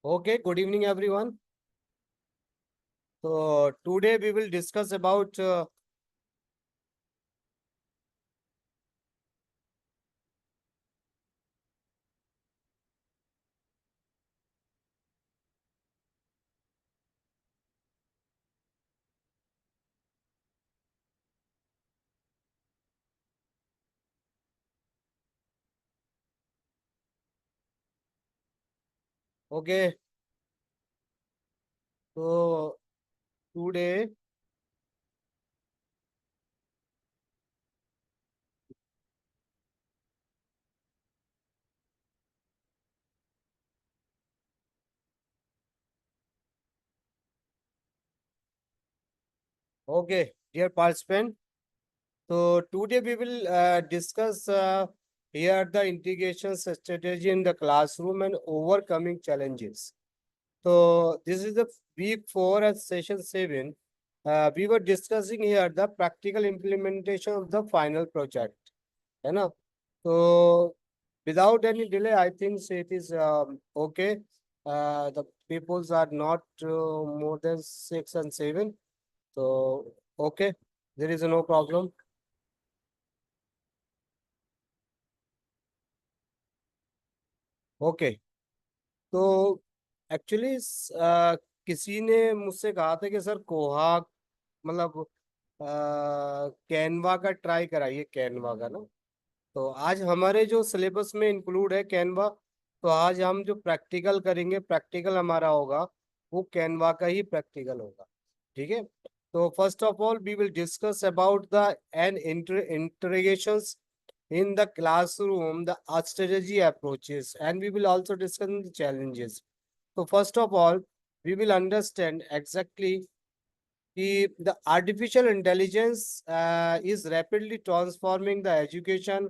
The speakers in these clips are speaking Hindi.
Okay, good evening, everyone. So today we will discuss about okay. So today, okay, dear participant. So today we will discuss here the integration strategy in the classroom and overcoming challenges. So this is the week 4 at session 7. We were discussing here the practical implementation of the final project. है ना? So without any delay, I think so it is okay. The peoples are not more than 6 and 7. So okay, there is no problem. Okay. तो एक्चुअली किसी ने मुझसे कहा था कि सर कोहा मतलब कैनवा का ट्राई कराइए कैनवा का ना। तो आज हमारे जो सिलेबस में इंक्लूड है कैनवा। तो आज हम जो प्रैक्टिकल करेंगे प्रैक्टिकल हमारा होगा वो कैनवा का ही प्रैक्टिकल होगा। ठीक है। तो first of all we will discuss about the an interrogations in the classroom, the strategy approaches, and we will also discuss the challenges. So first of all, we will understand exactly the artificial intelligence is rapidly transforming the education,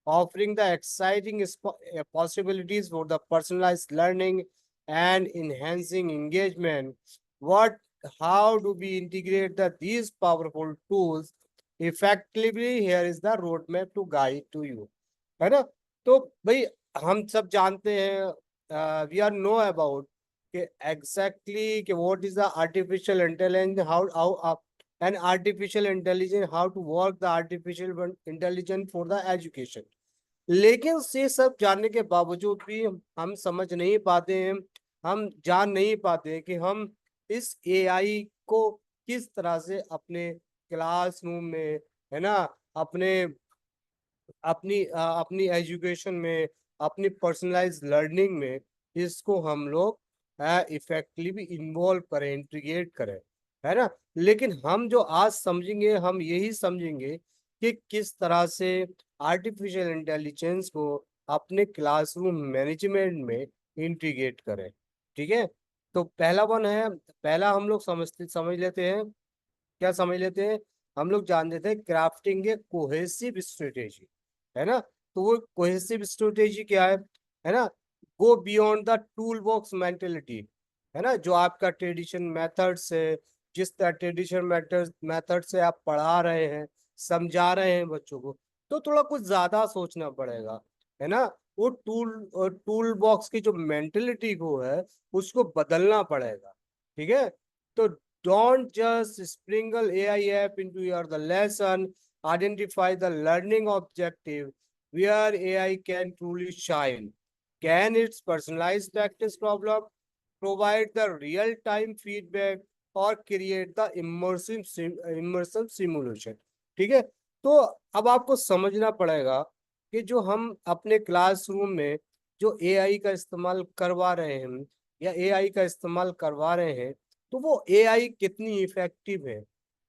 offering the exciting possibilities for the personalized learning and enhancing engagement. What, how do we integrate these powerful tools effectively? Here is the roadmap to guide to you. है ना? तो भाई हम सब जानते हैं वी आर नो अबाउट कि एग्जैक्टली कि what is the artificial intelligence how and artificial intelligence how to work the artificial intelligence for the education. लेकिन ये सब जानने के बावजूद भी हम समझ नहीं पाते हैं, हम जान नहीं पाते कि हम इस एआई को किस तरह से अपने क्लासरूम में, है ना, अपने अपनी एजुकेशन में, अपनी पर्सनलाइज लर्निंग में इसको हम लोग इफेक्टिवली इन्वॉल्व करें, इंटीग्रेट करें, है ना। लेकिन हम जो आज समझेंगे हम यही समझेंगे कि किस तरह से आर्टिफिशियल इंटेलिजेंस को अपने क्लासरूम मैनेजमेंट में इंटीग्रेट करें। ठीक है। तो पहला वन है, पहला हम लोग समझ लेते हैं। क्या समझ लेते हैं? हम लोग जान लेते हैं क्राफ्टिंग ए कोहेसिव स्ट्रेटेजी, है ना। तो वो कोहेसिव स्ट्रेटेजी क्या है ना, go beyond the tool box mentality, है ना। जो आपका ट्रेडिशन मेथड से, जिस तरह ट्रेडिशन मेथड से आप पढ़ा रहे हैं, समझा रहे हैं बच्चों को, तो थोड़ा कुछ ज्यादा सोचना पड़ेगा, है ना। वो टूल बॉक्स की जो मेंटेलिटी को है उसको बदलना पड़ेगा। ठीक है। तो don't just sprinkle AI app into your the lesson. Identify the learning objective where AI can truly shine. Can its personalized practice problem, provide the real-time feedback, or create the immersive simulation? ठीक है। तो अब आपको समझना पड़ेगा कि जो हम अपने क्लासरूम में जो एआई का इस्तेमाल करवा रहे हैं या एआई का इस्तेमाल करवा रहे हैं, तो वो एआई कितनी इफेक्टिव है,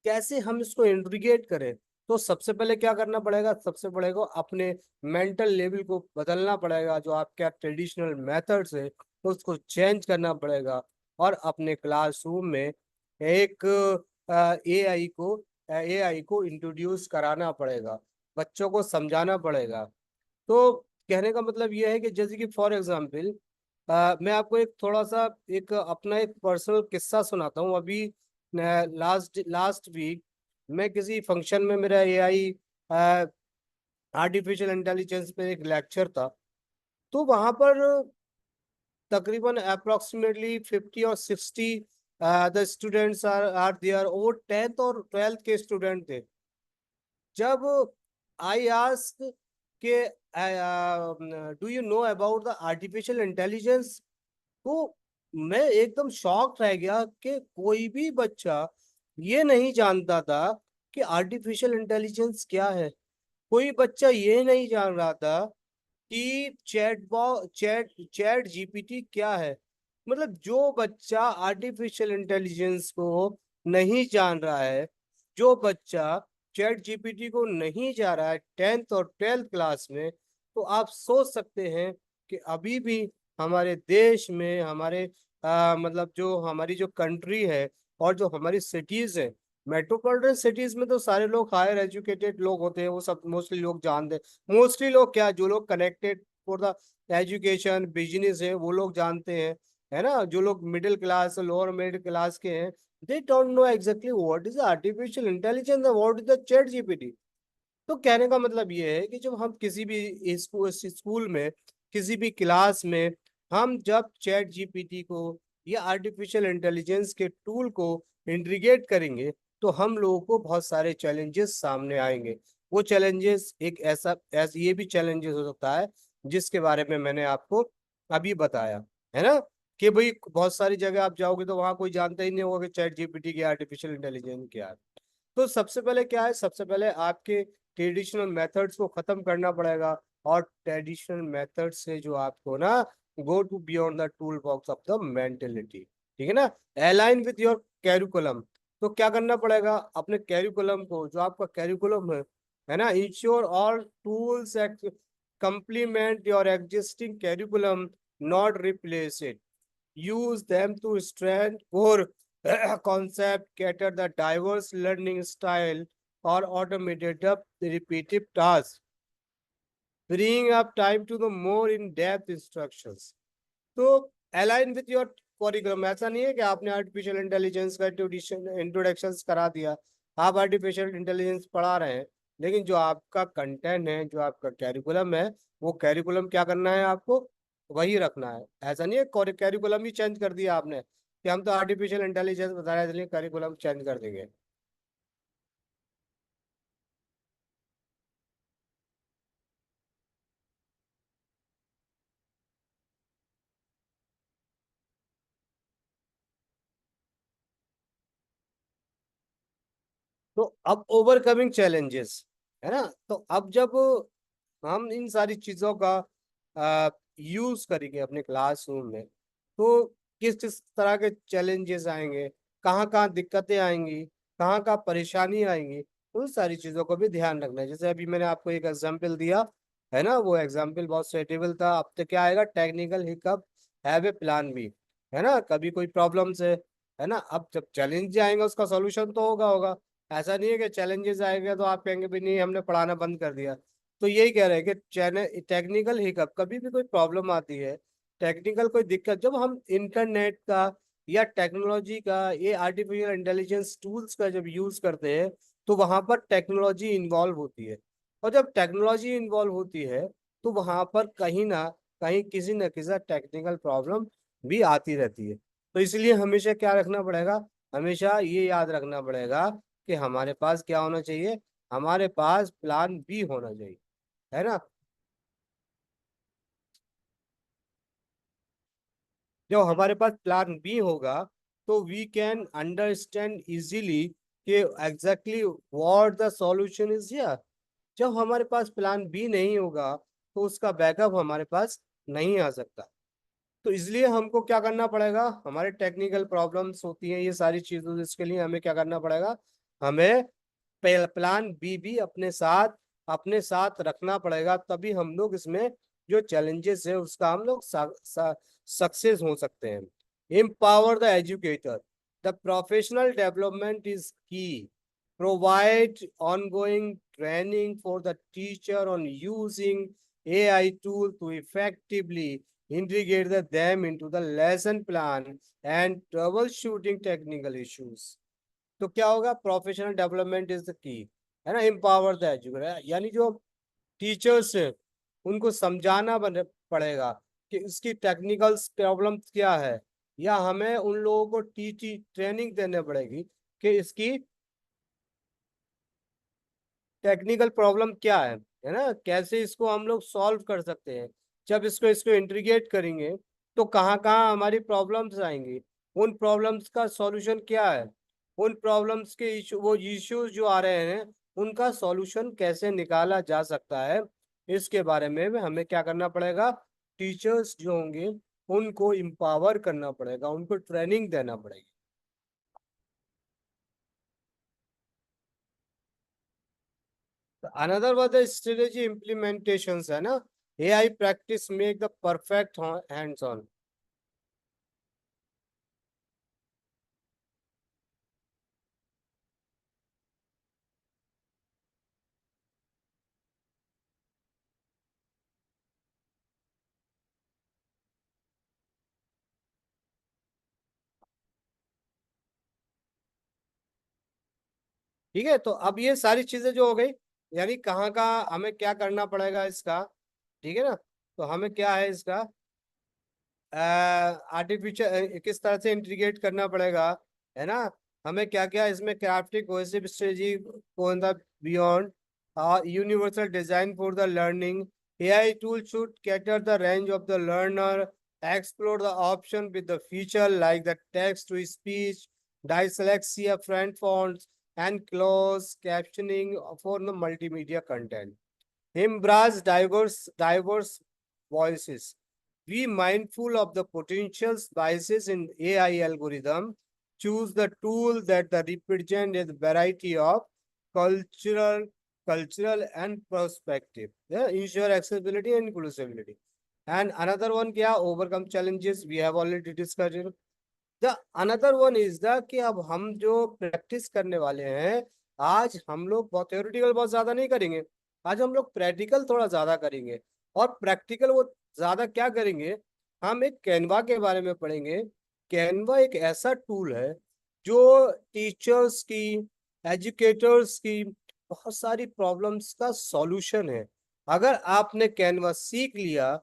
कैसे हम इसको इंटीग्रेट करें। तो सबसे पहले क्या करना पड़ेगा? सबसे पड़ेगा अपने मेंटल लेवल को बदलना पड़ेगा। जो आपका ट्रेडिशनल मेथड्स है उसको चेंज करना पड़ेगा और अपने क्लासरूम में एक एआई को इंट्रोड्यूस कराना पड़ेगा, बच्चों को समझाना पड़ेगा। तो कहने का मतलब यह है कि जैसे कि फॉर एग्जांपल मैं आपको एक थोड़ा सा एक अपना एक पर्सनल किस्सा सुनाता हूँ। अभी लास्ट लास्ट वीक मैं किसी फंक्शन में, मेरा एआई आर्टिफिशियल इंटेलिजेंस पे एक लेक्चर था। तो वहां पर तकरीबन अप्रोक्सीमेटली 50 और 60 द स्टूडेंट्स आर देयर। वो 10th और 12th के स्टूडेंट थे। जब आई आस्क के do you know about the artificial intelligence, तो मैं एकदम शॉक रह गया कि कोई भी बच्चा ये नहीं जानता था कि आर्टिफिशियल इंटेलिजेंस क्या है। कोई बच्चा ये नहीं जान रहा था कि चैट जीपीटी क्या है। मतलब जो बच्चा आर्टिफिशियल इंटेलिजेंस को नहीं जान रहा है, जो बच्चा चैट जीपीटी को नहीं जा रहा है 10th और 12th क्लास में, तो आप सोच सकते हैं कि अभी भी हमारे देश में हमारे मतलब जो हमारी जो कंट्री है और जो हमारी सिटीज है, मेट्रोपॉलिटन सिटीज में तो सारे लोग हायर एजुकेटेड लोग होते हैं, वो सब मोस्टली लोग जानते हैं। मोस्टली लोग क्या, जो लोग connected for the education business है वो लोग जानते हैं, है ना। जो लोग middle class lower middle class के हैं, they don't know exactly what is artificial intelligence, what is the chat GPT. तो कहने का मतलब ये है कि जब हम किसी भी स्कूल में, किसी भी क्लास में, हम जब चैट जीपीटी को या आर्टिफिशियल इंटेलिजेंस के टूल को इंटीग्रेट करेंगे, तो हम लोगों को बहुत सारे चैलेंजेस सामने आएंगे। वो चैलेंजेस एक ऐसा ये भी चैलेंजेस हो सकता है जिसके बारे में मैंने आपको अभी बताया, है ना। कि भाई बहुत सारी जगह आप जाओगे तो वहां कोई जानता ही नहीं होगा कि चैट जीपीटी क्या, आर्टिफिशियल इंटेलिजेंस क्या है। तो सबसे पहले क्या है, सबसे पहले आपके ट्रेडिशनल मेथड्स को खत्म करना पड़ेगा। और ट्रेडिशनल मेथड से जो आपको ना, go to beyond the tool box of the mentality, ठीक है ना। Align with your curriculum. तो क्या करना पड़ेगा, अपने कैरिकुलम को, जो आपका कैरिकुलम है ना, ensure all tools complement your existing curriculum, not replace it. Use them to strengthen core concept, cater the diverse learning style, or automated up the repetitive tasks, freeing up time to the more in-depth instructions. तो अलाइन विथ योर करिकुलम, ऐसा नहीं है कि आपने आर्टिफिशियल इंटेलिजेंस का इंट्रोडक्शन करा दिया, आप आर्टिफिशियल इंटेलिजेंस पढ़ा रहे हैं, लेकिन जो आपका कंटेंट है, जो आपका कैरिकुलम है, वो कैरिकुलम क्या करना है आपको, वही रखना है। ऐसा नहीं है कैरिकुलम ही चेंज कर दिया आपने कि हम तो आर्टिफिशियल इंटेलिजेंस बता रहे हैं इसलिए कैरिकुलम चेंज कर देंगे। तो अब ओवरकमिंग चैलेंजेस, है ना। तो अब जब हम इन सारी चीजों का यूज करेंगे अपने क्लासरूम में, तो किस किस तरह के चैलेंजेस आएंगे, कहाँ कहाँ दिक्कतें आएंगी, कहाँ कहाँ परेशानी आएंगी, उन सारी चीजों को भी ध्यान रखना है। जैसे अभी मैंने आपको एक एग्जांपल दिया, है ना, वो एग्जांपल बहुत सुटेबल था। अब तो क्या आएगा, technical hiccup, have a plan B, है ना। कभी कोई प्रॉब्लम है ना। अब जब चैलेंज आएंगे उसका सोल्यूशन तो होगा। ऐसा नहीं है कि चैलेंजेस आएंगे तो आप कहेंगे भी नहीं हमने पढ़ाना बंद कर दिया। तो यही कह रहे हैं कि टेक्निकल हिकअप, कभी भी कोई प्रॉब्लम आती है, टेक्निकल कोई दिक्कत, जब हम इंटरनेट का या टेक्नोलॉजी का, ये आर्टिफिशियल इंटेलिजेंस टूल्स का जब यूज करते हैं, तो वहां पर टेक्नोलॉजी इन्वॉल्व होती है। और जब टेक्नोलॉजी इन्वॉल्व होती है, तो वहां पर कहीं ना कहीं किसी न किसी टेक्निकल प्रॉब्लम भी आती रहती है। तो इसलिए हमेशा क्या रखना पड़ेगा, हमेशा ये याद रखना पड़ेगा कि हमारे पास क्या होना चाहिए, हमारे पास प्लान बी होना चाहिए, है ना। जब हमारे पास प्लान बी होगा, तो वी कैन अंडरस्टैंड इजीली कि exactly what the solution is here. जब हमारे पास प्लान बी नहीं होगा, तो उसका बैकअप हमारे पास नहीं आ सकता। तो इसलिए हमको क्या करना पड़ेगा, हमारे टेक्निकल प्रॉब्लम्स होती हैं ये सारी चीजों, इसके लिए हमें क्या करना पड़ेगा, हमें प्लान बी भी अपने साथ रखना पड़ेगा। तभी हम लोग इसमें जो चैलेंजेस है उसका हम लोग सक्सेस हो सकते हैं। Empower the educator, the professional development is key. Provide ongoing training for the teacher on using AI tool to effectively integrate them into the lesson plan and troubleshooting technical issues। तो क्या होगा, professional development is the key, है ना। एम्पावर द एजुकेटर, यानी जो टीचर्स है उनको समझाना पड़ेगा कि इसकी टेक्निकल प्रॉब्लम क्या है, या हमें उन लोगों को टी ट्रेनिंग देने पड़ेगी कि इसकी टेक्निकल प्रॉब्लम क्या है ना, कैसे इसको हम लोग सॉल्व कर सकते हैं। जब इसको इसको इंटीग्रेट करेंगे तो कहाँ कहाँ हमारी प्रॉब्लम्स आएंगी, उन प्रॉब्लम्स का सॉल्यूशन क्या है, उन प्रॉब्लम्स के इशू, वो इश्यूज जो आ रहे हैं उनका सॉल्यूशन कैसे निकाला जा सकता है, इसके बारे में भी हमें क्या करना पड़ेगा, टीचर्स जो होंगे उनको इम्पावर करना पड़ेगा, उनको ट्रेनिंग देना पड़ेगी। Another was the strategy implementations है ना, AI practice make the perfect hands on. ठीक है, तो अब ये सारी चीजें जो हो गई, यानी कहाँ कहाँ हमें क्या करना पड़ेगा इसका, ठीक है ना। तो हमें क्या है इसका आर्टिफिशियल किस तरह से इंटीग्रेट करना पड़ेगा, है ना। हमें क्या क्या इसमें crafting cohesive strategy on the beyond universal design for the learning, AI tool should cater the range of the learner, explore the option with the feature like the text to speech, dyslexia friend fonts, and closed captioning for the multimedia content. Embrace diverse voices. Be mindful of the potential biases in AI algorithm. Choose the tool that represent a variety of cultural, cultural and perspective. Yeah, ensure accessibility and inclusivity. And another one, क्या overcome challenges we have already discussed. The another one is the कि अब हम जो प्रैक्टिस करने वाले हैं, आज हम लोग बहुत थ्योरेटिकल बहुत ज्यादा नहीं करेंगे, आज हम लोग प्रैक्टिकल थोड़ा ज्यादा करेंगे। और प्रैक्टिकल वो ज्यादा क्या करेंगे, हम एक कैनवा के बारे में पढ़ेंगे। कैनवा एक ऐसा टूल है जो टीचर्स की, एजुकेटर्स की बहुत सारी प्रॉब्लम्स का सॉल्यूशन है। अगर आपने कैनवा सीख लिया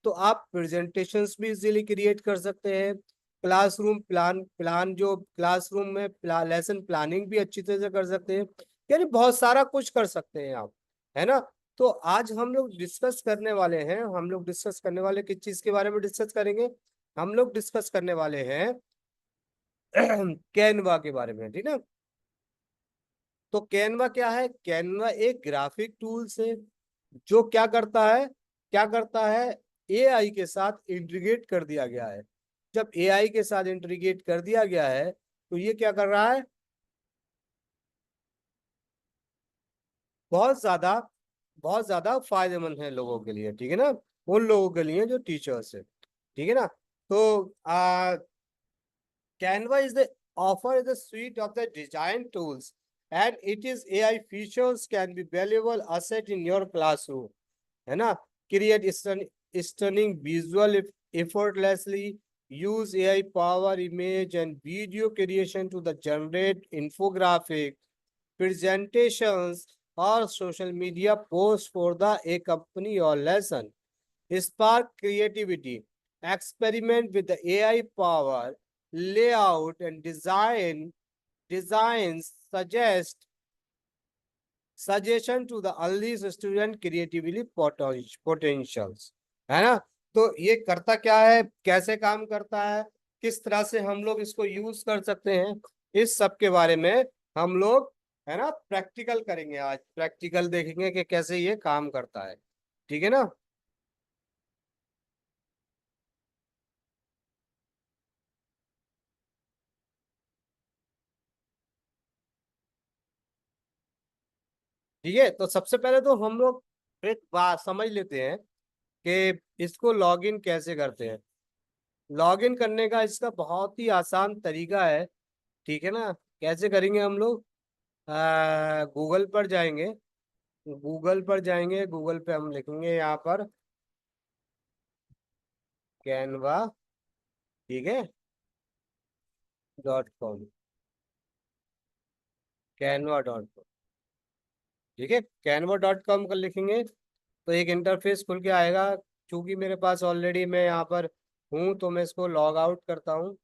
तो आप प्रेजेंटेशंस भी इजीली क्रिएट कर सकते हैं, क्लासरूम प्लान प्लान जो क्लासरूम में लेसन प्लानिंग भी अच्छी तरह से कर सकते हैं, यानी बहुत सारा कुछ कर सकते हैं आप, है ना। तो आज हम लोग डिस्कस करने वाले हैं, हम लोग डिस्कस करने वाले किस चीज के बारे में डिस्कस करेंगे, हम लोग डिस्कस करने वाले हैं कैनवा के बारे में, ठीक है। तो कैनवा क्या है, कैनवा एक ग्राफिक टूल्स है जो क्या करता है एआई के साथ इंटीग्रेट कर दिया गया है। जब एआई के साथ इंटीग्रेट कर दिया गया है तो ये क्या कर रहा है, बहुत ज्यादा बहुत ज्यादा फायदेमंद है लोगों के लिए, ठीक है ना, उन लोगों के लिए जो टीचर्स है, ठीक है ना। तो Canva is the offer the suite of the design tools, and it is AI features can be valuable asset in your classroom, है ना। Create stunning visual effortlessly, use AI power image and video creation to the generate infographic presentations or social media posts for the accompany your lesson. Spark creativity. Experiment with the AI power, layout and designs suggest suggestion to the unleash student creatively potentials, है ना। तो ये करता क्या है, कैसे काम करता है, किस तरह से हम लोग इसको यूज कर सकते हैं, इस सब के बारे में हम लोग, है ना, प्रैक्टिकल करेंगे। आज प्रैक्टिकल देखेंगे कि कैसे ये काम करता है, ठीक है ना। ठीक है, तो सबसे पहले तो हम लोग एक बात समझ लेते हैं कि इसको लॉगिन कैसे करते हैं। लॉगिन करने का इसका बहुत ही आसान तरीका है, ठीक है ना। कैसे करेंगे हम लोग, गूगल पर जाएंगे, गूगल पे हम लिखेंगे यहाँ पर कैनवा, ठीक है, .com, canva.com, ठीक है। canva.com कर लिखेंगे तो एक इंटरफेस खुल के आएगा। चूंकि मेरे पास ऑलरेडी मैं यहाँ पर हूँ तो मैं इसको लॉग आउट करता हूँ।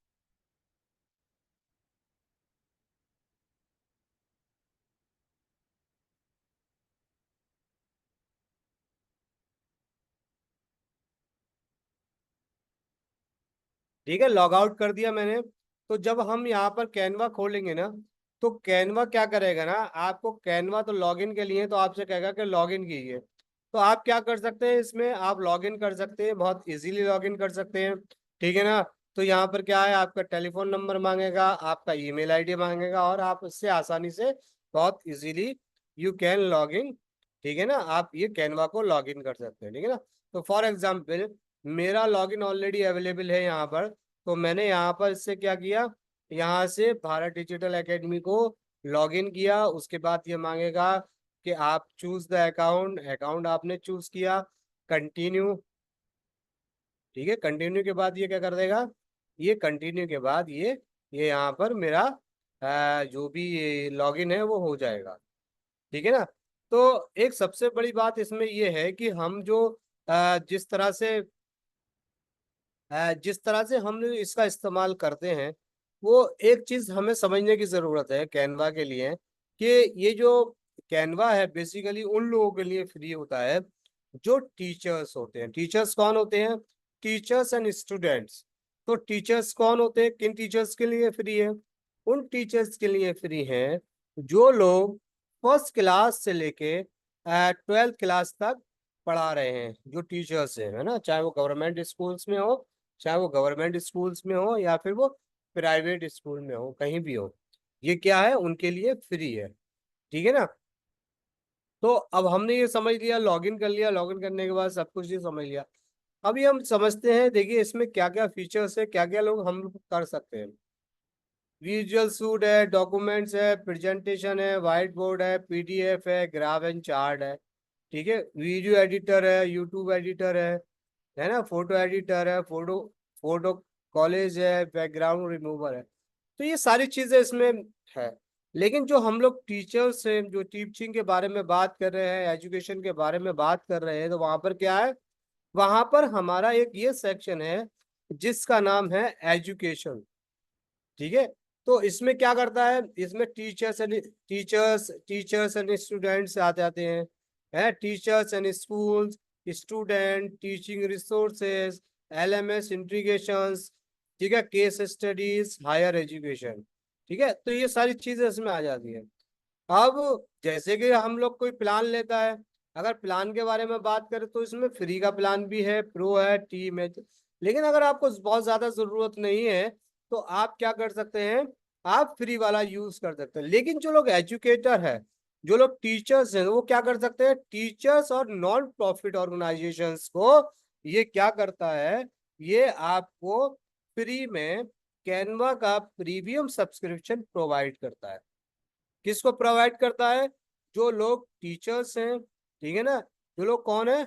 ठीक है, लॉग आउट कर दिया मैंने। तो जब हम यहाँ पर कैनवा खोलेंगे ना, तो कैनवा क्या करेगा ना, आपको कैनवा तो लॉगिन के लिए तो आपसे कहेगा कि लॉगिन कीजिए। तो आप क्या कर सकते हैं, इसमें आप लॉगिन कर सकते हैं, बहुत इजीली लॉगिन कर सकते हैं। ठीक है ना। तो यहाँ पर क्या है, आपका टेलीफोन नंबर मांगेगा, आपका ईमेल आईडी मांगेगा, और आप इससे आसानी से बहुत इजीली यू कैन लॉगिन। ठीक है ना, आप ये कैनवा को लॉगिन कर सकते हैं। ठीक है ना। तो फॉर एग्जाम्पल मेरा लॉगिन ऑलरेडी अवेलेबल है यहाँ पर। तो मैंने यहाँ पर इससे क्या किया, यहाँ से भारत डिजिटल एकेडमी को लॉगिन किया। उसके बाद ये मांगेगा कि आप चूज द अकाउंट, अकाउंट आपने चूज किया, कंटिन्यू। ठीक है, कंटिन्यू के बाद ये क्या कर देगा, ये कंटिन्यू के बाद ये यहाँ पर मेरा जो भी लॉगिन है वो हो जाएगा। ठीक है ना। तो एक सबसे बड़ी बात इसमें ये है कि हम जो जिस तरह से हम लोग इसका इस्तेमाल करते हैं, वो एक चीज हमें समझने की जरूरत है कैनवा के लिए, कि ये जो कैनवा है बेसिकली उन लोगों के लिए फ्री होता है जो टीचर्स होते हैं। टीचर्स कौन होते हैं, टीचर्स एंड स्टूडेंट्स। तो टीचर्स कौन होते हैं, किन टीचर्स के लिए फ्री है, उन टीचर्स के लिए फ्री है जो लोग फर्स्ट क्लास से लेके 12th क्लास तक पढ़ा रहे हैं, जो टीचर्स हैं, है ना, चाहे वो गवर्नमेंट स्कूल्स में हो, चाहे वो गवर्नमेंट स्कूल्स में हो या फिर वो प्राइवेट स्कूल में हो, कहीं भी हो, ये क्या है, उनके लिए फ्री है। ठीक है ना। तो अब हमने ये समझ लिया, लॉगिन कर लिया, लॉगिन करने के बाद सब कुछ ये समझ लिया। अभी हम समझते हैं, देखिए इसमें क्या क्या फीचर्स है, क्या क्या लोग हम लोग कर सकते हैं। विजुअल सूट है, डॉक्यूमेंट्स है, प्रेजेंटेशन है, व्हाइट बोर्ड है, पीडीएफ है, ग्राफ एंड चार्ट है। ठीक है, वीडियो एडिटर है, यूट्यूब एडिटर है ना, फोटो एडिटर है, फोटो फोटो कॉलेज है, बैकग्राउंड रिमूवर है। तो ये सारी चीजें इसमें है। लेकिन जो हम लोग टीचर्स हैं, जो टीचिंग के बारे में बात कर रहे हैं, एजुकेशन के बारे में बात कर रहे हैं, तो वहां पर क्या है, वहां पर हमारा एक ये सेक्शन है जिसका नाम है एजुकेशन। ठीक है। तो इसमें क्या करता है, इसमें टीचर्स एंड स्टूडेंट्स आ जाते हैं, है, teachers and schools, student, teaching resources, LMS integrations. ठीक है, केस स्टडीज, हायर एजुकेशन। ठीक है, तो ये सारी चीजें इसमें आ जाती है। अब जैसे कि हम लोग कोई प्लान लेता है, अगर प्लान के बारे में बात करें तो इसमें फ्री का प्लान भी है, प्रो है, टीम है। लेकिन अगर आपको बहुत ज्यादा जरूरत नहीं है तो आप क्या कर सकते हैं, आप फ्री वाला यूज कर सकते हैं। लेकिन जो लोग एजुकेटर है, जो लोग टीचर्स हैं, वो क्या कर सकते हैं, टीचर्स और नॉन प्रॉफिट ऑर्गेनाइजेशंस को ये क्या करता है, ये आपको फ्री में कैनवा का प्रीमियम सब्सक्रिप्शन प्रोवाइड करता है। किसको प्रोवाइड करता है, जो लोग टीचर्स हैं। ठीक है ना, जो लोग कौन है,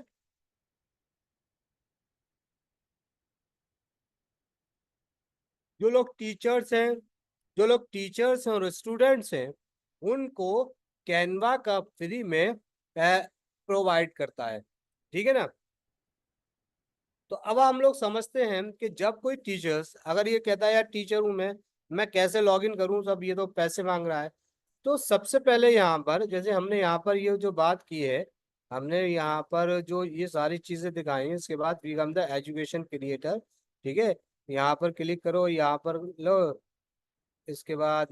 जो लोग टीचर्स हैं, जो लोग टीचर्स हैं और स्टूडेंट्स हैं, उनको कैनवा का फ्री में प्रोवाइड करता है। ठीक है ना। तो अब हम लोग समझते हैं कि जब कोई टीचर्स अगर ये कहता है यार टीचर हूं मैं कैसे लॉग इन करूं, सब ये तो पैसे मांग रहा है। तो सबसे पहले यहाँ पर जैसे हमने यहाँ पर ये जो बात की है, हमने यहाँ पर जो ये सारी चीजें दिखाई हैं, इसके बाद बिकम द एजुकेशन क्रिएटर। ठीक है, यहाँ पर क्लिक करो, यहाँ पर लो, इसके बाद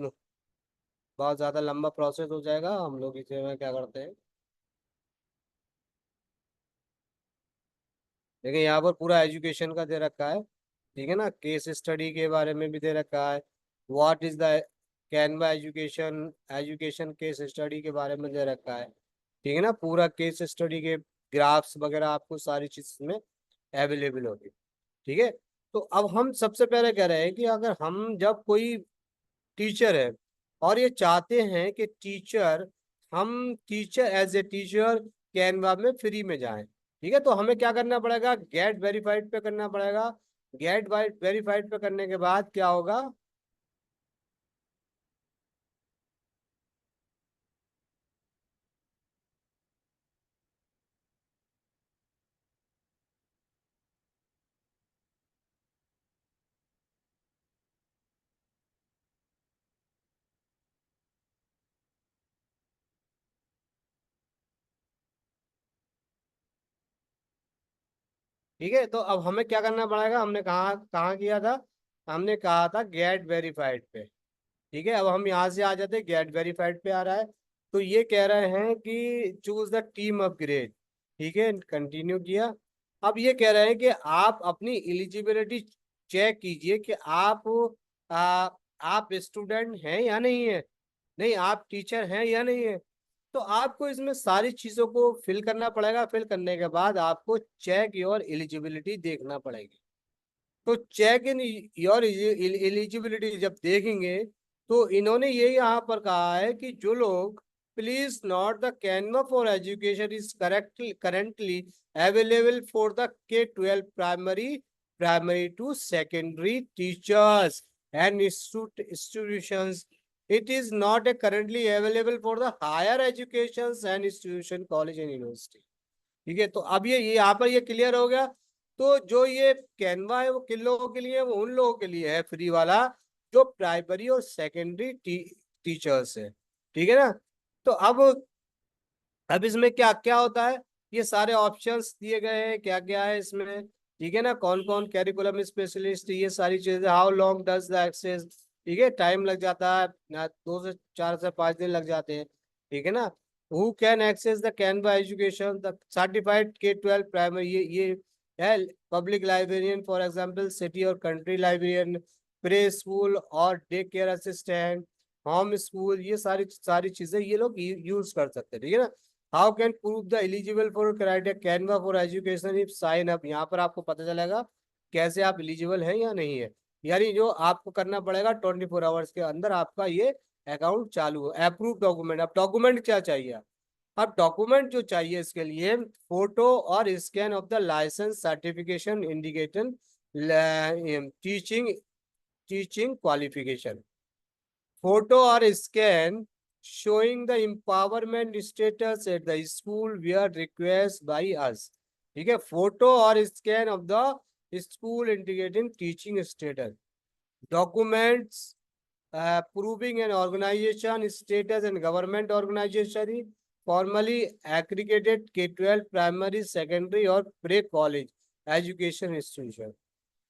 बहुत ज्यादा लंबा प्रोसेस हो जाएगा, हम लोग इसे में क्या करते हैं, देखिए यहाँ पर पूरा एजुकेशन का दे रखा है। ठीक है ना, केस स्टडी के बारे में भी दे रखा है, what is the Canva education, education case study के बारे में दे रखा है। ठीक है ना, पूरा केस स्टडी के ग्राफ्स वगैरह आपको सारी चीज में अवेलेबल होगी। ठीक है। तो अब हम सबसे पहले कह रहे हैं कि अगर हम जब कोई टीचर है और ये चाहते हैं कि हम teacher as a teacher Canva में फ्री में जाएं, ठीक है, तो हमें क्या करना पड़ेगा, गेट वेरीफाइड पे करना पड़ेगा। गेट वेरीफाइड पे करने के बाद क्या होगा, ठीक है, तो अब हमें क्या करना पड़ेगा, हमने कहाँ कहाँ किया था, हमने कहा था गेट वेरीफाइड पे। ठीक है, अब हम यहाँ से आ जाते हैं, गेट वेरीफाइड पे आ रहा है। तो ये कह रहे हैं कि चूज द टीम अपग्रेड। ठीक है, कंटिन्यू किया। अब ये कह रहे हैं कि आप अपनी एलिजिबिलिटी चेक कीजिए कि आ, आप स्टूडेंट हैं या नहीं है, नहीं आप टीचर हैं या नहीं है। तो आपको इसमें सारी चीजों को फिल करना पड़ेगा। फिल करने के बाद आपको चेक योर एलिजिबिलिटी देखना पड़ेगी। तो चेक इन योर एलिजिबिलिटी जब देखेंगे, तो इन्होंने ये यहाँ पर कहा है कि जो लोग, please note the Canva for education is currently available for the K-12 primary to secondary teachers and institutions. It is not currently available for the higher education and institution, college and university. ठीक है, तो अब ये यहाँ पर ये क्लियर हो गया। तो जो ये कैनवा है वो किन लोगों के लिए है, वो उन लोगों के लिए है फ्री वाला जो प्राइमरी और सेकेंडरी टीचर्स है। ठीक है ना। तो अब इसमें क्या क्या होता है, ये सारे ऑप्शंस दिए गए हैं, क्या क्या है इसमें। ठीक है ना, कौन कौन कैरिकुलम स्पेशलिस्ट, ये सारी चीजें, how long does the access. ठीक है, टाइम लग जाता है 2 से 4 से 5 दिन लग जाते हैं। ठीक है ना। Who can access the Canva education, the certified K-12 primary, ये है public librarian for example, city और कंट्री लाइब्रेरियन, प्रे स्कूल और day care assistant, home school, ये सारी सारी चीजें ये लोग यूज कर सकते हैं। ठीक है ना। How can prove the eligible for criteria Canva for education if sign up, यहाँ पर आपको पता चलेगा कैसे आप एलिजिबल हैं या नहीं है। यानी जो आपको करना पड़ेगा 24 आवर्स के अंदर आपका ये अकाउंट चालू हो। अप्रूव डॉक्यूमेंट, अब डॉक्यूमेंट क्या चाहिए, अब डॉक्यूमेंट जो चाहिए इसके लिए, फोटो और scan of the licence certification indication teaching teaching qualification, photo और scan showing the empowerment status at the school where request by us। ठीक है, फोटो और scan of the school indicating teaching status, documents proving an organization status and government organization formally accredited K-12 primary secondary और प्रे कॉलेज एजुकेशन इंस्टीट्यूशन।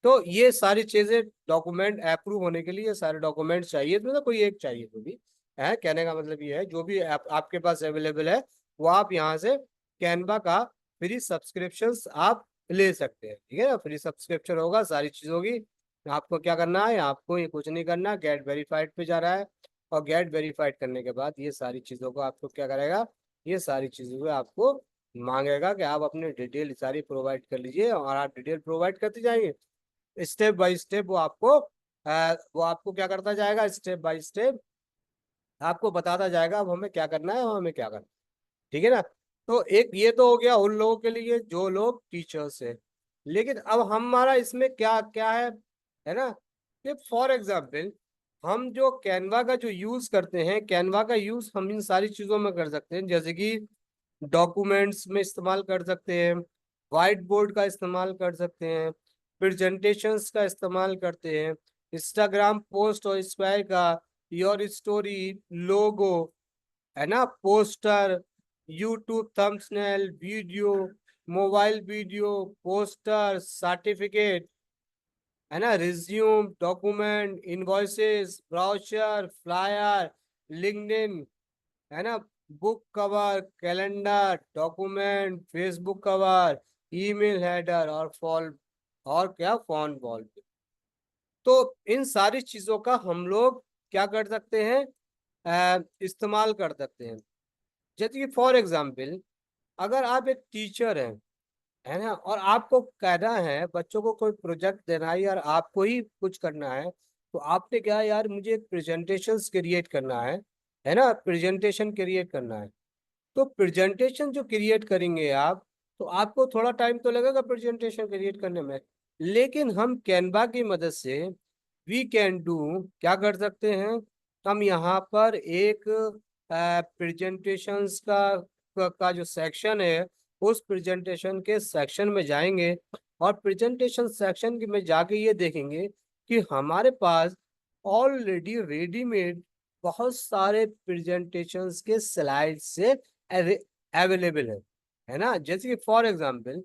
तो ये सारी चीजें डॉक्यूमेंट अप्रूव होने के लिए सारे डॉक्यूमेंट चाहिए, तो कोई एक चाहिए तो भी है। कहने का मतलब ये है जो भी आपके पास अवेलेबल है वो आप यहाँ से कैनवा का फ्री सब्सक्रिप्शन आप ले सकते हैं। ठीक है ना, फ्री सब्सक्रिप्शन होगा, सारी चीज होगी। आपको क्या करना है, आपको ये कुछ नहीं करना, गेट वेरीफाइड पे जा रहा है और गेट वेरीफाइड करने के बाद ये सारी चीजों को आपको क्या करेगा, ये सारी चीजों को आपको मांगेगा कि आप अपने डिटेल सारी प्रोवाइड कर लीजिए, और आप डिटेल प्रोवाइड करते जाएंगे स्टेप बाय स्टेप। वो आपको क्या करता जाएगा, स्टेप बाय स्टेप आपको बताता जाएगा अब हमें क्या करना है और हमें क्या करना है। ठीक है ना। तो एक ये तो हो गया उन लोगों के लिए जो लोग टीचर्स हैं। लेकिन अब हमारा इसमें क्या क्या है ना, कि फॉर एग्जाम्पल हम जो कैनवा का जो यूज करते हैं, कैनवा का यूज हम इन सारी चीजों में कर सकते हैं, जैसे कि डॉक्यूमेंट्स में इस्तेमाल कर सकते हैं, वाइट बोर्ड का इस्तेमाल कर सकते हैं, प्रेजेंटेशंस का इस्तेमाल करते हैं, इंस्टाग्राम पोस्ट और स्क्वायर का, योर स्टोरी, लोगो, है ना, poster, YouTube thumbnail video, mobile video, poster, certificate, है ना, resume, document, invoices, brochure, flyer, LinkedIn, है ना, book cover, calendar, document, Facebook cover, email header और फॉल और क्या फोन वॉल। तो इन सारी चीजों का हम लोग क्या कर सकते हैं, इस्तेमाल कर सकते हैं। जैसे कि फॉर एग्जाम्पल अगर आप एक टीचर हैं, है ना, और आपको कहना है बच्चों को कोई प्रोजेक्ट देना है यार, आपको ही कुछ करना है, तो आपने क्या है, यार मुझे एक प्रेजेंटेशन क्रिएट करना है ना, प्रेजेंटेशन क्रिएट करना है। तो प्रेजेंटेशन जो क्रिएट करेंगे आप, तो आपको थोड़ा टाइम तो लगेगा प्रेजेंटेशन क्रिएट करने में, लेकिन हम कैनवा की मदद से वी कैन डू, क्या कर सकते हैं, हम यहाँ पर एक प्रेजेंटेशंस का जो सेक्शन है, उस प्रेजेंटेशन के सेक्शन में जाएंगे और प्रेजेंटेशन सेक्शन में जाके ये देखेंगे कि हमारे पास ऑलरेडी रेडीमेड बहुत सारे प्रेजेंटेशंस के स्लाइड से अवेलेबल है ना। जैसे कि फॉर एग्जांपल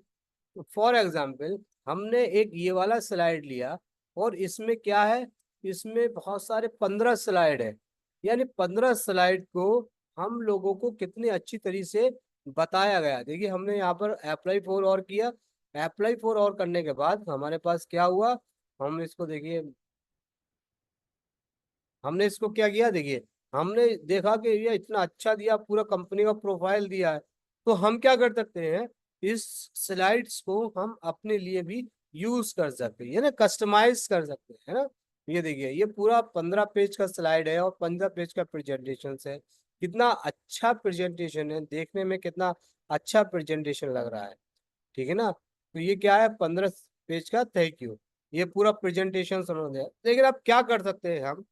फॉर एग्जाम्पल हमने एक ये वाला स्लाइड लिया और इसमें क्या है, इसमें बहुत सारे 15 स्लाइड है, यानी 15 स्लाइड को हम लोगों को कितनी अच्छी तरीके से बताया गया। देखिए हमने यहाँ पर अप्लाई फॉर और किया, अप्लाई फॉर और करने के बाद हमारे पास क्या हुआ, हम इसको देखिए, हमने इसको क्या किया, देखिए हमने देखा कि ये इतना अच्छा दिया, पूरा कंपनी का प्रोफाइल दिया है, तो हम क्या कर सकते हैं, इस स्लाइड्स को हम अपने लिए भी यूज कर सकते हैं, ना कस्टमाइज कर सकते हैं, है ना। ये देखिए ये पूरा 15 पेज का स्लाइड है और 15 पेज का प्रेजेंटेशन है, कितना अच्छा प्रेजेंटेशन है, देखने में कितना अच्छा प्रेजेंटेशन लग रहा है, ठीक है ना। तो ये क्या है, 15 पेज का थैंक यू, ये पूरा प्रेजेंटेशन उन्होंने दिया। लेकिन आप क्या कर सकते हैं, हम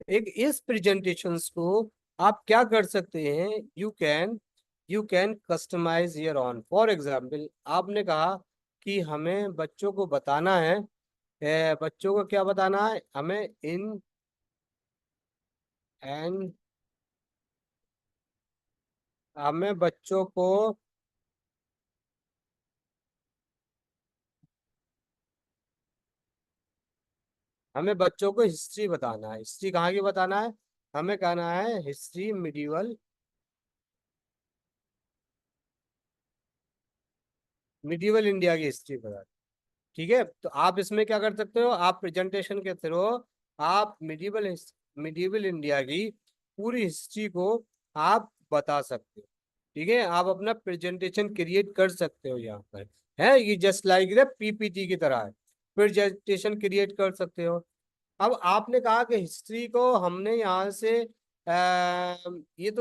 एक इस प्रेजेंटेशंस को आप क्या कर सकते हैं, you can customise your own. For example आपने कहा कि हमें बच्चों को बताना है, बच्चों को क्या बताना है, हमें इन एंड हमें बच्चों को हमें बच्चों को हिस्ट्री बताना है। हिस्ट्री कहाँ की बताना है, हमें कहना है हिस्ट्री मिडिवल, मिडिवल इंडिया की हिस्ट्री बताना। ठीक है, तो आप इसमें क्या कर सकते हो, आप प्रेजेंटेशन के थ्रू आप मिडिवल इंडिया की पूरी हिस्ट्री को आप बता सकते हो। ठीक है, आप अपना प्रेजेंटेशन क्रिएट कर सकते हो यहाँ पर, है ये जस्ट लाइक द पीपीटी की तरह है, प्रेजेंटेशन क्रिएट कर सकते हो। अब आपने कहा कि हिस्ट्री को हमने यहाँ से ये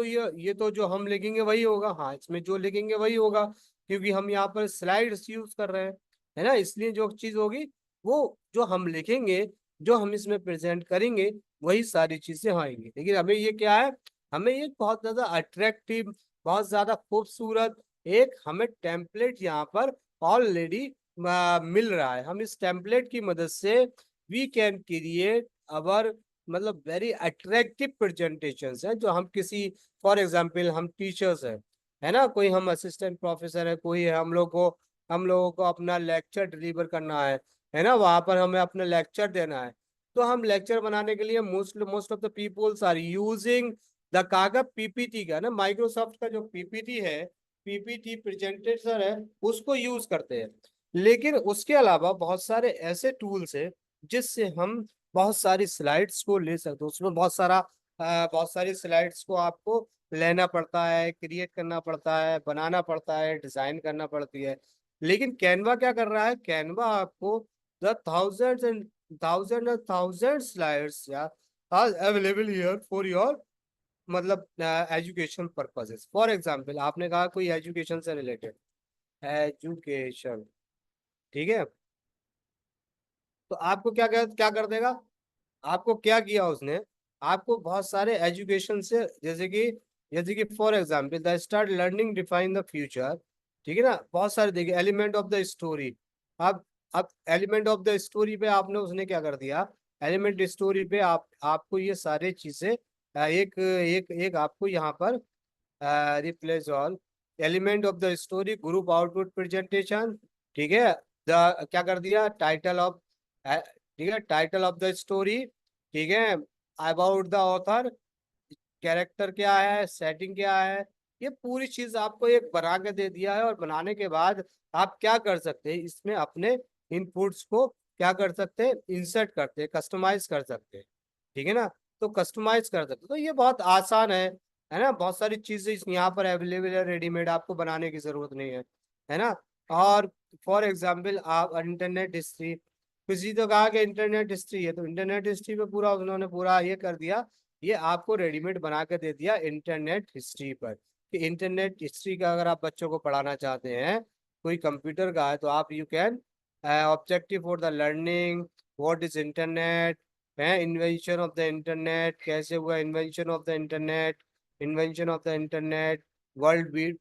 तो जो हम लिखेंगे वही होगा, हाँ इसमें जो लिखेंगे वही होगा, क्योंकि हम यहाँ पर स्लाइड्स यूज कर रहे हैं, है ना। इसलिए जो चीज होगी वो जो हम लिखेंगे, जो हम इसमें प्रेजेंट करेंगे, वही सारी चीजें आएंगी। लेकिन हमें ये क्या है, हमें ये बहुत ज्यादा अट्रैक्टिव, बहुत ज्यादा खूबसूरत एक हमें टेम्पलेट यहाँ पर ऑलरेडी मिल रहा है। हम इस टेम्पलेट की मदद से वी कैन क्रिएट अवर मतलब वेरी अट्रैक्टिव प्रेजेंटेशन है, जो हम किसी, फॉर एग्जाम्पल हम टीचर्स हैं, है ना, कोई हम असिस्टेंट प्रोफेसर है, कोई है, हम लोगों को अपना लेक्चर डिलीवर करना है ना, वहां पर हमें अपना लेक्चर देना है। तो हम लेक्चर बनाने के लिए most most of the peoples are using the कागा पीपीटी का ना, माइक्रोसॉफ्ट का जो पीपीटी है, पीपीटी प्रेजेंटेशन है, उसको यूज करते हैं। लेकिन उसके अलावा बहुत सारे ऐसे टूल्स है जिससे हम बहुत सारी स्लाइड्स को ले सकते हो। उसमें बहुत सारी स्लाइड्स को आपको लेना पड़ता है, क्रिएट करना पड़ता है, बनाना पड़ता है, डिजाइन करना पड़ती है। लेकिन कैनवा क्या कर रहा है, कैनवा आपको द थाउजेंड स्लाइड्स या are available here for your मतलब एजुकेशन पर्पसेस। फॉर एग्जाम्पल आपने कहा कोई एजुकेशन से रिलेटेड, एजुकेशन, ठीक है, तो आपको क्या कर देगा, आपको क्या किया उसने, आपको बहुत सारे एजुकेशन से, जैसे कि for example the start learning define the future, ठीक है ना, बहुत सारे देखिए एलिमेंट ऑफ द स्टोरी। अब एलिमेंट ऑफ द स्टोरी पे आपने उसने क्या कर दिया, एलिमेंट स्टोरी पे आपको ये सारे चीजें एक एक एक आपको यहाँ पर replace all element of the story group output presentation, ठीक है, द क्या कर दिया, टाइटल ऑफ, ठीक है, टाइटल ऑफ द स्टोरी, ठीक है, अबाउट द ऑथर, कैरेक्टर क्या है, सेटिंग क्या है, ये पूरी चीज आपको एक बना के दे दिया है। और बनाने के बाद आप क्या कर सकते हैं, इसमें अपने इनपुट्स को क्या कर सकते हैं, इंसर्ट करते हैं, कस्टमाइज कर सकते हैं, ठीक है ना। तो कस्टमाइज कर सकते हैं, तो ये बहुत आसान है ना। बहुत सारी चीजें यहाँ पर अवेलेबल है, रेडीमेड, आपको बनाने की जरूरत नहीं है ना। और फॉर एग्जाम्पल आप इंटरनेट हिस्ट्री, किसी तो कहा कि इंटरनेट हिस्ट्री है, तो इंटरनेट हिस्ट्री पे पूरा उन्होंने पूरा ये कर दिया, ये आपको रेडीमेड बना के दे दिया इंटरनेट हिस्ट्री पर, कि इंटरनेट हिस्ट्री का अगर आप बच्चों को पढ़ाना चाहते हैं, कोई कंप्यूटर का है, तो आप you can objective for the learning, what is internet, है इन्वेंशन ऑफ द इंटरनेट, कैसे हुआ invention of the internet, invention of the internet, world beat,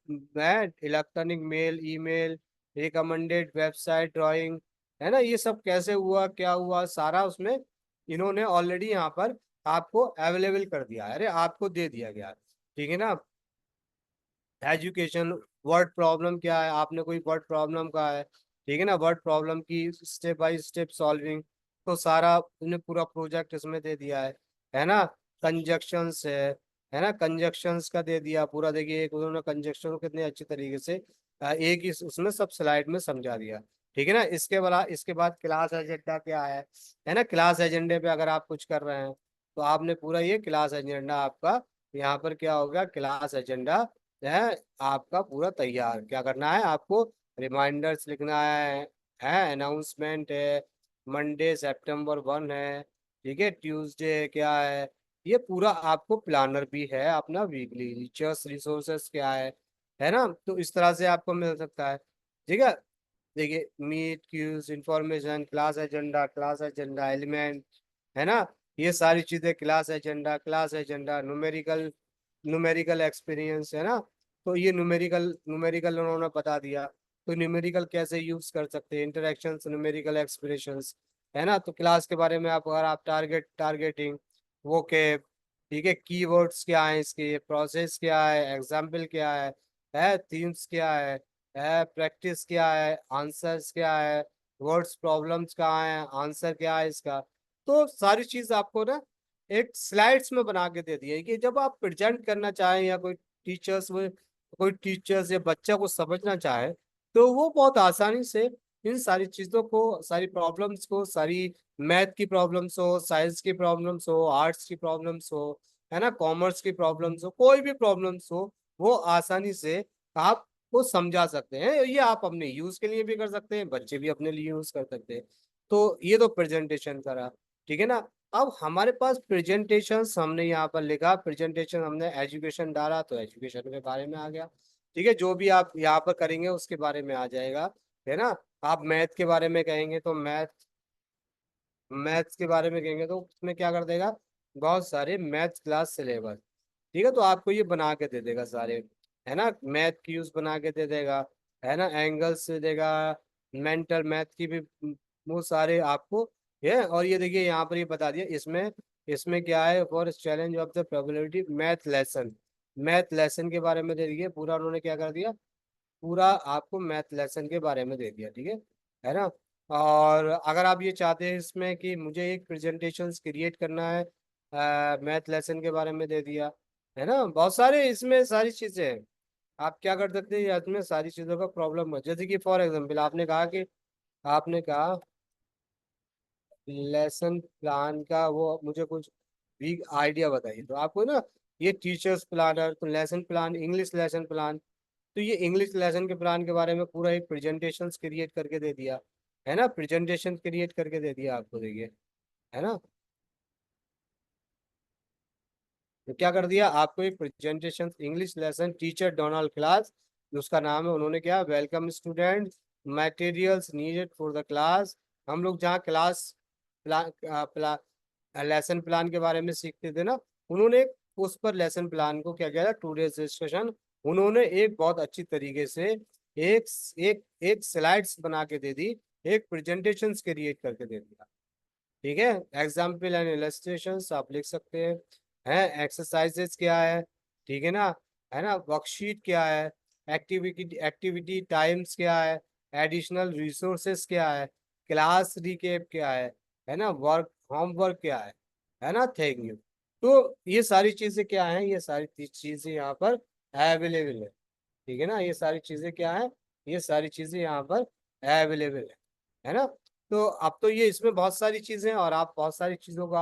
electronic mail, email, recommended website, drawing, है ना, ये सब कैसे हुआ, क्या हुआ, सारा उसमें इन्होंने ऑलरेडी यहाँ पर आपको अवेलेबल कर दिया है, अरे आपको दे दिया गया, ठीक है ना। एजुकेशन वर्ड प्रॉब्लम क्या है, आपने कोई वर्ड प्रॉब्लम का है, ठीक है ना, वर्ड प्रॉब्लम की स्टेप बाय स्टेप सॉल्विंग, तो सारा उन्हें पूरा प्रोजेक्ट इसमें दे दिया है ना। कंजक्शंस है ना, कंजक्शंस का दे दिया पूरा, देखिए एक उन्होंने कंजक्शन को कितने अच्छे तरीके से एक ही उसमें सब स्लाइड में समझा दिया, ठीक है ना। इसके बाद क्लास एजेंडा क्या है ना, क्लास एजेंडे पे अगर आप कुछ कर रहे हैं तो आपने पूरा ये क्लास एजेंडा आपका यहाँ पर क्या होगा, क्लास एजेंडा है आपका पूरा तैयार। क्या करना है आपको, रिमाइंडर्स लिखना है अनाउंसमेंट है, मंडे सितंबर 1 है, ठीक है, ट्यूसडे क्या है, ये पूरा आपको प्लानर भी है अपना, वीकली टीचर्स रिसोर्सेस क्या है ना, तो इस तरह से आपको मिल सकता है, ठीक है। देखिए meet cues information, class agenda element, है ना, ये सारी चीजें, class agenda numerical, numerical experience, है ना, तो ये न्यूमेरिकल न्यूमेरिकल उन्होंने बता दिया। तो न्यूमेरिकल कैसे यूज कर सकते हैं, इंटरेक्शंस, न्यूमेरिकल एक्सप्रेशंस, है ना। तो क्लास के बारे में आप, अगर आप टारगेटिंग वो के, ठीक है, कीवर्ड्स क्या है इसके, प्रोसेस क्या है, एग्जाम्पल क्या है थीम्स क्या है प्रैक्टिस क्या है, आंसर्स क्या है, वर्ड्स प्रॉब्लम्स कहाँ है, आंसर क्या है इसका। तो सारी चीज आपको ना एक स्लाइड्स में बना के दे दी है कि जब आप प्रेजेंट करना चाहें या कोई टीचर्स या बच्चा को समझना चाहे तो वो बहुत आसानी से इन सारी चीजों को, सारी प्रॉब्लम्स को, सारी मैथ की प्रॉब्लम्स हो, साइंस की प्रॉब्लम्स हो, आर्ट्स की प्रॉब्लम्स हो, है ना, कॉमर्स की प्रॉब्लम्स हो, कोई भी प्रॉब्लम्स हो, वो आसानी से आप वो समझा सकते हैं। ये आप अपने यूज के लिए भी कर सकते हैं, बच्चे भी अपने लिए यूज कर सकते हैं। तो ये तो प्रेजेंटेशन करा, ठीक है ना। अब हमारे पास प्रेजेंटेशन, हमने यहाँ पर लिखा प्रेजेंटेशन, हमने एजुकेशन डाला तो एजुकेशन के बारे में आ गया, ठीक है, जो भी आप यहाँ पर करेंगे उसके बारे में आ जाएगा, है ना। आप मैथ के बारे में कहेंगे तो मैथ्स के बारे में कहेंगे तो उसमें क्या कर देगा, बहुत सारे मैथ्स क्लास सिलेबस, ठीक है, तो आपको ये बना के दे देगा सारे, है ना, मैथ की यूज बना के दे देगा, है ना, एंगल्स दे देगा, मेंटल मैथ की भी वो सारे आपको है। और ये देखिए यहाँ पर ये बता दिया इसमें, इसमें क्या है, for challenge of the probability math lesson के बारे में दे दिया पूरा, उन्होंने क्या कर दिया, पूरा आपको मैथ लेसन के बारे में दे दिया, ठीक है ना। और अगर आप ये चाहते हैं इसमें कि मुझे एक प्रेजेंटेशन क्रिएट करना है, मैथ लेसन के बारे में दे दिया, है ना, बहुत सारे इसमें सारी चीजें हैं। आप क्या कर सकते हैं, इसमें सारी चीजों का प्रॉब्लम है, जैसे कि फॉर एग्जाम्पल आपने कहा लेसन प्लान का वो मुझे कुछ वीक आइडिया बताइए, तो आपको ना ये टीचर्स प्लानर, तो lesson plan, English lesson plan, तो ये इंग्लिश लेसन के प्लान के बारे में पूरा एक प्रेजेंटेशन क्रिएट करके दे दिया, है ना, प्रेजेंटेशन क्रिएट करके दे दिया आपको, देखिए, है ना। तो क्या कर दिया आपको, एक presentation English lesson teacher Donald class, उसका नाम है, उन्होंने क्या, welcome student, materials needed for the class. हम लोग जहाँ क्लास प्लान लेसन प्लान के बारे में सीखते थे ना, उन्होंने उस पर लेसन प्लान को क्या किया था, टूडेज डिस्कशन, उन्होंने एक बहुत अच्छी तरीके से एक एक एक स्लाइड्स बना के दे दी, एक प्रेजेंटेशन क्रिएट करके दे दिया, ठीक है। एग्जाम्पल एंड इलस्ट्रेशंस आप लिख सकते हैं एक्सरसाइजेस क्या ठीक है ना, वर्कशीट क्या है, एक्टिविटी एक्टिविटी टाइम्स क्या एडिशनल रिसोर्सेस क्या क्लास रिकेप क्या है ना, वर्क होमवर्क क्या है ना, थैंक यू। तो ये सारी चीजें क्या हैं, ये सारी चीजें यहाँ पर अवेलेबल है, ठीक है ना, ये सारी चीजें क्या है, ये सारी चीजें यहाँ पर अवेलेबल है ना। तो अब तो ये इसमें बहुत सारी चीजें हैं और आप बहुत सारी चीजों को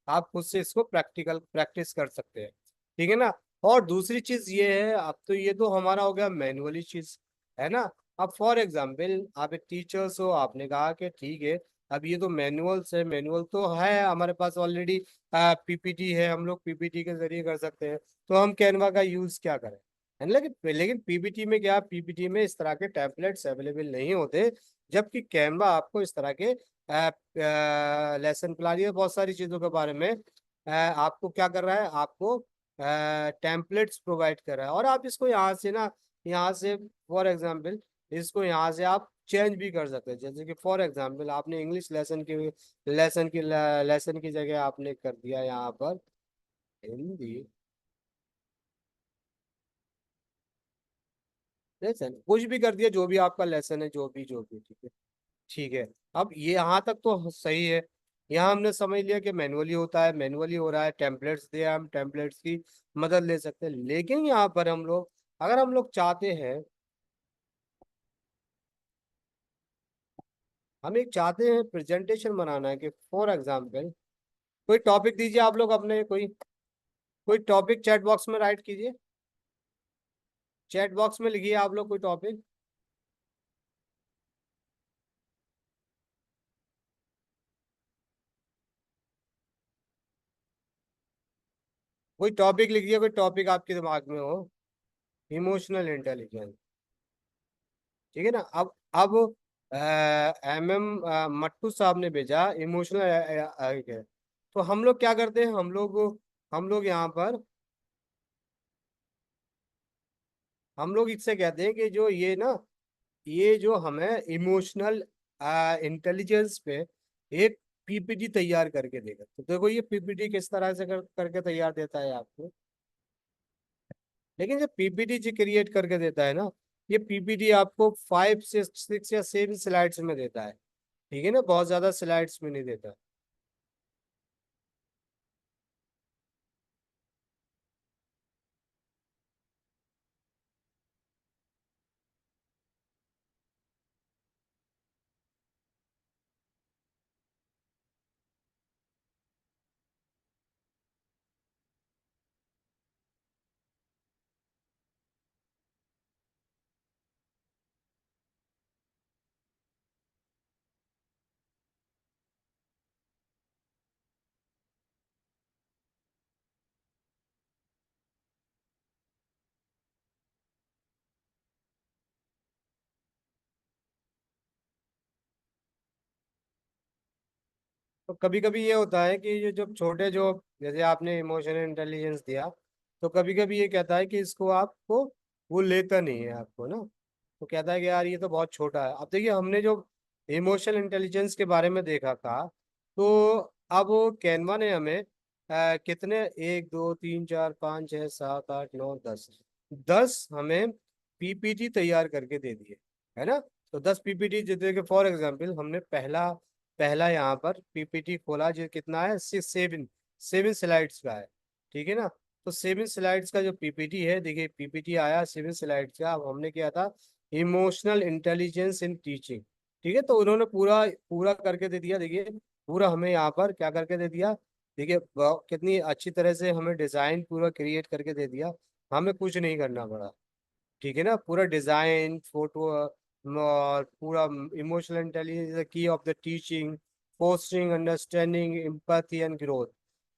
आप खुद से इसको प्रैक्टिकल प्रैक्टिस कर सकते हैं, ठीक है ना। और दूसरी चीज ये है, अब तो ये तो हमारा हो गया मैनुअली चीज, है ना। अब फॉर एग्जाम्पल आप एक टीचर्स हो, आपने कहा कि ठीक है, अब ये तो मैनुअल्स है, मैनुअल तो है हमारे पास ऑलरेडी, पीपीटी है, हम लोग पीपीटी के जरिए कर सकते हैं, तो हम कैनवा का यूज क्या करें, है ना। लेकिन पीपीटी में क्या, पीपीटी में इस तरह के टेम्पलेट्स अवेलेबल नहीं होते, जबकि कैनवा आपको इस तरह के लेसन प्लान या बहुत सारी चीजों के बारे में आपको क्या कर रहा है, आपको टेम्पलेट्स प्रोवाइड कर रहा है, और आप इसको यहाँ से ना, यहाँ से फॉर एग्जांपल इसको यहाँ से आप चेंज भी कर सकते हैं, जैसे कि फॉर एग्जांपल आपने इंग्लिश लेसन की जगह आपने कर दिया यहाँ पर हिंदी, लेसन कुछ भी कर दिया, जो भी आपका लेसन है, जो भी ठीक है। ठीक है। अब ये यहाँ तक तो सही है। यहाँ हमने समझ लिया कि मैनुअली होता है, मैनुअली हो रहा है, टेम्पलेट्स दिया, हम टेम्पलेट्स की मदद ले सकते हैं। लेकिन यहाँ पर हम लोग, अगर हम लोग चाहते हैं, हम एक चाहते हैं प्रेजेंटेशन बनाना है, कि फॉर एग्जाम्पल कोई टॉपिक दीजिए आप लोग अपने, कोई कोई टॉपिक चैट बॉक्स में राइट कीजिए, चैट बॉक्स में लिखिए आप लोग कोई टॉपिक। कोई टॉपिक लिखिए, कोई टॉपिक आपके दिमाग में हो। Emotional intelligence. ठीक है ना। अब एम मट्टू साहब ने भेजा इमोशनल है। तो हम लोग क्या करते हैं, हम लोग यहाँ पर, हम लोग इससे कहते हैं कि जो ये ना, ये जो हमें इमोशनल इंटेलिजेंस पे एक पीपीटी तैयार करके देगा। तो देखो ये पीपीटी किस तरह से करके तैयार देता है आपको। लेकिन जब पीपीटी जी क्रिएट करके देता है ना, ये पीपीटी आपको 5 से 6 या 7 स्लाइड्स में देता है। ठीक है ना, बहुत ज्यादा स्लाइड्स में नहीं देता। तो कभी कभी ये होता है कि ये जो छोटे, जो जैसे आपने इमोशनल इंटेलिजेंस दिया, तो कभी कभी ये कहता है कि इसको आपको, वो लेता नहीं है आपको ना। तो कहता है कि यार ये तो बहुत छोटा है। अब देखिए हमने जो इमोशनल इंटेलिजेंस के बारे में देखा था, तो अब कैनवा ने हमें कितने, 1 2 3 4 5 6 7 8 9 10, 10 हमें पीपीटी तैयार करके दे दिए, है ना। तो 10 पीपीटी, जैसे कि फॉर एग्जांपल हमने पहला पहला यहाँ पर पीपीटी खोला, जो कितना है, 7 स्लाइड्स का है। ठीक है ना। तो 7 स्लाइड्स का जो पीपीटी है, देखिए पीपीटी आया 7 स्लाइड्स का। अब हमने किया था इमोशनल इंटेलिजेंस इन टीचिंग। ठीक है, तो उन्होंने पूरा पूरा करके दे दिया। देखिए पूरा हमें यहाँ पर क्या करके दे दिया। देखिए कितनी अच्छी तरह से हमें डिजाइन पूरा क्रिएट करके दे दिया। हमें कुछ नहीं करना पड़ा। ठीक है ना, पूरा डिजाइन, फोटो, और पूरा इमोशनल इंटेलिजेंस की of the teaching, fostering understanding empathy and growth.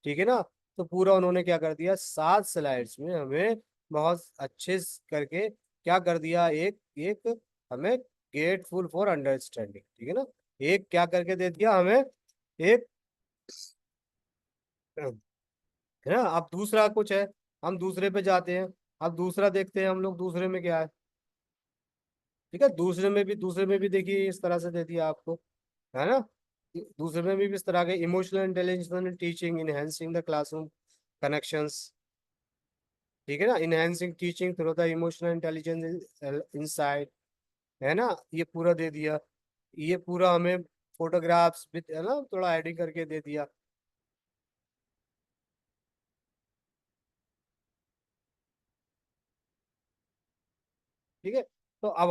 ठीक है ना। तो पूरा उन्होंने क्या कर दिया, 7 स्लाइड्स में हमें बहुत अच्छे करके क्या कर दिया, एक एक हमें ग्रेटफुल फॉर अंडरस्टैंडिंग। ठीक है ना, एक क्या करके दे दिया हमें, एक, है ना। अब दूसरा कुछ है, हम दूसरे पे जाते हैं। अब दूसरा देखते हैं हम लोग, दूसरे में क्या है। ठीक है, दूसरे में भी देखिए इस तरह से दे दिया आपको, है ना। दूसरे में भी इस तरह के emotional intelligence teaching, enhancing the classroom connections. ठीक है ना, enhancing teaching through the emotional intelligence inside, है ना। ये पूरा दे दिया। ये पूरा हमें फोटोग्राफ्स भी, है ना, थोड़ा एडिट करके दे दिया। ठीक है। तो अब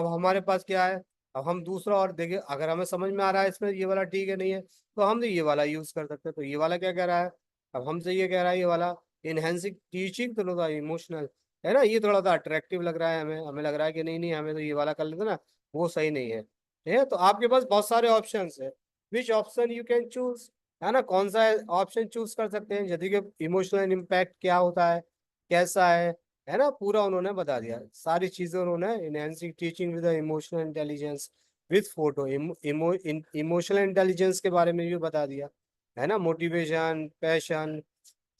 हमारे पास क्या है। अब हम दूसरा और देखें, अगर हमें समझ में आ रहा है इसमें ये वाला ठीक है, नहीं है, तो हम ये वाला यूज कर सकते हैं। तो ये वाला क्या कह रहा है, अब हमसे ये कह रहा है, ये वाला इनहेंसिंग टीचिंग थोड़ा सा इमोशनल, है ना। ये थोड़ा सा अट्रैक्टिव लग रहा है हमें, हमें लग रहा है कि नहीं नहीं, हमें तो ये वाला कर लेते ना, वो सही नहीं है। ठीक है, तो आपके पास बहुत सारे ऑप्शन है, which option you can choose, है ना। कौन सा ऑप्शन चूज कर सकते हैं, यदि कि इमोशनल इम्पैक्ट क्या होता है, कैसा है ना। पूरा उन्होंने बता दिया, सारी चीजें उन्होंने, enhancing teaching with emotional intelligence with photo, emotional intelligence के बारे में भी बता दिया, है ना। Motivation, passion,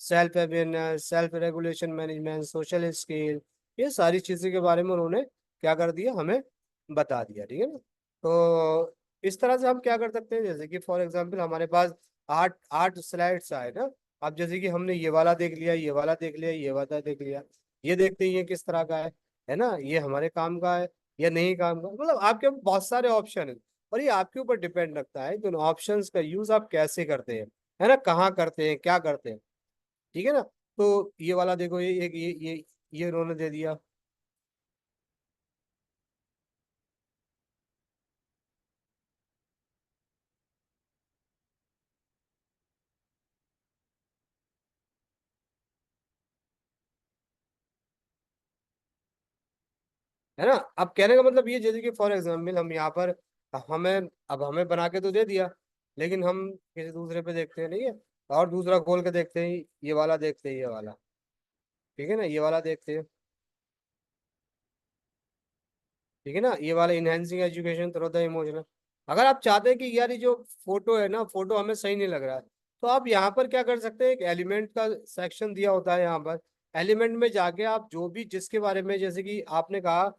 self awareness, self regulation, management, social skill, ये सारी चीजों के बारे में उन्होंने क्या कर दिया, हमें बता दिया। ठीक है ना। तो इस तरह से हम क्या कर सकते हैं, जैसे कि फॉर एग्जांपल हमारे पास आठ आठ स्लाइड्स आए ना। अब जैसे कि हमने ये वाला देख लिया, ये वाला देख लिया, ये वाला देख लिया, ये देखते ही ये किस तरह का है। है ना, ये हमारे काम का है या नहीं काम का, मतलब आपके बहुत सारे ऑप्शन है। और ये आपके ऊपर डिपेंड रखता है कि उन ऑप्शंस का यूज आप कैसे करते हैं, है ना, कहाँ करते हैं, क्या करते हैं। ठीक है ना। तो ये वाला देखो, ये एक ये उन्होंने दे दिया। है ना। अब कहने का मतलब ये, जैसे कि फॉर एग्जाम्पल हम यहाँ पर, हमें अब हमें बना के तो दे दिया, लेकिन हम किसी दूसरे पे देखते हैं, नहीं है, और दूसरा खोल के देखते हैं, ये वाला देखते हैं, ये वाला। ठीक है ना, ये वाला देखते हैं। ठीक है ना, ये वाला enhancing education through the emotional. अगर आप चाहते हैं कि यार ये जो फोटो है ना, फोटो हमें सही नहीं लग रहा है, तो आप यहाँ पर क्या कर सकते हैं, एक एलिमेंट का सेक्शन दिया होता है यहाँ पर। एलिमेंट में जाके आप जो भी जिसके बारे में, जैसे कि आपने कहा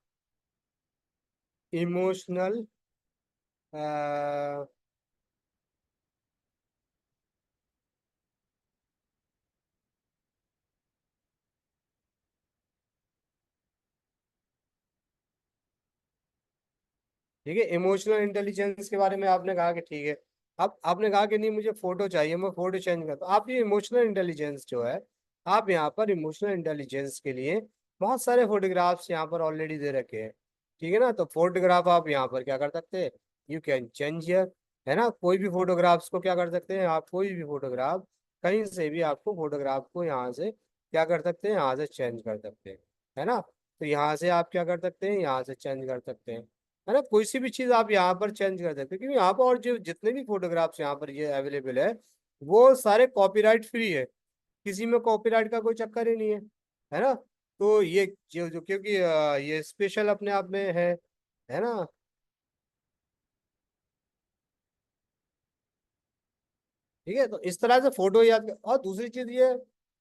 इमोशनल, ठीक है, इमोशनल इंटेलिजेंस के बारे में आपने कहा कि ठीक है। अब आपने कहा कि नहीं मुझे फोटो चाहिए, मैं फोटो चेंज करता हूँ। आप ये इमोशनल इंटेलिजेंस जो है, आप यहाँ पर इमोशनल इंटेलिजेंस के लिए बहुत सारे फोटोग्राफ्स यहाँ पर ऑलरेडी दे रखे हैं। ठीक है ना, तो फोटोग्राफ आप यहाँ पर क्या कर सकते हैं, यू कैन चेंज हियर। है ना, कोई भी फोटोग्राफ्स को क्या कर सकते हैं आप, कोई भी फोटोग्राफ कहीं से भी आपको फोटोग्राफ को यहाँ से क्या कर सकते हैं, यहाँ से चेंज कर सकते हैं। है ना, तो यहाँ से आप क्या कर सकते हैं, यहाँ से चेंज कर सकते हैं। है ना, कोई सी भी चीज आप यहाँ पर चेंज कर सकते हो, क्योंकि यहाँ पर और जो जितने भी फोटोग्राफ्स यहाँ पर ये अवेलेबल है, वो सारे कॉपीराइट फ्री है। किसी में कॉपीराइट का कोई चक्कर ही नहीं है। है ना, तो ये जो क्योंकि ये स्पेशल अपने आप में है ना। ठीक है, तो इस तरह से फोटो याद और दूसरी चीज ये,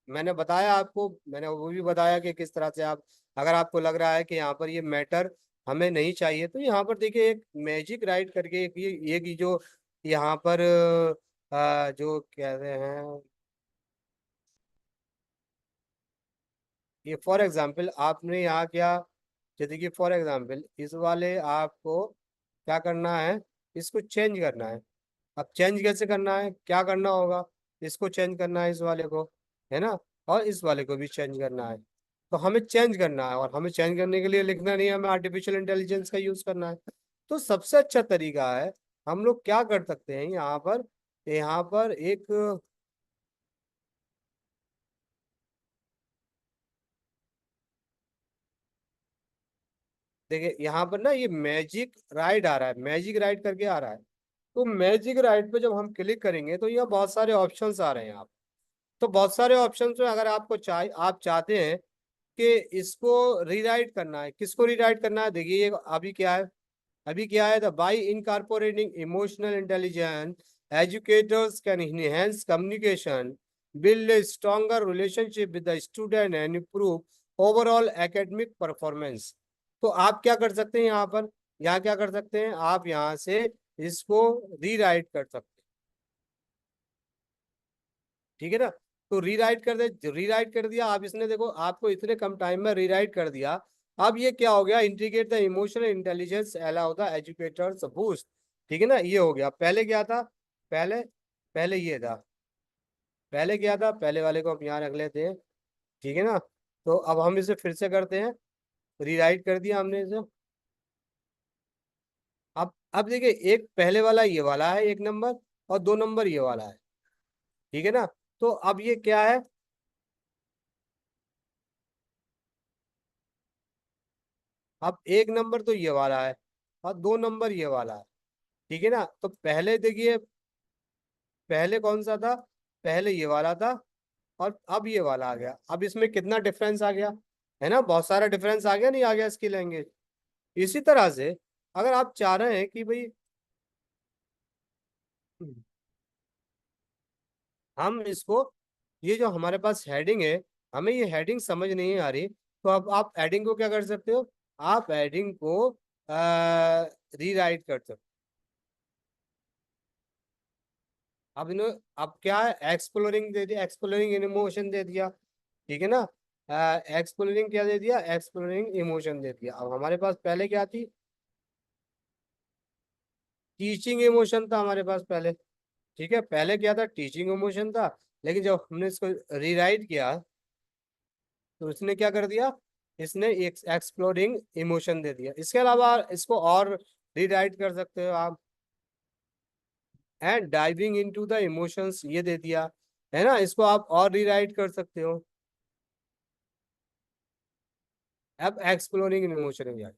मैंने बताया आपको, मैंने वो भी बताया कि किस तरह से आप, अगर आपको लग रहा है कि यहाँ पर ये मैटर हमें नहीं चाहिए, तो यहाँ पर देखिए एक मैजिक राइट करके एक ये की जो यहाँ पर जो कहते हैं, ये फॉर एग्जाम्पल आपने यहाँ क्या, जैसे कि फॉर एग्जाम्पल इस वाले आपको क्या करना है, इसको चेंज करना है। अब चेंज कैसे करना है, क्या करना होगा, इसको चेंज करना है, इस वाले को, है ना, और इस वाले को भी चेंज करना है। तो हमें चेंज करना है, और हमें चेंज करने के लिए लिखना नहीं है, हमें आर्टिफिशियल इंटेलिजेंस का यूज करना है। तो सबसे अच्छा तरीका है, हम लोग क्या कर सकते हैं यहाँ पर एक, देखिए यहाँ पर ना ये मैजिक राइड आ रहा है, मैजिक राइड करके आ रहा है। तो मैजिक राइड पे जब हम क्लिक करेंगे तो यहाँ बहुत सारे ऑप्शंस आ रहे हैं। आप तो बहुत सारे ऑप्शंस में अगर आपको आप चाहते हैं कि इसको रीराइट करना है, किसको रीराइट करना है, देखिए ये अभी क्या है, अभी क्या है, the by incorporating emotional intelligence educators can enhance communication, build a stronger relationship with the student and improve overall academic performance। तो आप क्या कर सकते हैं यहाँ पर, यहाँ क्या कर सकते हैं, आप यहाँ से इसको रीराइट कर सकते हैं। ठीक है ना, तो रीराइट कर दिया आप, इसने देखो आपको इतने कम टाइम में रीराइट कर दिया। अब ये क्या हो गया, integrate the emotional intelligence allow the educators boost. ठीक है ना, ये हो गया। पहले क्या था, पहले पहले ये था, पहले क्या था, पहले वाले को हम यहाँ रख लेते हैं। ठीक है ना, तो अब हम इसे फिर से करते हैं, रीराइट कर दिया हमने इसे। अब देखिए, एक पहले वाला ये वाला है एक नंबर, और दो नंबर ये वाला है। ठीक है ना, तो अब ये क्या है, अब एक नंबर तो ये वाला है, और दो नंबर ये वाला है। ठीक है ना, तो पहले देखिए, पहले कौन सा था, पहले ये वाला था, और अब ये वाला आ गया। अब इसमें कितना डिफरेंस आ गया, है ना, बहुत सारा डिफरेंस आ गया, नहीं आ गया इसकी लैंग्वेज। इसी तरह से अगर आप चाह रहे हैं कि भाई हम इसको, ये जो हमारे पास हेडिंग है, हमें ये हेडिंग समझ नहीं आ रही, तो अब आप हेडिंग को क्या कर सकते हो, आप हेडिंग को रीराइट कर सकते हो। अब इन्हों अब क्या है, एक्सप्लोरिंग दे दिया, एक्सप्लोरिंग इमोशन दे दिया। ठीक है ना, एक्सप्लोरिंग क्या दे दिया, एक्सप्लोरिंग इमोशन दे दिया। अब हमारे पास पहले क्या थी, टीचिंग इमोशन था हमारे पास पहले। ठीक है, पहले क्या था, टीचिंग इमोशन था। लेकिन जब हमने इसको रीराइट किया तो इसने क्या कर दिया, इसने एक एक्सप्लोरिंग इमोशन दे दिया। इसके अलावा इसको और रीराइट कर सकते हो आप, and diving into the emotions ये दे दिया, है ना। इसको आप और रीराइट कर सकते हो। अब एक्सप्लोरिंग इमोशन हो जाए।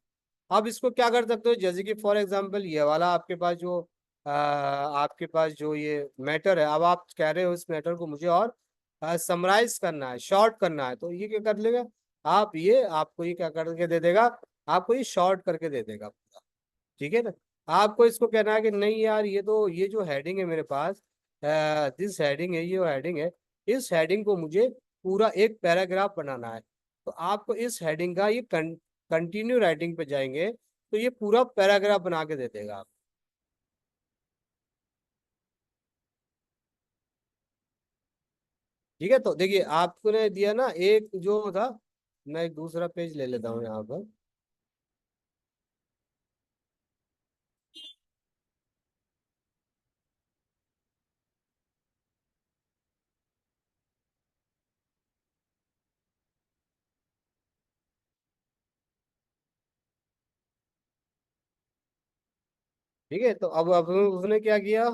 अब इसको क्या कर सकते हो, जैसे कि फॉर एग्जांपल ये वाला आपके पास जो आपके पास जो ये मैटर है, अब आप कह रहे हो इस मैटर को मुझे और समराइज करना है, शॉर्ट करना है, तो ये क्या कर लेगा, आप ये आपको ये क्या करके दे देगा, आपको ये शॉर्ट करके दे देगा पूरा। ठीक है ना। आपको इसको कहना है कि नहीं यार, ये तो ये जो हेडिंग है मेरे पास, दिस हेडिंग है, ये हेडिंग है, इस हेडिंग को मुझे पूरा एक पैराग्राफ बनाना है। तो आपको इस हेडिंग का ये कंटिन्यू राइटिंग पे जाएंगे तो ये पूरा पैराग्राफ बना के दे देगा आप। ठीक है, तो देखिए आपको ने दिया ना एक जो था, मैं एक दूसरा पेज ले लेता हूँ यहाँ पर। ठीक है, तो अब उसने क्या किया,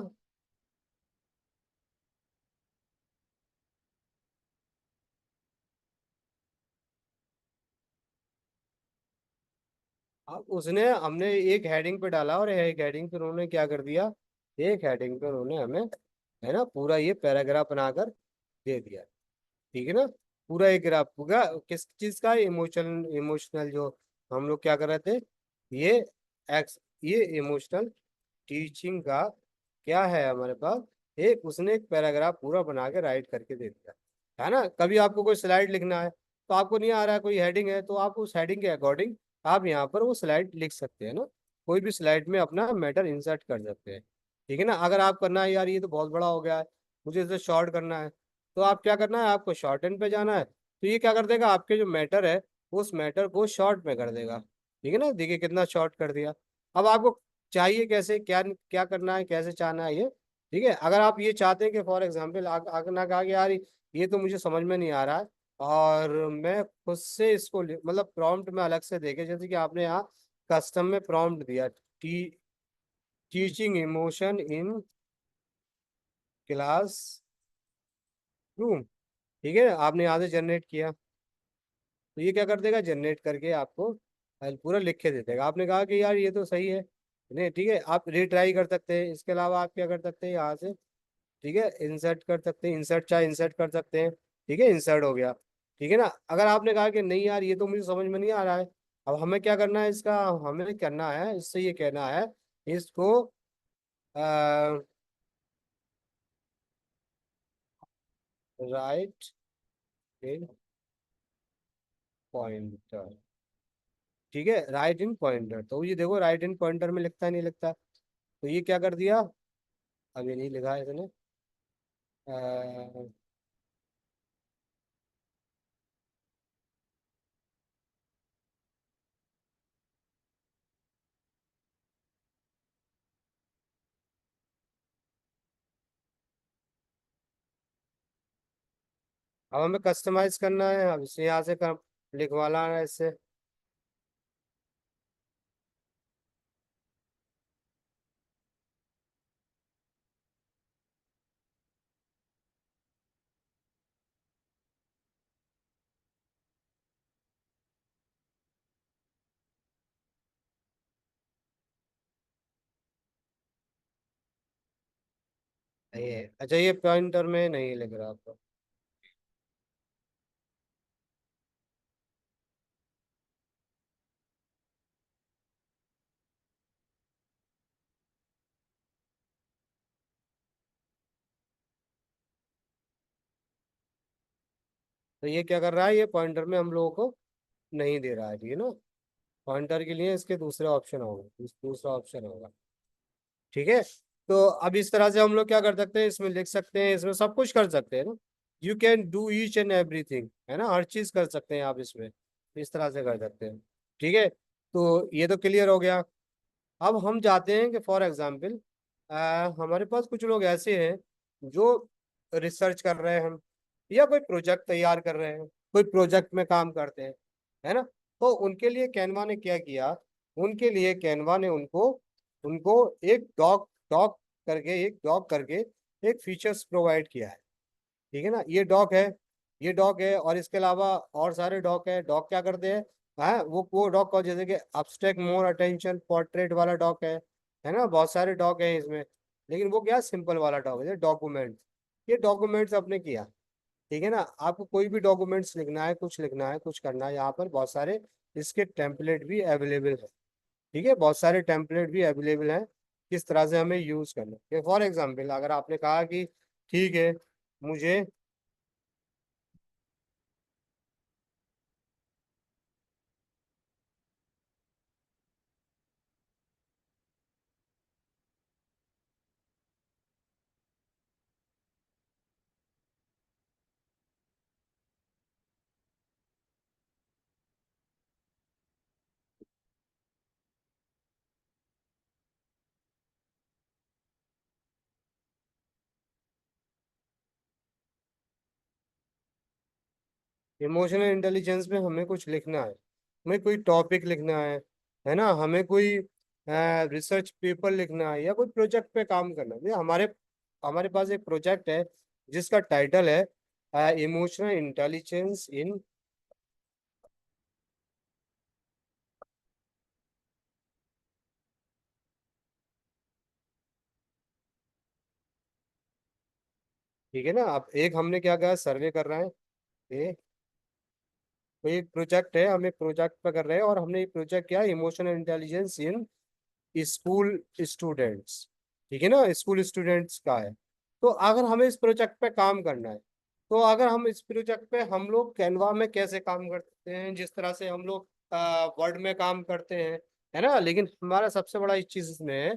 अब उसने हमने एक हेडिंग पे डाला और एक हेडिंग पे उन्होंने क्या कर दिया, एक हेडिंग पे उन्होंने हमें, है ना, पूरा ये पैराग्राफ बनाकर दे दिया। ठीक है ना। पूरा एक ग्राफ पूरा किस चीज का, इमोशनल जो हम लोग क्या कर रहे थे, ये एक्स ये इमोशनल टीचिंग का क्या है हमारे पास, एक उसने एक पैराग्राफ पूरा बना के राइट करके दे दिया। है ना। कभी आपको कोई स्लाइड लिखना है तो आपको नहीं आ रहा है, कोई हेडिंग है तो आप उस हेडिंग के अकॉर्डिंग आप यहाँ पर वो स्लाइड लिख सकते हैं ना। कोई भी स्लाइड में अपना मैटर इंसर्ट कर सकते हैं। ठीक है ना। अगर आप करना है यार ये तो बहुत बड़ा हो गया है, मुझे इसे शॉर्ट करना है, तो आप क्या करना है, आपको शॉर्ट एंड पे जाना है, तो ये क्या कर देगा, आपके जो मैटर है उस मैटर को शॉर्ट में कर देगा। ठीक है ना, देखिए कितना शॉर्ट कर दिया। अब आपको चाहिए कैसे, क्या क्या करना है, कैसे चाहना है ये। ठीक है, अगर आप ये चाहते हैं कि फॉर एग्जाम्पल आगे ना कहा कि यार ये तो मुझे समझ में नहीं आ रहा है और मैं खुद से इसको मतलब प्रॉम्प्ट में अलग से देखे, जैसे कि आपने यहाँ कस्टम में प्रॉम्प्ट दिया, teaching emotion in class room. ठीक है, आपने यहाँ से जनरेट किया तो ये क्या कर देगा, जनरेट करके आपको पूरा लिख के दे देगा। आपने कहा कि यार ये तो सही है, नहीं ठीक है, आप रीट्राई कर सकते हैं। इसके अलावा आप क्या कर सकते हैं यहाँ से, ठीक है, इंसर्ट कर सकते हैं, इंसर्ट चाहे इंसर्ट कर सकते हैं। ठीक है, इंसर्ट हो गया। ठीक है ना। अगर आपने कहा कि नहीं यार ये तो मुझे समझ में नहीं आ रहा है, अब हमें क्या करना है इसका, हमें करना है इससे ये कहना है, इसको राइट इन पॉइंटर। ठीक है, राइट इन पॉइंटर, तो ये देखो राइट इन पॉइंटर में लिखता है नहीं लिखता, तो ये क्या कर दिया, अब ये नहीं लिखा है इसने। अ, अब हमें कस्टमाइज करना है, अब इसे यहाँ से लिखवाना है इससे। ये अच्छा, ये पॉइंटर में नहीं लिख रहा आपको। तो ये क्या कर रहा है, ये पॉइंटर में हम लोगों को नहीं दे रहा है, ठीक है ना। पॉइंटर के लिए इसके दूसरे ऑप्शन होगा, दूसरा ऑप्शन होगा। ठीक है, तो अब इस तरह से हम लोग क्या कर सकते हैं, इसमें लिख सकते हैं, इसमें सब कुछ कर सकते हैं ना। You can do each and everything, है ना, हर चीज कर सकते हैं आप इसमें, इस तरह से कर सकते हैं। ठीक है, तो ये तो क्लियर हो गया। अब हम जाते हैं कि फॉर एग्जाम्पल हमारे पास कुछ लोग ऐसे हैं जो रिसर्च कर रहे हैं, या कोई प्रोजेक्ट तैयार कर रहे हैं, कोई प्रोजेक्ट में काम करते हैं, है ना। तो उनके लिए कैनवा ने क्या किया, उनके लिए कैनवा ने उनको उनको एक डॉग डॉग डॉग करके एक फीचर्स प्रोवाइड किया है। ठीक है ना, ये डॉग है, ये डॉग है, और इसके अलावा और सारे डॉग है। डॉग क्या करते हैं, हाँ, वो डॉग को जैसे कि अब्स्ट्रैक्ट मोर अटेंशन पोर्ट्रेट वाला डॉग है ना, बहुत सारे डॉग हैं इसमें। लेकिन वो क्या सिंपल वाला डॉग है, डॉक्यूमेंट, ये डॉक्यूमेंट्स आपने किया। ठीक है ना, आपको कोई भी डॉक्यूमेंट्स लिखना है, कुछ लिखना है, कुछ करना है, यहाँ पर बहुत सारे इसके टेम्पलेट भी अवेलेबल है। ठीक है, बहुत सारे टेम्पलेट भी अवेलेबल हैं, किस तरह से हमें यूज करना है। फॉर एग्जाम्पल अगर आपने कहा कि ठीक है, मुझे इमोशनल इंटेलिजेंस में हमें कुछ लिखना है, हमें कोई टॉपिक लिखना है ना, हमें कोई रिसर्च पेपर लिखना है, या कोई प्रोजेक्ट पे काम करना है। ये हमारे हमारे पास एक प्रोजेक्ट है जिसका टाइटल है इमोशनल इंटेलिजेंस इन। ठीक है ना, अब एक हमने क्या कहा, सर्वे कर रहे हैं, ये कोई एक प्रोजेक्ट है, हम एक प्रोजेक्ट पे कर रहे हैं, और हमने ये प्रोजेक्ट किया emotional intelligence in school students. ठीक है ना, स्कूल स्टूडेंट्स का है। तो अगर हमें इस प्रोजेक्ट पे काम करना है, तो अगर हम इस प्रोजेक्ट पे हम लोग कैनवा में कैसे काम करते हैं, जिस तरह से हम लोग वर्ड में काम करते हैं, है ना। लेकिन हमारा सबसे बड़ा इस चीज इसमें है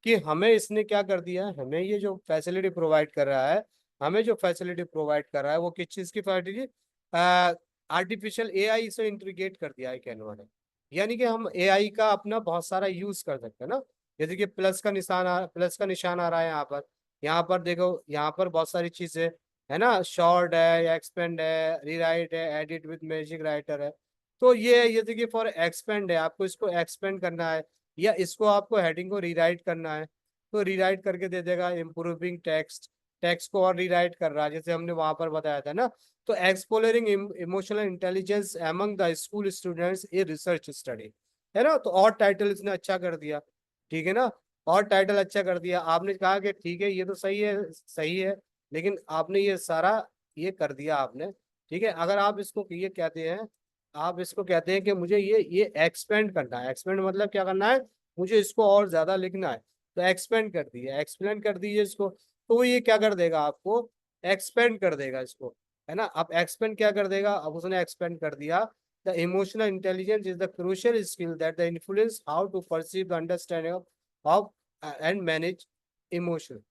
कि हमें इसने क्या कर दिया है, हमें ये जो फैसिलिटी प्रोवाइड कर रहा है, हमें जो फैसिलिटी प्रोवाइड कर रहा है वो किस चीज की फैसिलिटी, आर्टिफिशियल एआई से इंटीग्रेट कर दिया है कैनवा ने। यानी कि हम एआई का अपना बहुत सारा यूज कर सकते हैं ना। जैसे कि प्लस का निशान आ रहा है यहाँ पर, यहाँ पर देखो, यहाँ पर बहुत सारी चीजें है ना, शॉर्ट है या एक्सपेंड है, रीराइट है, एडिट विद मैजिक राइटर है। तो ये जैसे कि फॉर एक्सपेंड है, आपको इसको एक्सपेंड करना है, या इसको आपको हेडिंग को रीराइट करना है, तो रीराइट करके दे देगा। इम्प्रूविंग टेक्स्ट, टेक्स्ट को और रीराइट कर रहा है, जैसे हमने वहां पर बताया था ना। तो exploring emotional intelligence among the school students a research study, है ना। तो और टाइटल इसने अच्छा कर दिया। ठीक है ना, और टाइटल अच्छा कर दिया। आपने कहा कि ठीक है, ये तो सही है, सही है, लेकिन आपने ये सारा ये कर दिया आपने। ठीक है, अगर आप इसको ये कहते हैं, आप इसको कहते हैं कि मुझे ये एक्सपेंड करना है, एक्सपेंड मतलब क्या करना है, मुझे इसको और ज्यादा लिखना है, तो एक्सपेंड कर दिए, एक्सप्लेन कर दीजिए इसको, तो वो ये क्या कर देगा आपको, एक्सपेंड कर देगा इसको, है ना। अब एक्सपेंड क्या कर देगा, अब उसने एक्सपेंड कर दिया। The emotional intelligence is the crucial skill that the influence how to perceive the understanding of and manage emotion.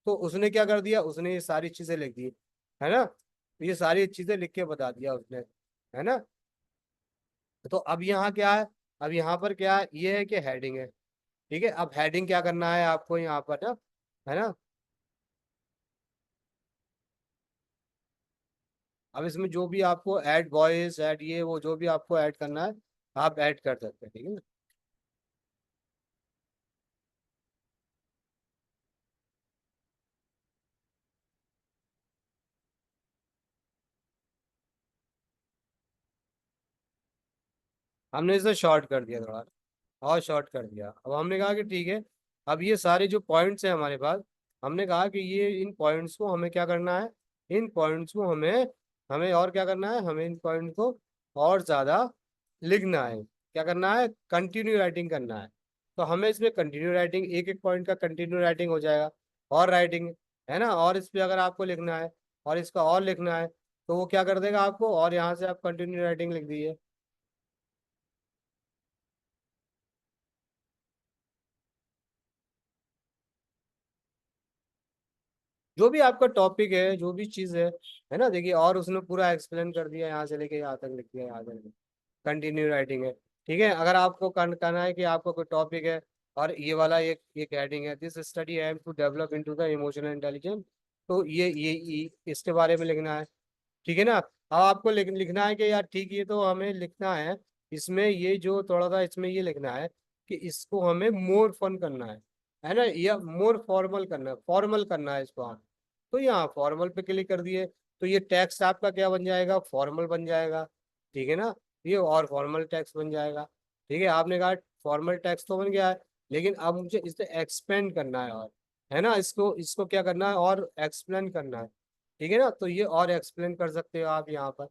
तो उसने क्या कर दिया, उसने ये सारी चीजें लिख दी, है ना, ये सारी चीजें लिख के बता दिया उसने, है ना। तो अब यहाँ क्या है, अब यहाँ पर क्या है, ये है कि हेडिंग है। ठीक है, अब हेडिंग क्या करना है आपको यहाँ पर ना, है ना। अब इसमें जो भी आपको ऐड वॉइस ऐड ये वो जो भी आपको ऐड करना है, आप ऐड कर सकते हैं। ठीक है ना, हमने इसे शॉर्ट कर दिया थोड़ा, और शॉर्ट कर दिया। अब हमने कहा कि ठीक है, अब ये सारे जो पॉइंट्स हैं हमारे पास, हमने कहा कि ये इन पॉइंट्स को हमें क्या करना है, इन पॉइंट्स को हमें हमें और क्या करना है, हमें इन पॉइंट को और ज्यादा लिखना है, क्या करना है, कंटिन्यू राइटिंग करना है। तो हमें इसमें कंटिन्यू राइटिंग, एक एक पॉइंट का कंटिन्यू राइटिंग हो जाएगा, और राइटिंग, है ना। और इस पे अगर आपको लिखना है, और इसका और लिखना है, तो वो क्या कर देगा आपको, और यहाँ से आप कंटिन्यू राइटिंग लिख दीजिए। जो भी आपका टॉपिक है, जो भी चीज है ना, देखिए, और उसने पूरा एक्सप्लेन कर दिया, यहाँ से लेके यहाँ तक लिख दिया, यहाँ तक कंटिन्यू राइटिंग है। ठीक है, अगर आपको कहना है कि आपका कोई टॉपिक है और ये वाला एक एक हेडिंग है, this study aim to develop into the emotional intelligence, तो ये इसके बारे में लिखना है। ठीक है ना, अब आपको लिखना है कि यार ठीक, ये तो हमें लिखना है, इसमें ये जो थोड़ा सा इसमें ये लिखना है कि इसको हमें मोर फन करना है ना, या मोर फॉर्मल करना है, फॉर्मल करना है इसको हम। तो यहाँ फॉर्मल पे क्लिक कर दिए, तो ये टेक्स्ट आपका क्या बन जाएगा, फॉर्मल बन जाएगा। ठीक है ना, ये और फॉर्मल टेक्स्ट बन जाएगा। ठीक है, आपने कहा फॉर्मल टेक्स्ट तो बन गया है, लेकिन अब मुझे इसे एक्सपेंड करना है, और है ना, इसको इसको क्या करना है, और एक्सप्लेन करना है। ठीक है ना, तो ये और एक्सप्लेन कर सकते हो आप यहाँ पर।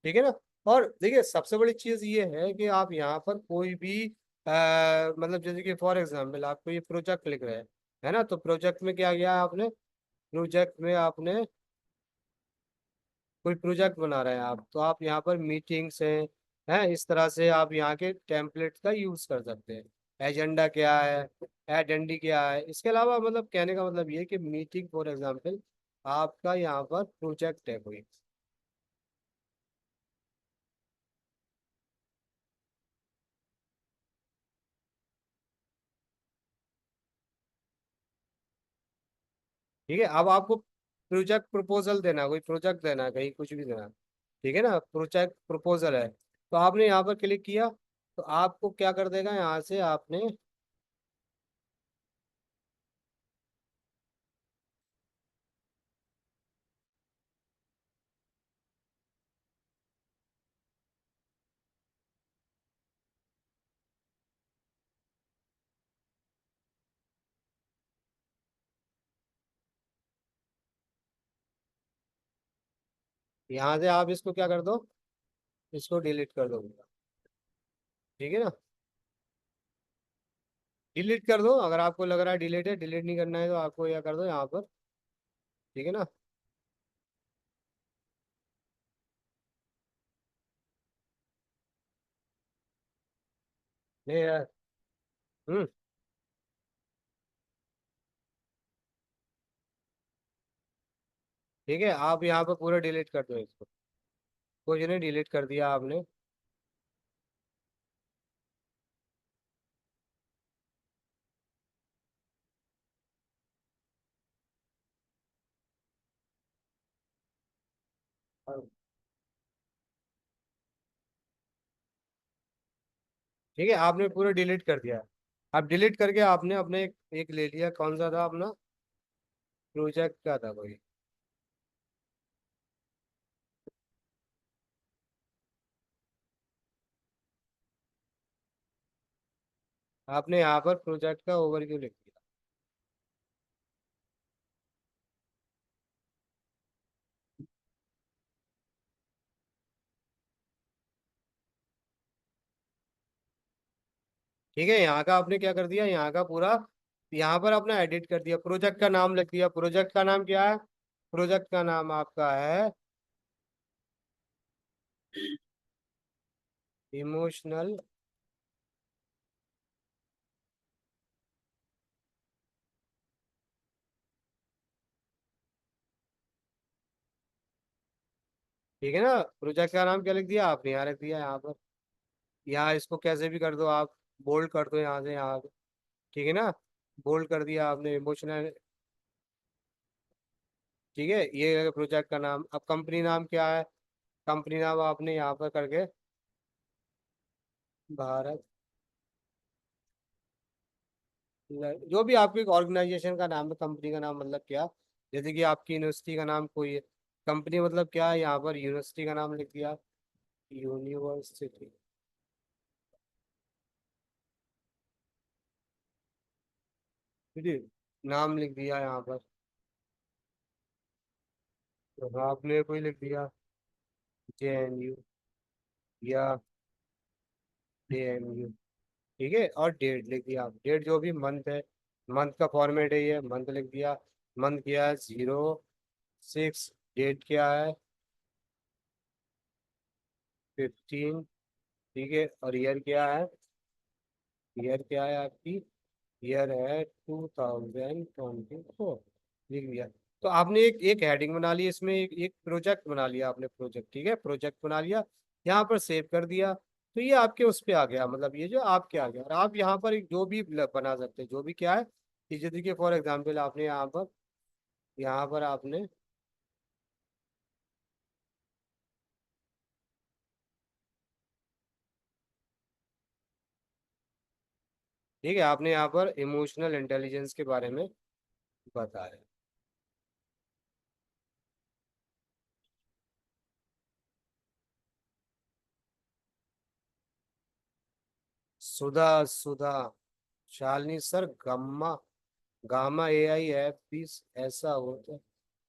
ठीक है ना, और देखिए सबसे बड़ी चीज ये है कि आप यहाँ पर कोई भी मतलब जैसे कि फॉर एग्जांपल आपको ये प्रोजेक्ट लिख रहे हैं, है ना, तो प्रोजेक्ट में क्या किया है आपने, प्रोजेक्ट में आपने कोई प्रोजेक्ट बना रहे हैं आप, तो आप यहाँ पर मीटिंग्स हैं इस तरह से आप यहाँ के टेम्पलेट का यूज कर सकते हैं। एजेंडा क्या है, एडेंडी क्या है, इसके अलावा मतलब कहने का मतलब ये है कि मीटिंग फॉर एग्जांपल आपका यहाँ पर प्रोजेक्ट है कोई। ठीक है, अब आपको प्रोजेक्ट प्रपोजल देना है, कोई प्रोजेक्ट देना है कहीं, कुछ भी देना है। ठीक है ना, प्रोजेक्ट प्रपोजल है, तो आपने यहाँ पर क्लिक किया, तो आपको क्या कर देगा, यहाँ से आपने, यहाँ से आप इसको क्या कर दो, इसको डिलीट कर दो। ठीक है ना, डिलीट कर दो, अगर आपको लग रहा है डिलीट है, डिलीट नहीं करना है तो आपको क्या कर दो यहाँ पर। ठीक है ना, नहीं यार। हम्म। ठीक है, आप यहाँ पर पूरा डिलीट कर दो इसको, कुछ नहीं, डिलीट कर दिया आपने। ठीक है, आपने पूरा डिलीट कर दिया। अब डिलीट करके आपने अपने एक ले लिया, कौन सा था अपना, प्रोजेक्ट का था कोई, आपने यहाँ पर प्रोजेक्ट का ओवरव्यू लिख दिया। ठीक है, यहाँ का आपने क्या कर दिया, यहाँ का पूरा, यहाँ पर आपने एडिट कर दिया, प्रोजेक्ट का नाम लिख दिया, प्रोजेक्ट का नाम क्या है, प्रोजेक्ट का नाम आपका है इमोशनल। ठीक है ना, प्रोजेक्ट का नाम क्या लिख दिया आपने, यहाँ लिख दिया यहाँ पर, यहाँ इसको कैसे भी कर दो आप, बोल्ड कर दो यहाँ से यहाँ पे। ठीक है ना, बोल्ड कर दिया आपने इमोशनल। ठीक है, ये प्रोजेक्ट का नाम, अब कंपनी नाम क्या है, कंपनी नाम आपने यहाँ पर करके भारत, जो भी आपकी ऑर्गेनाइजेशन का नाम है, कंपनी का नाम मतलब क्या, जैसे कि आपकी यूनिवर्सिटी का नाम कोई है, कंपनी मतलब क्या है, यहाँ पर यूनिवर्सिटी का नाम लिख दिया, यूनिवर्सिटी। ठीक है, नाम लिख दिया यहाँ पर, तो आपने कोई लिख दिया JNU या AMU। ठीक है, और डेट लिख दिया आप, डेट जो भी मंथ है, मंथ का फॉर्मेट है ये, मंथ लिख दिया, मंथ क्या है 06, डेट क्या है 15। ठीक है, और ईयर क्या है, ईयर क्या है आपकी, ईयर है 2024, लिख दिया। तो आपने एक एक हेडिंग बना ली, इसमें एक प्रोजेक्ट बना लिया आपने, प्रोजेक्ट, ठीक है, प्रोजेक्ट बना लिया, यहाँ पर सेव कर दिया, तो ये आपके उस पे आ गया, मतलब ये जो आपके आ गया। और आप यहाँ पर जो भी बना सकते हैं, जो भी क्या है कि जैसे कि फॉर एग्जाम्पल आपने यहाँ पर आपने ठीक है, आपने यहाँ पर इमोशनल इंटेलिजेंस के बारे में बताया। Sudha Sudha Shalini sir, Gamma Gamma AI app भी ऐसा होता है?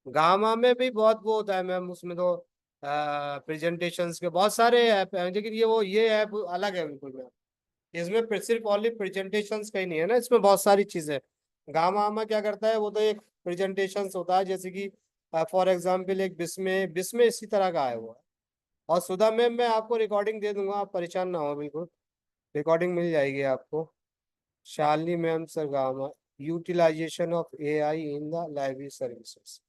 गामा में भी बहुत वो होता है मैम, उसमें तो प्रेजेंटेशंस के बहुत सारे ऐप हैं, लेकिन ये ऐप अलग है बिल्कुल मैम। इसमें सिर्फ ओनली प्रेजेंटेशंस का ही नहीं है ना, इसमें बहुत सारी चीजें हैं। गामा वामा क्या करता है, वो तो एक प्रेजेंटेशंस होता है, जैसे कि फॉर एग्जाम्पल एक बिस्मे बिस्मे इसी तरह का है वो। और सुधा मैम मैं आपको रिकॉर्डिंग दे दूंगा, आप परेशान ना हो बिल्कुल, रिकॉर्डिंग मिल जाएगी आपको। शालिनी मैम सर, गामा utilization of AI in the library services.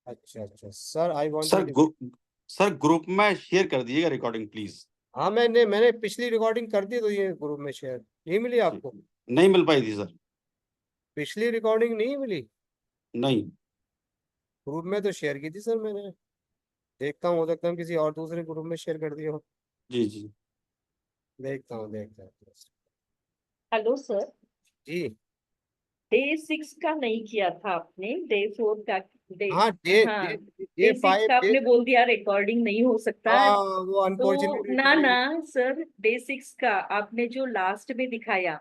अच्छा अच्छा sir, I want to. Sir sir group में शेयर कर दीजिएगा रिकॉर्डिंग प्लीज। हाँ मैंने पिछली रिकॉर्डिंग कर दी, तो ये ग्रुप में शेयर नहीं मिली आपको? नहीं मिल पाई थी सर। पिछली रिकॉर्डिंग नहीं मिली? नहीं। ग्रुप में तो शेयर की थी सर मैंने। देखता हूँ, हो सकता हूँ किसी और दूसरे ग्रुप में शेयर कर दिया हो। जी जी। देखता हूँ। हेलो सर, जी डे 6 का नहीं किया था आपने, डे 4 का। डे हाँ, डे हाँ, डे डे डे 6 फाइव का डे। आपने बोल दिया रिकॉर्डिंग नहीं हो सकता है। हाँ, वो तो अनफॉर्चुनेट ना ना रिकॉर्डिंग। सर, डे 6 का आपने जो लास्ट में दिखाया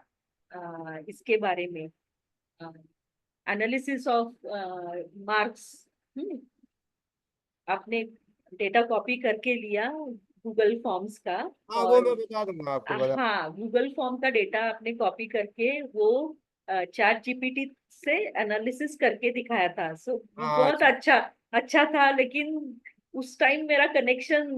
इसके बारे में, एनालिसिस ऑफ मार्क्स, आपने डेटा कॉपी करके लिया गूगल फॉर्म्स का। हाँ, वो और मैं बता दूंगा आपको, बता। हाँ, गूगल फॉर्म का डेटा आपने कॉपी करके वो चैट जीपीटी से एनालिसिस करके दिखाया था। सो वो हाँ बहुत अच्छा। अच्छा अच्छा था, लेकिन उस टाइम मेरा कनेक्शन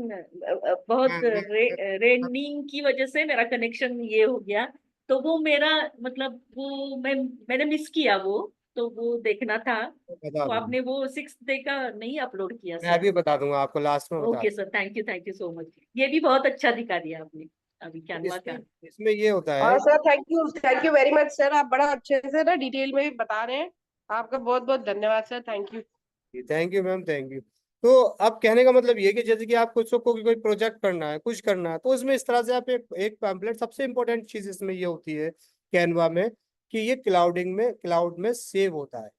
बहुत मैं रेनिंग की वजह से मेरा कनेक्शन ये हो गया। तो वो मेरा मतलब वो मैंने मिस किया वो, तो वो देखना था। बता तो दूंगा। आपने वो 6 डे का नहीं अपलोड किया मैं सर। अभी बता दूंगा आपको, लास्ट में बता ओके दूंगा। Sir, thank you so much. ये भी बहुत अच्छा दिखा दिया आपने अभी तो कैनवा इसमें का। इसमें ये होता हाँ है। Sir, thank you very much sir, आप बड़ा अच्छे से ना डिटेल में बता रहे हैं। आपका बहुत बहुत धन्यवाद sir, thank you. Thank you ma'am, thank you. तो अब कहने का मतलब ये कि जैसे कि आप कुछ को कोई प्रोजेक्ट करना है, कुछ करना है, तो उसमें इस तरह से आप एक पैम्पलेट, सबसे इंपॉर्टेंट चीज इसमें ये होती है कैनवा में, कि ये क्लाउड में सेव होता है।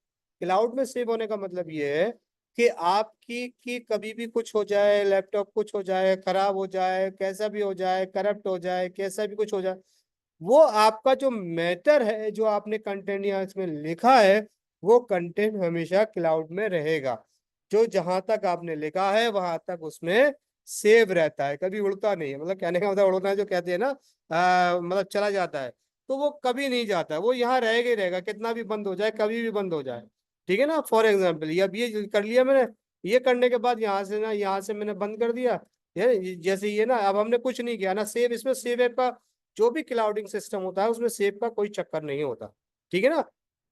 क्लाउड में सेव होने का मतलब ये है कि आपकी की कभी भी कुछ हो जाए, लैपटॉप कुछ हो जाए, खराब हो जाए, कैसा भी हो जाए, करप्ट हो जाए, कैसा भी कुछ हो जाए, वो आपका जो मैटर है, जो आपने कंटेंट यहाँ इसमें लिखा है, वो कंटेंट हमेशा क्लाउड में रहेगा। जो जहां तक आपने लिखा है वहां तक उसमें सेव रहता है, कभी उड़ता नहीं है। मतलब कहने का मतलब उड़ना है जो कहते हैं ना, मतलब चला जाता है, तो वो कभी नहीं जाता है, वो यहाँ रहेगा ही रहेगा, कितना भी बंद हो जाए, कभी भी बंद हो जाए। ठीक है ना, फॉर एग्जाम्पल ये अब ये कर लिया मैंने, ये करने के बाद यहाँ से मैंने बंद कर दिया। जैसे ये ना, अब हमने कुछ नहीं किया ना, सेव, इसमें सेव ऐप का जो भी क्लाउडिंग सिस्टम होता है उसमें सेव का कोई चक्कर नहीं होता। ठीक है ना,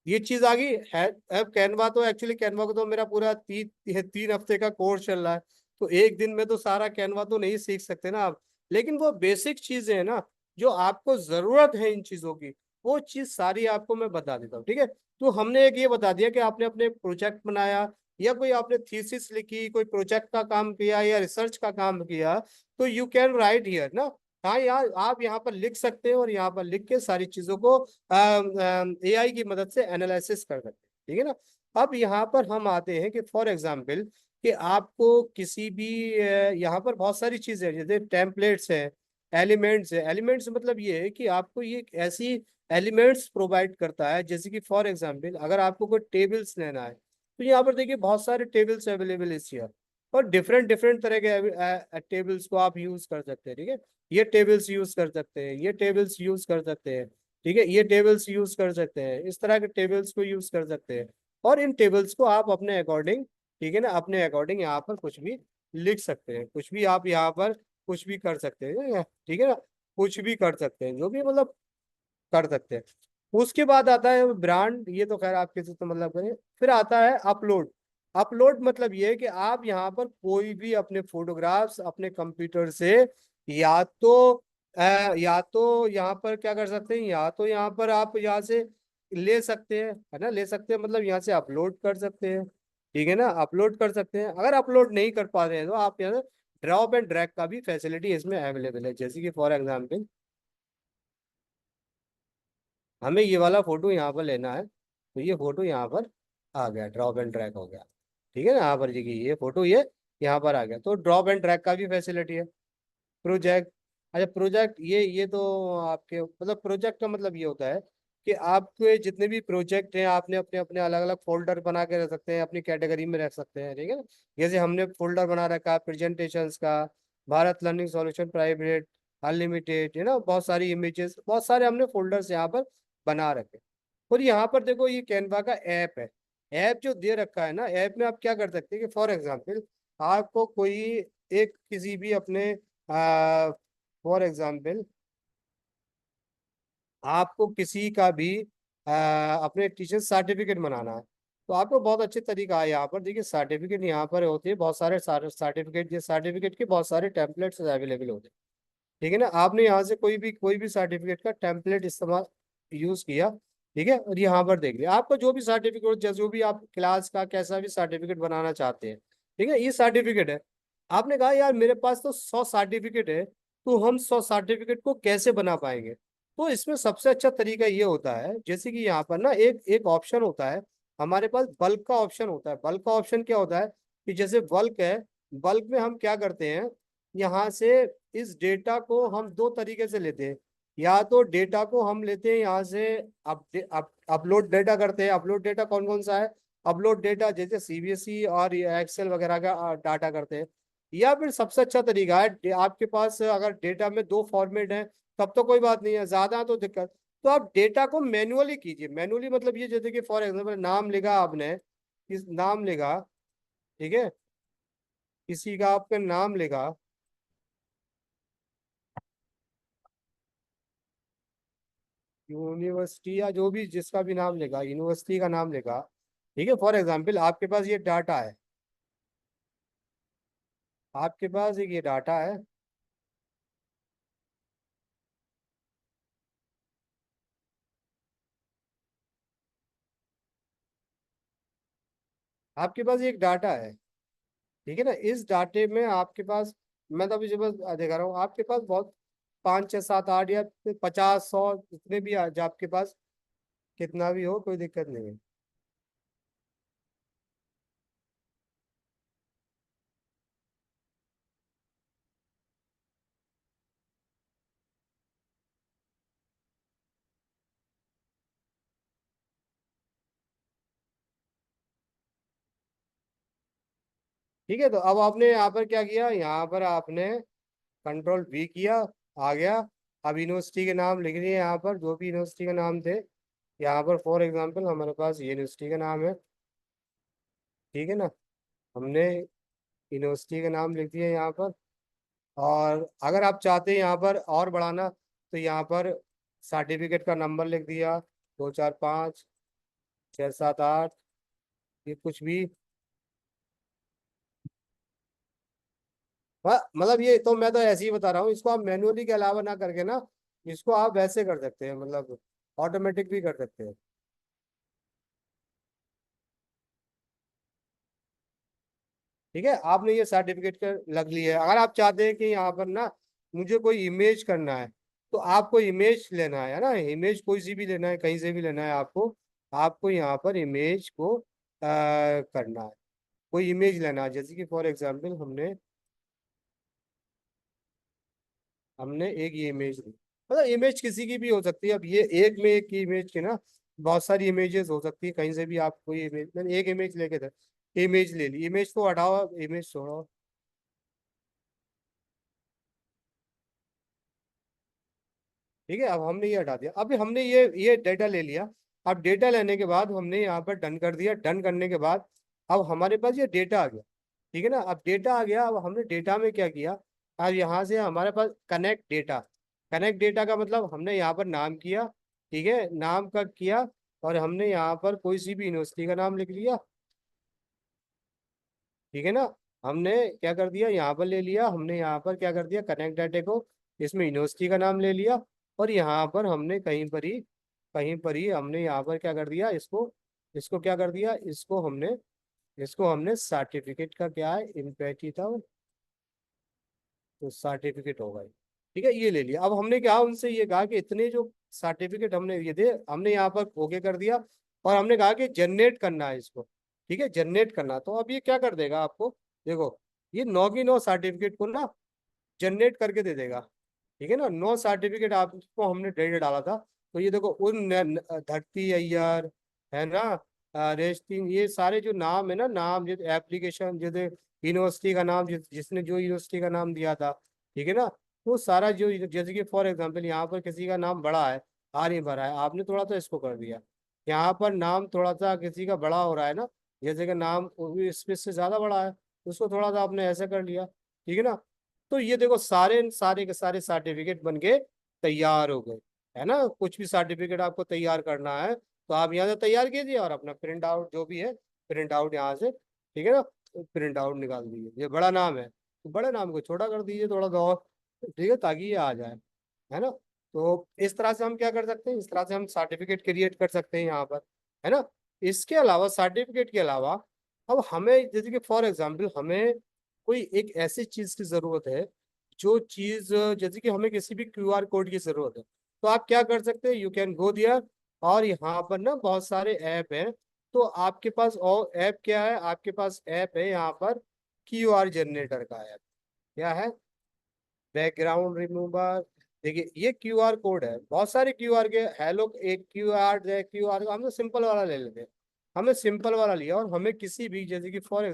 ये चीज आ गई है। अब कैनवा तो एक्चुअली, कैनवा को तो मेरा पूरा 3 हफ्ते का कोर्स चल रहा है, तो एक दिन में तो सारा कैनवा तो नहीं सीख सकते ना आप। लेकिन वो बेसिक चीजें हैं ना, जो आपको जरूरत है इन चीजों की, वो चीज सारी आपको मैं बता देता हूँ। ठीक है, तो हमने एक ये बता दिया कि आपने अपने प्रोजेक्ट बनाया, या कोई आपने थीसिस लिखी, कोई प्रोजेक्ट का काम किया, या रिसर्च का काम किया, तो यू कैन राइट हियर ना। हाँ यार, आप यहाँ पर लिख सकते हैं, और यहाँ पर लिख के सारी चीजों को AI की मदद से एनालिसिस कर सकते हैं। ठीक है ना। अब यहाँ पर हम आते हैं कि फॉर एग्जाम्पल कि आपको किसी भी यहाँ पर बहुत सारी चीजें हैं, जैसे टेम्पलेट्स हैं, एलिमेंट्स है। एलिमेंट्स मतलब ये है कि आपको ये ऐसी एलिमेंट्स प्रोवाइड करता है, जैसे कि फॉर एग्जाम्पल अगर आपको कोई टेबल्स लेना है, तो यहाँ पर देखिए बहुत सारे टेबल्स अवेलेबल इस ईयर, और डिफरेंट डिफरेंट तरह के टेबल्स को आप यूज कर सकते हैं। ठीक है, ये टेबल्स यूज कर सकते हैं, ये टेबल्स यूज कर सकते हैं। ठीक है, ये टेबल्स यूज कर सकते हैं, इस तरह के टेबल्स को यूज कर सकते हैं। और इन टेबल्स को आप अपने अकॉर्डिंग, ठीक है ना, अपने अकॉर्डिंग यहाँ पर कुछ भी लिख सकते हैं, कुछ भी आप यहाँ पर कुछ भी कर सकते हैं। ठीक है ना, कुछ भी कर सकते हैं, जो भी मतलब कर सकते हैं। उसके बाद आता है ब्रांड, ये तो खैर आप किसी से मतलब करें। फिर आता है अपलोड। अपलोड मतलब ये है कि आप यहाँ पर कोई भी अपने फोटोग्राफ्स अपने कंप्यूटर से या तो या तो यहाँ पर क्या कर सकते हैं, या तो यहाँ पर आप यहाँ से ले सकते हैं, है ना, ले सकते हैं मतलब यहाँ से अपलोड कर सकते हैं, ठीक है ना, अपलोड कर सकते हैं। अगर अपलोड नहीं कर पा रहे हैं तो आप यहाँ से ड्रॉप एंड ड्रैग का भी फैसिलिटी इसमें अवेलेबल है। जैसे कि फॉर एग्जाम्पल हमें ये वाला फोटो यहाँ पर लेना है, तो ये फोटो यहाँ पर आ गया, ड्रॉप एंड ड्रैग हो गया, ठीक है ना। यहाँ पर देखिए ये फोटो ये यहाँ पर आ गया, तो ड्रॉप एंड ड्रैग का भी फैसिलिटी है। प्रोजेक्ट, अच्छा प्रोजेक्ट ये तो आपके मतलब प्रोजेक्ट का मतलब ये होता है कि आपके जितने भी प्रोजेक्ट हैं आपने अपने अपने अलग अलग फोल्डर बना के रख सकते हैं, अपनी कैटेगरी में रख सकते हैं, ठीक है ना। जैसे हमने फोल्डर बना रखा है प्रेजेंटेशंस का, Bharat learning solution private unlimited, है ना, बहुत सारी इमेजेस, बहुत सारे हमने फोल्डर्स यहाँ पर बना रखे। और यहाँ पर देखो ये कैनवा का ऐप है, ऐप जो दे रखा है ना, ऐप में आप क्या कर सकते हैं कि फॉर एग्जाम्पल आपको कोई एक किसी भी अपने फॉर एग्जाम्पल आपको किसी का भी अपने टीचर सर्टिफिकेट बनाना है, तो आपको बहुत अच्छे तरीका है। यहाँ पर देखिए सर्टिफिकेट यहाँ पर होते हैं, बहुत सारे सर्टिफिकेट, ये सर्टिफिकेट के बहुत सारे टेम्पलेट्स अवेलेबल होते हैं, ठीक है ना। आपने यहाँ से कोई भी सर्टिफिकेट का टेम्पलेट इस्तेमाल यूज किया, ठीक है, और यहाँ पर देख लिया आपको जो भी सर्टिफिकेट, जैसे जो भी आप क्लास का कैसा भी सर्टिफिकेट बनाना चाहते हैं, ठीक है, ये सर्टिफिकेट है। आपने कहा यार मेरे पास तो 100 सर्टिफिकेट है, तो हम 100 सर्टिफिकेट को कैसे बना पाएंगे। तो इसमें सबसे अच्छा तरीका ये होता है, जैसे कि यहाँ पर ना एक एक ऑप्शन होता है हमारे पास, बल्क का ऑप्शन होता है। बल्क का ऑप्शन क्या होता है कि जैसे बल्क है, बल्क में हम क्या करते हैं, यहाँ से इस डेटा को हम दो तरीके से लेते हैं। या तो डेटा को हम लेते हैं यहाँ से अपलोड डेटा करते हैं। अपलोड डेटा कौन कौन सा है, अपलोड डेटा जैसे सीबीएसई और एक्सेल वगैरह का डाटा करते हैं। या फिर सबसे अच्छा तरीका है आपके पास अगर डेटा में दो फॉर्मेट है तब तो कोई बात नहीं है, ज्यादा तो दिक्कत, तो आप डेटा को मैन्युअली कीजिए। मैन्युअली मतलब ये जैसे कि फॉर एग्जाम्पल नाम लिखा आपने, इस नाम लिखा, ठीक है, किसी का आपका नाम लिखा, यूनिवर्सिटी या जो भी जिसका भी नाम लिखा, यूनिवर्सिटी का नाम लिखा, ठीक है, फॉर एग्जाम्पल आपके पास ये डाटा है, आपके पास एक ये डाटा है, आपके पास एक डाटा है, ठीक है ना। इस डाटे में आपके पास, मैं तो अभी जो बस दिखा रहा हूँ, आपके पास बहुत 5 6 7 8 या 50 100 जितने भी आपके पास कितना भी हो, कोई दिक्कत नहीं है। ठीक है, तो अब आपने यहाँ पर क्या किया, यहाँ पर आपने कंट्रोल वी किया, आ गया। अब यूनिवर्सिटी के नाम लिख लिए यहाँ पर, जो भी यूनिवर्सिटी के नाम थे यहाँ पर, फॉर एग्जांपल हमारे पास ये यूनिवर्सिटी का नाम है, ठीक है ना, हमने यूनिवर्सिटी का नाम लिख दिया यहाँ पर। और अगर आप चाहते हैं यहाँ पर और बढ़ाना, तो यहाँ पर सर्टिफिकेट का नंबर लिख दिया, 2 4 5 6 7 8, ये कुछ भी, मतलब ये तो मैं तो ऐसे ही बता रहा हूँ, इसको आप मैनुअली के अलावा ना करके ना, इसको आप वैसे कर सकते हैं, मतलब ऑटोमेटिक भी कर सकते हैं, ठीक है। आपने ये सर्टिफिकेट कर लग लिया है। अगर आप चाहते हैं कि यहाँ पर ना मुझे कोई इमेज करना है, तो आपको इमेज लेना है ना, इमेज कोई सी भी लेना है, कहीं से भी लेना है आपको, आपको यहाँ पर इमेज को करना है, कोई इमेज लेना है। जैसे कि फॉर एग्जांपल हमने एक ये इमेज ली, मतलब इमेज किसी की भी हो सकती है। अब ये एक में एक की इमेज की ना बहुत सारी इमेजेस हो सकती है, कहीं से भी आप कोई इमेज, मैंने एक इमेज लेके था, इमेज ले ली, इमेज तो हटाओ, इमेज छोड़ो, ठीक है। अब हमने ये हटा दिया, अभी हमने ये डेटा ले लिया। अब डेटा लेने के बाद हमने यहाँ पर डन कर दिया, डन करने के बाद अब हमारे पास ये डेटा आ गया, ठीक है ना। अब डेटा आ गया, अब हमने डेटा में क्या किया, अब यहाँ से हमारे पास कनेक्ट डेटा, कनेक्ट डेटा का मतलब हमने यहाँ पर नाम किया, ठीक है, नाम का किया, और हमने यहाँ पर कोई सी भी यूनिवर्सिटी का नाम लिख लिया, ठीक है ना। हमने क्या कर दिया, यहाँ पर ले लिया, हमने यहाँ पर क्या कर दिया, कनेक्ट डाटा को, इसमें यूनिवर्सिटी का नाम ले लिया, और यहाँ पर हमने कहीं पर ही हमने यहाँ पर क्या कर दिया, इसको इसको क्या कर दिया, इसको हमने सर्टिफिकेट का क्या है, इम्पैक्ट था वो, तो सर्टिफिकेट होगा ये। ठीक है, ये ले लिया। अब हमने क्या उनसे ये कहा कि इतने जो सर्टिफिकेट हमने ये दे, हमने यहाँ पर ओके कर दिया, और हमने कहा कि जनरेट करना है इसको। ठीक है, जनरेट करना, तो अब ये क्या कर देगा आपको, देखो, ये 9 की 9 सर्टिफिकेट को ना जनरेट करके दे देगा। ठीक है ना, 9 सर्टिफिकेट आपको हमने डेट डाला था, तो ये देखो, धरती अय्यर, है ना, रेस्टिंग, ये सारे जो नाम है ना, नाम जैसे एप्लीकेशन, जैसे यूनिवर्सिटी का नाम, जिसने जो यूनिवर्सिटी का नाम दिया था, ठीक है ना, वो सारा जो, जैसे कि फॉर एग्जांपल यहाँ पर किसी का नाम बड़ा है, आ नहीं भरा है, आपने थोड़ा सा इसको कर दिया। यहाँ पर नाम थोड़ा सा किसी का बड़ा हो रहा है ना, जैसे कि नाम स्पेस से ज्यादा बड़ा है, उसको थोड़ा सा आपने ऐसा कर लिया। ठीक है ना, तो ये देखो, सारे सारे के सारे सर्टिफिकेट बन के तैयार हो गए, है ना। कुछ भी सर्टिफिकेट आपको तैयार करना है, तो आप यहाँ से तैयार कीजिए, और अपना प्रिंट आउट जो भी है, प्रिंट आउट यहाँ से, ठीक है ना, प्रिंट आउट निकाल दीजिए। ये बड़ा नाम है, तो बड़े नाम को छोटा कर दीजिए थोड़ा सा और, ठीक है, ताकि ये आ जाए, है ना। तो इस तरह से हम क्या कर सकते हैं, इस तरह से हम सर्टिफिकेट क्रिएट कर सकते हैं यहाँ पर, है ना। इसके अलावा, सर्टिफिकेट के अलावा, अब हमें जैसे कि फॉर एग्जाम्पल हमें कोई एक ऐसी चीज की जरूरत है, जो चीज, जैसे कि हमें किसी भी क्यूआर कोड की जरूरत है, तो आप क्या कर सकते हैं, यू कैन गो दियर, और यहाँ पर ना बहुत सारे ऐप हैं। तो आपके पास और ऐप क्या है, आपके पास ऐप है यहाँ पर क्यूआर जनरेटर का ऐप, क्या है, बैकग्राउंड रिमूवर। देखिए, ये क्यूआर कोड है, बहुत सारे क्यूआर के है, लोग एक क्यूआर हम तो सिंपल वाला ले लेते हैं। हमने सिंपल वाला लिया, और हमें किसी भी, जैसे कि फॉर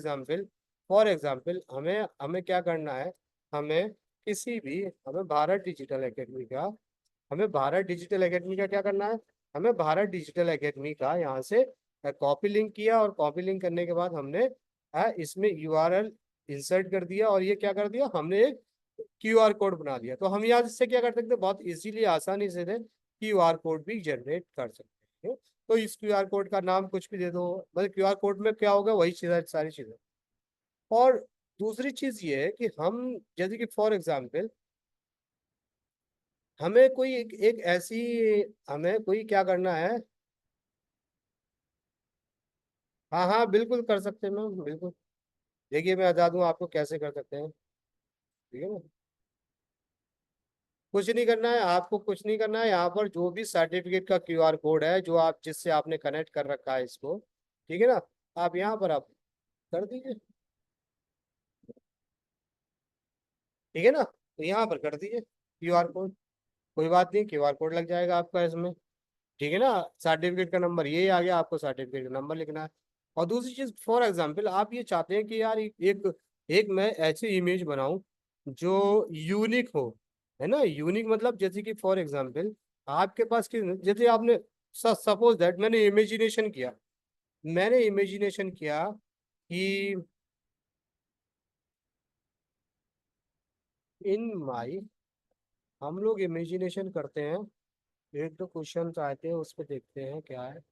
एग्जाम्पल हमें हमें क्या करना है, हमें किसी भी, हमें भारत डिजिटल एकेडमी का क्या करना है, हमें भारत डिजिटल एकेडमी का यहाँ से कॉपी लिंक किया, और कॉपी लिंक करने के बाद हमने इसमें यूआरएल इंसर्ट कर दिया, और ये क्या कर दिया, हमने एक क्यूआर कोड बना दिया। तो हम यहाँ से क्या कर सकते हैं, बहुत इजीली, आसानी से क्यूआर कोड भी जनरेट कर सकते हैं। तो इस क्यूआर कोड का नाम कुछ भी दे दो, मतलब क्यूआर कोड में क्या होगा, वही चीज़, सारी चीजें। और दूसरी चीज ये है कि हम, जैसे कि फॉर एग्जाम्पल हमें कोई एक ऐसी, हमें कोई क्या करना है, हाँ हाँ बिल्कुल कर सकते हैं मैम, बिल्कुल। देखिए, मैं बता दूं आपको कैसे कर सकते हैं, ठीक है ना। कुछ नहीं करना है आपको, कुछ नहीं करना है, यहाँ पर जो भी सर्टिफिकेट का क्यूआर कोड है, जो आप, जिससे आपने कनेक्ट कर रखा है इसको, ठीक है ना, आप यहाँ पर आप कर दीजिए, ठीक है ना, तो यहाँ पर कर दीजिए क्यूआर कोड, कोई बात नहीं, क्यूआर कोड लग जाएगा आपका इसमें, ठीक है ना। सर्टिफिकेट का नंबर ये आ गया, आपको सर्टिफिकेट का नंबर लिखना है। और दूसरी चीज, फॉर एग्जांपल आप ये चाहते हैं कि यार एक एक मैं ऐसी इमेज बनाऊं जो यूनिक हो, है ना। यूनिक मतलब, जैसे कि फॉर एग्जांपल आपके पास की, जैसे आपने, सपोज दैट मैंने इमेजिनेशन किया कि इन माई, हम लोग इमेजिनेशन करते हैं, एक दो क्वेश्चन आते हैं, उस पर देखते हैं क्या है।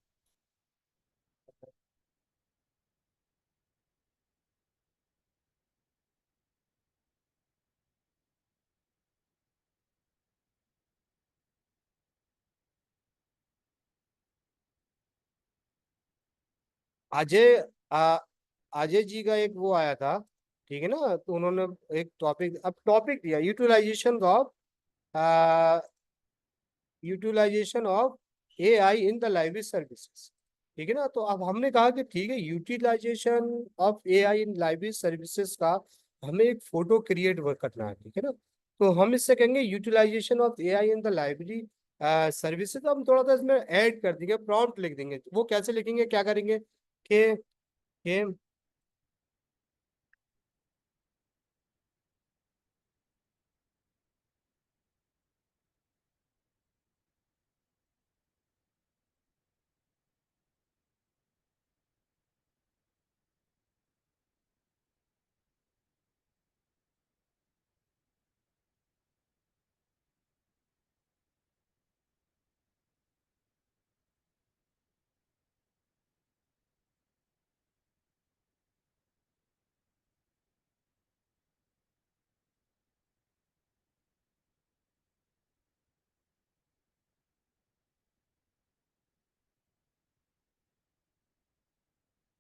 अजय, आ, अजय जी का एक वो आया था, ठीक है ना, तो उन्होंने एक टॉपिक, अब टॉपिक दिया, utilization of AI in the library services. ठीक है ना, तो अब हमने कहा कि ठीक है, utilization of AI in library services का हमें एक फोटो क्रिएट करना है, ठीक है ना। तो हम इससे कहेंगे utilization of AI in the library services, हम थोड़ा सा इसमें ऐड कर देंगे, प्रॉम्प्ट लिख देंगे। वो कैसे लिखेंगे, क्या करेंगे कि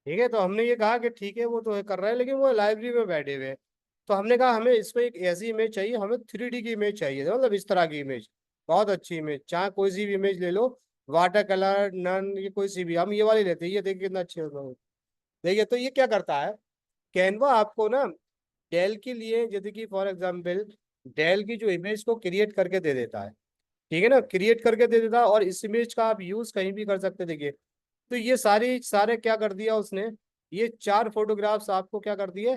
ठीक है, तो हमने ये कहा कि ठीक है वो तो है कर रहा है, लेकिन वो लाइब्रेरी में बैठे हुए हैं। तो हमने कहा हमें इसमें एक ऐसी इमेज चाहिए, हमें 3D की इमेज चाहिए, मतलब इस तरह की इमेज, बहुत अच्छी इमेज, चाहे कोई सी भी इमेज ले लो, वाटर कलर नन, ये कोई सी भी, हम ये वाली लेते हैं। ये देखिए कितना अच्छे होता है। देखिए तो ये क्या करता है, कैनवा आपको ना डेल के लिए, जैसे कि फॉर एग्जाम्पल डेल की जो इमेज को क्रिएट करके दे देता है, ठीक है ना, क्रिएट करके दे देता है, और इस इमेज का आप यूज कहीं भी कर सकते हैं। देखिए तो ये सारे क्या कर दिया उसने, ये 4 फोटोग्राफ्स आपको क्या कर दिए,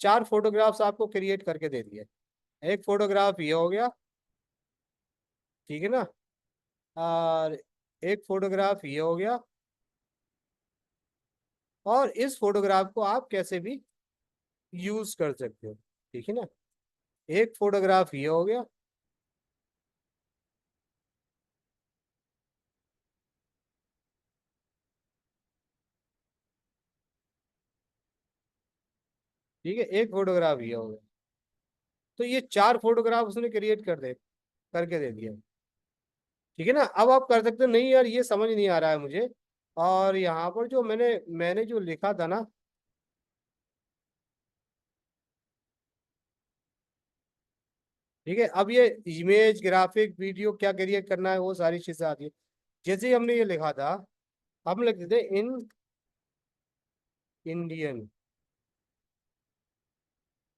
4 फोटोग्राफ्स आपको क्रिएट करके दे दिए। एक फोटोग्राफ ये हो गया, ठीक है ना, और एक फोटोग्राफ ये हो गया, और इस फोटोग्राफ को आप कैसे भी यूज कर सकते हो, ठीक है ना। एक फोटोग्राफ ये हो गया, ठीक है, एक फोटोग्राफ ये हो गया। तो ये 4 फोटोग्राफ उसने क्रिएट करके दे दिया, ठीक है ना। अब आप कर सकते हो, नहीं यार ये समझ नहीं आ रहा है मुझे, और यहाँ पर जो मैंने जो लिखा था ना, ठीक है, अब ये इमेज ग्राफिक वीडियो क्या क्रिएट करना है, वो सारी चीजें आती है। जैसे ही हमने ये लिखा था, हम लिख देते इन इंडियन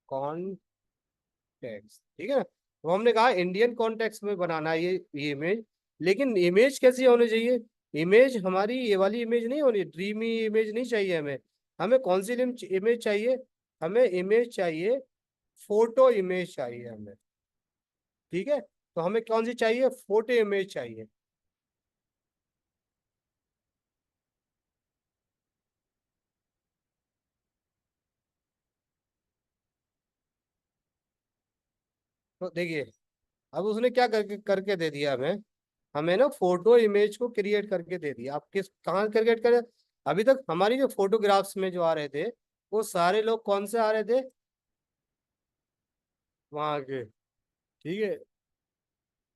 कॉन्टेक्स्ट, ठीक है ना। तो हमने कहा इंडियन कॉन्टेक्स्ट में बनाना है ये इमेज, लेकिन इमेज कैसी होनी चाहिए, इमेज हमारी ये वाली इमेज नहीं होनी, ड्रीमी इमेज नहीं चाहिए हमें। हमें कौन सी इमेज चाहिए, हमें इमेज चाहिए, फोटो इमेज चाहिए हमें, ठीक है। तो हमें कौन सी चाहिए, फोटो इमेज चाहिए। तो देखिए अब उसने क्या करके करके दे दिया हमें, हमें ना फोटो इमेज को क्रिएट करके दे दिया। आप किस कहाँ क्रिएट करें, अभी तक हमारी जो फोटोग्राफ्स में जो आ रहे थे, वो सारे लोग कौन से आ रहे थे, वहां के, ठीक है,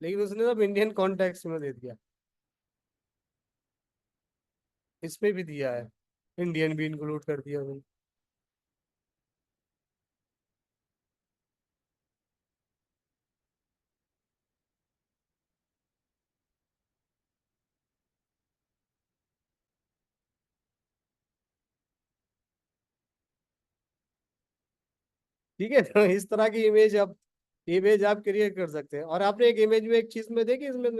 लेकिन उसने सब इंडियन कॉन्टेक्स्ट में दे दिया, इसमें भी दिया है, इंडियन भी इंक्लूड कर दिया उसने। ठीक है, तो इस तरह की इमेज आप क्रिएट कर सकते हैं। और आपने एक इमेज में एक चीज में देखी, इसमें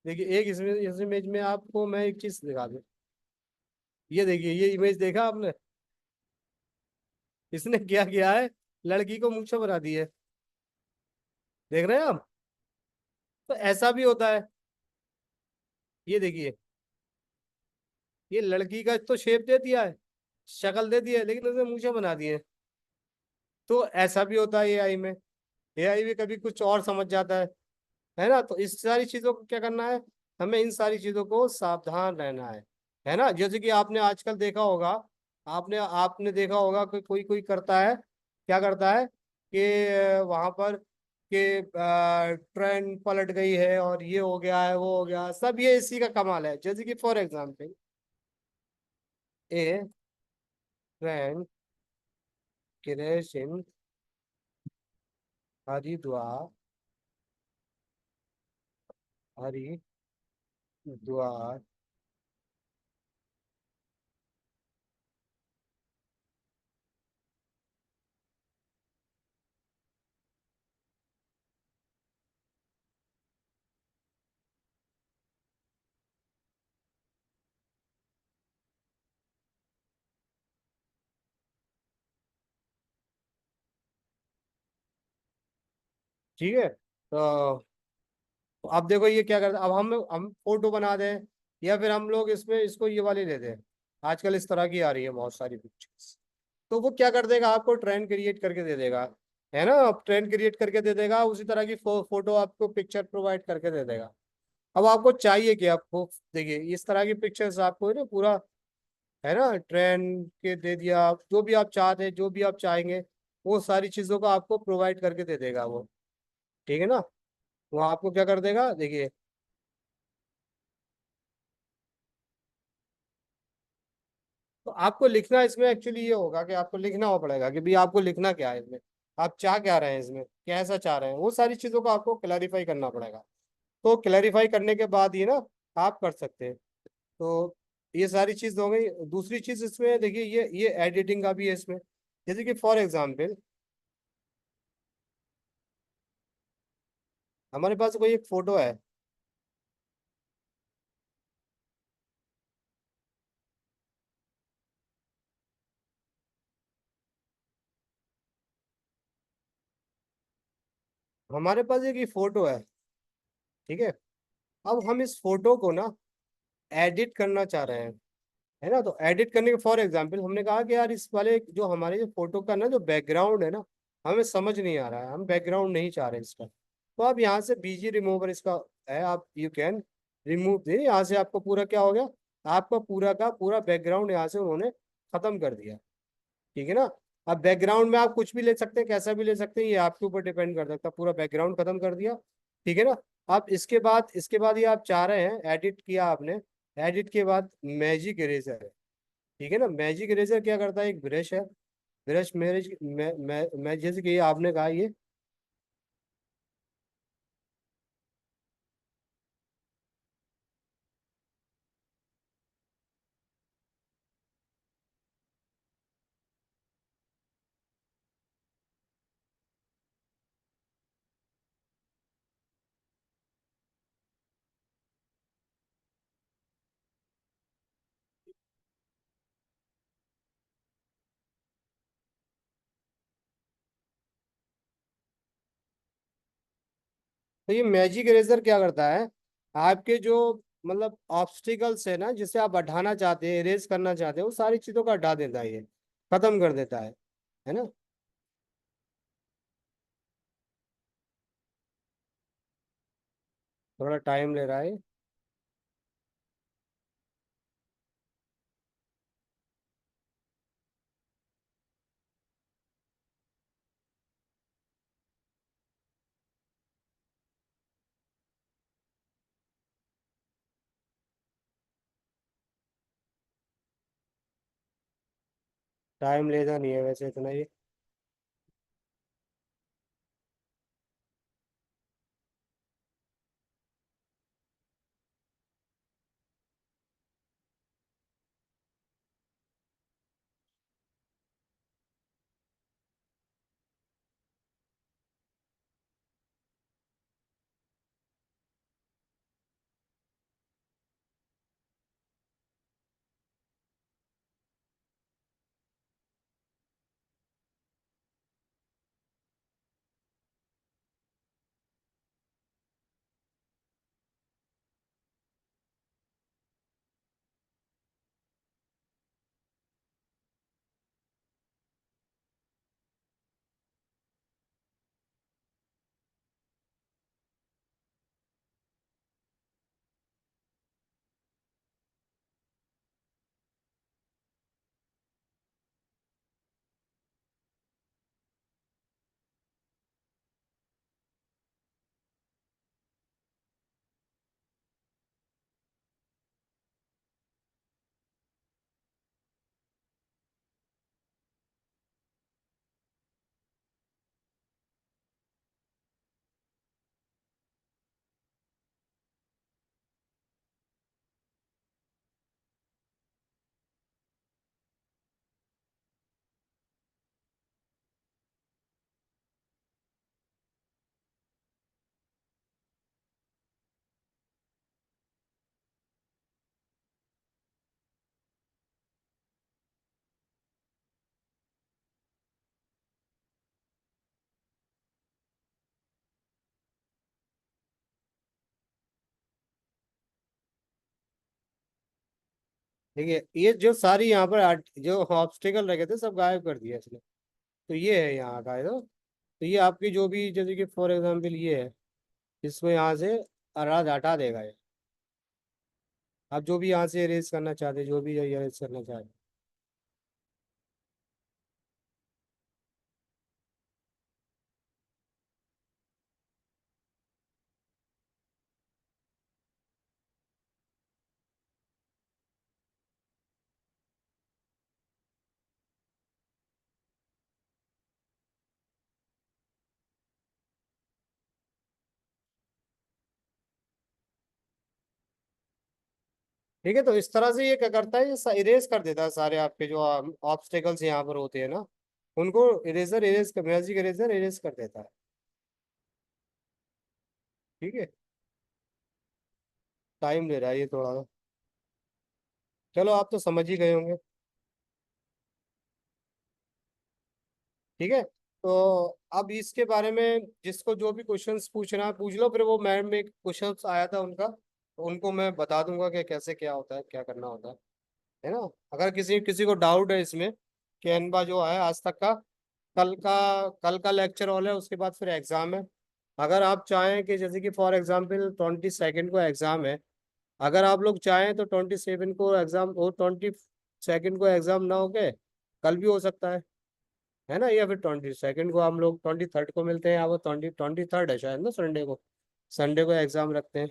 देखिए एक इसमें इस इमेज में आपको मैं एक चीज दिखा दूं, ये देखिए ये इमेज देखा आपने, इसने क्या किया है, लड़की को मूंछें बना दी है, देख रहे हैं आप। तो ऐसा भी होता है, ये देखिए, ये लड़की का तो शेप दे दिया है, शक्ल दे दी है, लेकिन उसने मूंछें बना दी है। तो ऐसा भी होता है एआई में, एआई भी कभी कुछ और समझ जाता है ना। तो इस सारी चीजों को क्या करना है, हमें इन सारी चीजों को सावधान रहना है ना। जैसे कि आपने आजकल देखा होगा, आपने आपने देखा होगा कि कोई कोई करता है, क्या करता है कि वहां पर कि ट्रेन पलट गई है और ये हो गया है वो हो गया, सब ये इसी का कमाल है। जैसे कि for example A train crash in Haridwar, Haridwar, ठीक है। तो अब देखो ये क्या करते हैं, अब हम फोटो बना दें, या फिर हम लोग इसमें इसको ये वाली ले दें, आजकल इस तरह की आ रही है बहुत सारी पिक्चर्स। तो वो क्या कर देगा, आपको ट्रेंड क्रिएट करके दे देगा, है ना। अब ट्रेंड क्रिएट करके दे देगा, उसी तरह की फोटो आपको पिक्चर प्रोवाइड करके दे देगा। अब आपको चाहिए कि आपको देखिए इस तरह की पिक्चर्स आपको है ना पूरा, है ना, ट्रेंड के दे दिया, आप जो भी आप चाहते हैं, जो भी आप चाहेंगे, वो सारी चीजों को आपको प्रोवाइड करके दे देगा वो, ठीक है ना। वो आपको क्या कर देगा, देखिए तो आपको लिखना इसमें एक्चुअली ये होगा कि आपको लिखना हो पड़ेगा कि भाई आपको लिखना क्या है इसमें, आप चाह क्या रहे हैं इसमें, कैसा चाह रहे हैं, वो सारी चीजों को आपको क्लैरिफाई करना पड़ेगा। तो क्लैरिफाई करने के बाद ही ना आप कर सकते हैं। तो ये सारी चीज हो गई। दूसरी चीज इसमें देखिए, ये एडिटिंग का भी है इसमें। जैसे कि फॉर एग्जाम्पल हमारे पास कोई एक फोटो है, हमारे पास एक ये फोटो है, ठीक है। अब हम इस फोटो को ना एडिट करना चाह रहे हैं, है ना। तो एडिट करने के फॉर एग्जांपल हमने कहा कि यार इस वाले जो हमारे जो फोटो का ना जो बैकग्राउंड है ना, हमें समझ नहीं आ रहा है, हम बैकग्राउंड नहीं चाह रहे इसका। तो आप यहाँ से बीजी रिमूवर इसका है, आप यू कैन रिमूव दे, यहाँ से आपको पूरा क्या हो गया, आपका पूरा का पूरा बैकग्राउंड यहाँ से उन्होंने खत्म कर दिया, ठीक है ना। अब बैकग्राउंड में आप कुछ भी ले सकते हैं, कैसा भी ले सकते हैं, ये आपके ऊपर डिपेंड कर सकता है। पूरा बैकग्राउंड खत्म कर दिया, ठीक है ना। अब इसके बाद ये आप चाह रहे हैं, एडिट किया आपने, एडिट के बाद मैजिक इरेजर है, ठीक है ना। मैजिक इरेजर क्या करता है, एक ब्रश है, ब्रश मैरिज मैं जैसे कि ये आपने कहा ये, तो ये मैजिक इरेजर क्या करता है, आपके जो मतलब ऑब्स्टिकल्स है ना, जिसे आप हटाना चाहते हैं, इरेज करना चाहते हैं, वो सारी चीजों को हटा देता है, ये खत्म कर देता है ना। थोड़ा टाइम ले रहा है। टाइम लेना नहीं है वैसे इतना ये। देखिए ये जो सारी यहाँ पर जो ऑब्स्टिकल रखे थे सब गायब कर दिया इसने। तो ये है यहाँ का, तो ये आपकी जो भी जैसे कि फॉर एग्जांपल ये है, इसको यहाँ से आराज हटा देगा ये। आप जो भी यहाँ से इरेज करना चाहते हैं, जो भी इरेज करना चाहते ठीक है, तो इस तरह से ये क्या करता है, ये इरेज कर देता है सारे आपके जो ऑब्स्टेकल्स यहाँ पर होते हैं ना, उनको मैजिक इरेजर इरेज कर देता है। ठीक है, टाइम ले रहा है ये थोड़ा सा। चलो आप तो समझ ही गए होंगे। ठीक है, तो अब इसके बारे में जिसको जो भी क्वेश्चंस पूछना है पूछ लो, फिर वो मैम में क्वेश्चंस आया था उनका, तो उनको मैं बता दूंगा कि कैसे क्या होता है, क्या करना होता है ना। अगर किसी किसी को डाउट है इसमें, कैनवा जो है आज तक का, कल का लेक्चर हॉल है, उसके बाद फिर एग्जाम है। अगर आप चाहें कि जैसे कि फॉर एग्जाम्पल 22 को एग्जाम है, अगर आप लोग चाहें तो 27 को एग्जाम, और 22 को एग्जाम ना हो के कल भी हो सकता है ना, या फिर 22 को हम लोग 23 को मिलते हैं, या वो 23 है शायद ना, संडे को एग्जाम रखते हैं।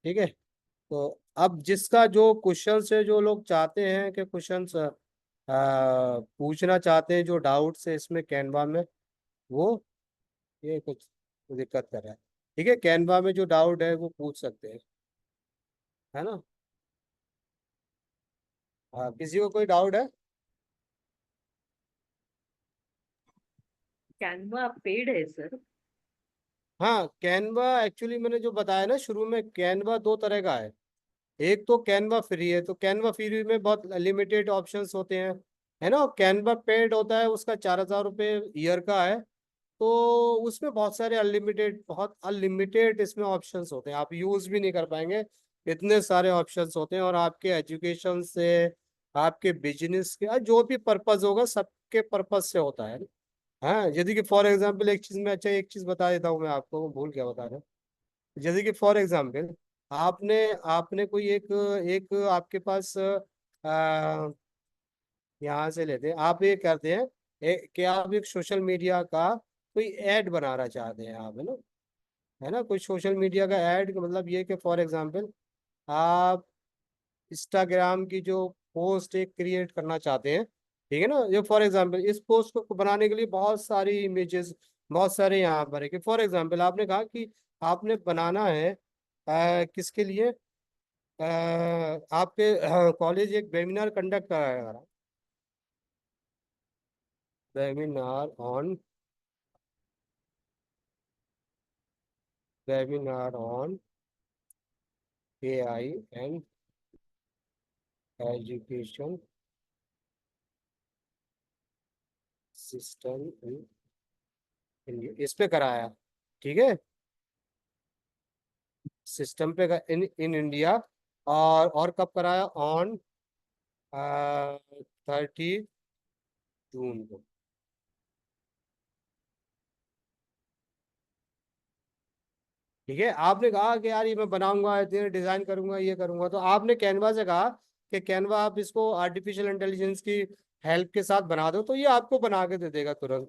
ठीक है, तो अब जिसका जो क्वेश्चन है, जो लोग चाहते हैं कि क्वेश्चन पूछना चाहते हैं, जो डाउट्स है इसमें कैनवा में, वो ये कुछ दिक्कत कर रहा है। ठीक है, कैनवा में जो डाउट है वो पूछ सकते हैं, है ना। हाँ, किसी को कोई डाउट है? कैनवा पेड है सर? हाँ, कैनवा एक्चुअली मैंने जो बताया ना शुरू में, कैनवा दो तरह का है। एक तो कैनवा फ्री है, तो कैनवा फ्री में बहुत लिमिटेड ऑप्शंस होते हैं, है ना। कैनवा पेड होता है, उसका 4,000 रुपये ईयर का है, तो उसमें बहुत अनलिमिटेड इसमें ऑप्शंस होते हैं, आप यूज भी नहीं कर पाएंगे, इतने सारे ऑप्शंस होते हैं। और आपके एजुकेशन से, आपके बिजनेस के, जो भी पर्पज होगा सबके पर्पज से होता है। हाँ, यदि कि फॉर एग्जांपल एक चीज में, अच्छा एक चीज बता देता हूँ मैं आपको, भूल क्या बता रहा हूँ। जैसे कि फॉर एग्जांपल आपने आपने कोई एक एक आपके पास यहाँ से लेते हैं, आप ये करते हैं कि आप एक सोशल मीडिया का कोई ऐड बनाना चाहते हैं आप, है ना कोई सोशल मीडिया का ऐड, मतलब ये कि फॉर एग्जांपल आप इंस्टाग्राम की जो पोस्ट एक क्रिएट करना चाहते हैं, ठीक है ना। ये फॉर एग्जांपल इस पोस्ट को बनाने के लिए बहुत सारी इमेजेस, बहुत सारे यहाँ पर है कि फॉर एग्जांपल आपने कहा कि आपने बनाना है किसके लिए, आपके कॉलेज एक वेबिनार कंडक्ट कराया, webinar on AI and education system in India, इस पे कराया। ठीक है, सिस्टम पे इन इंडिया। और कब कराया, ऑन 30 जून को। ठीक है, आपने कहा कि यार ये मैं बनाऊंगा, इतने डिजाइन करूंगा, ये करूंगा, तो आपने कैनवा से कहा कि कैनवा आप इसको आर्टिफिशियल इंटेलिजेंस की हेल्प के साथ बना दो, तो ये आपको बना के दे देगा, तुरंत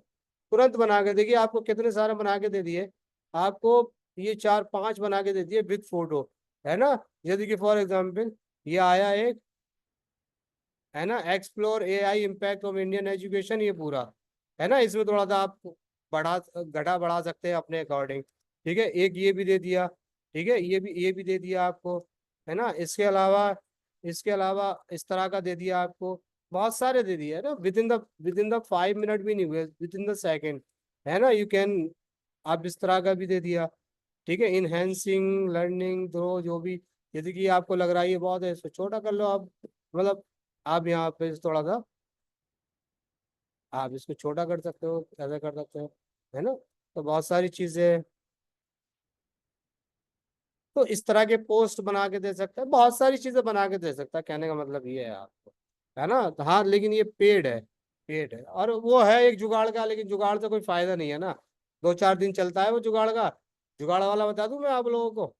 तुरंत बना के देगी आपको। कितने सारे बना के दे दिए आपको, ये 4-5 बना के दे दिए विद फोटो, है ना। जैसे कि फॉर एग्जाम्पल ये आया एक, है ना, explore AI impact of Indian education, ये पूरा है ना। इसमें थोड़ा सा आप बढ़ा घटा बढ़ा सकते हैं अपने अकॉर्डिंग। ठीक है, एक ये भी दे दिया, ठीक है, ये भी दे दिया आपको, है ना। इसके अलावा इस तरह का दे दिया आपको, बहुत सारे दे दिए, है ना। विद इन द 5 मिनट भी नहीं हुए, विद इन द सेकेंड, है ना। यू कैन, आप इस तरह का भी दे दिया। ठीक है, इनहेंसिंग लर्निंग थ्रो, जो भी, यदि कि आपको लग रहा है ये बहुत है, इसको छोटा कर लो आप, मतलब आप यहाँ पे थोड़ा सा आप इसको छोटा कर सकते हो, ऐसा कर सकते हो, है ना। तो बहुत सारी चीजें, तो इस तरह के पोस्ट बना के दे सकता है, बहुत सारी चीजें बना के दे सकता है, कहने का मतलब ये है आपको, है ना। तो हाँ, लेकिन ये पेड है और वो है एक जुगाड़ का, लेकिन जुगाड़ से कोई फायदा नहीं है ना, 2-4 दिन चलता है वो जुगाड़ का। जुगाड़ वाला बता दूं मैं आप लोगों को,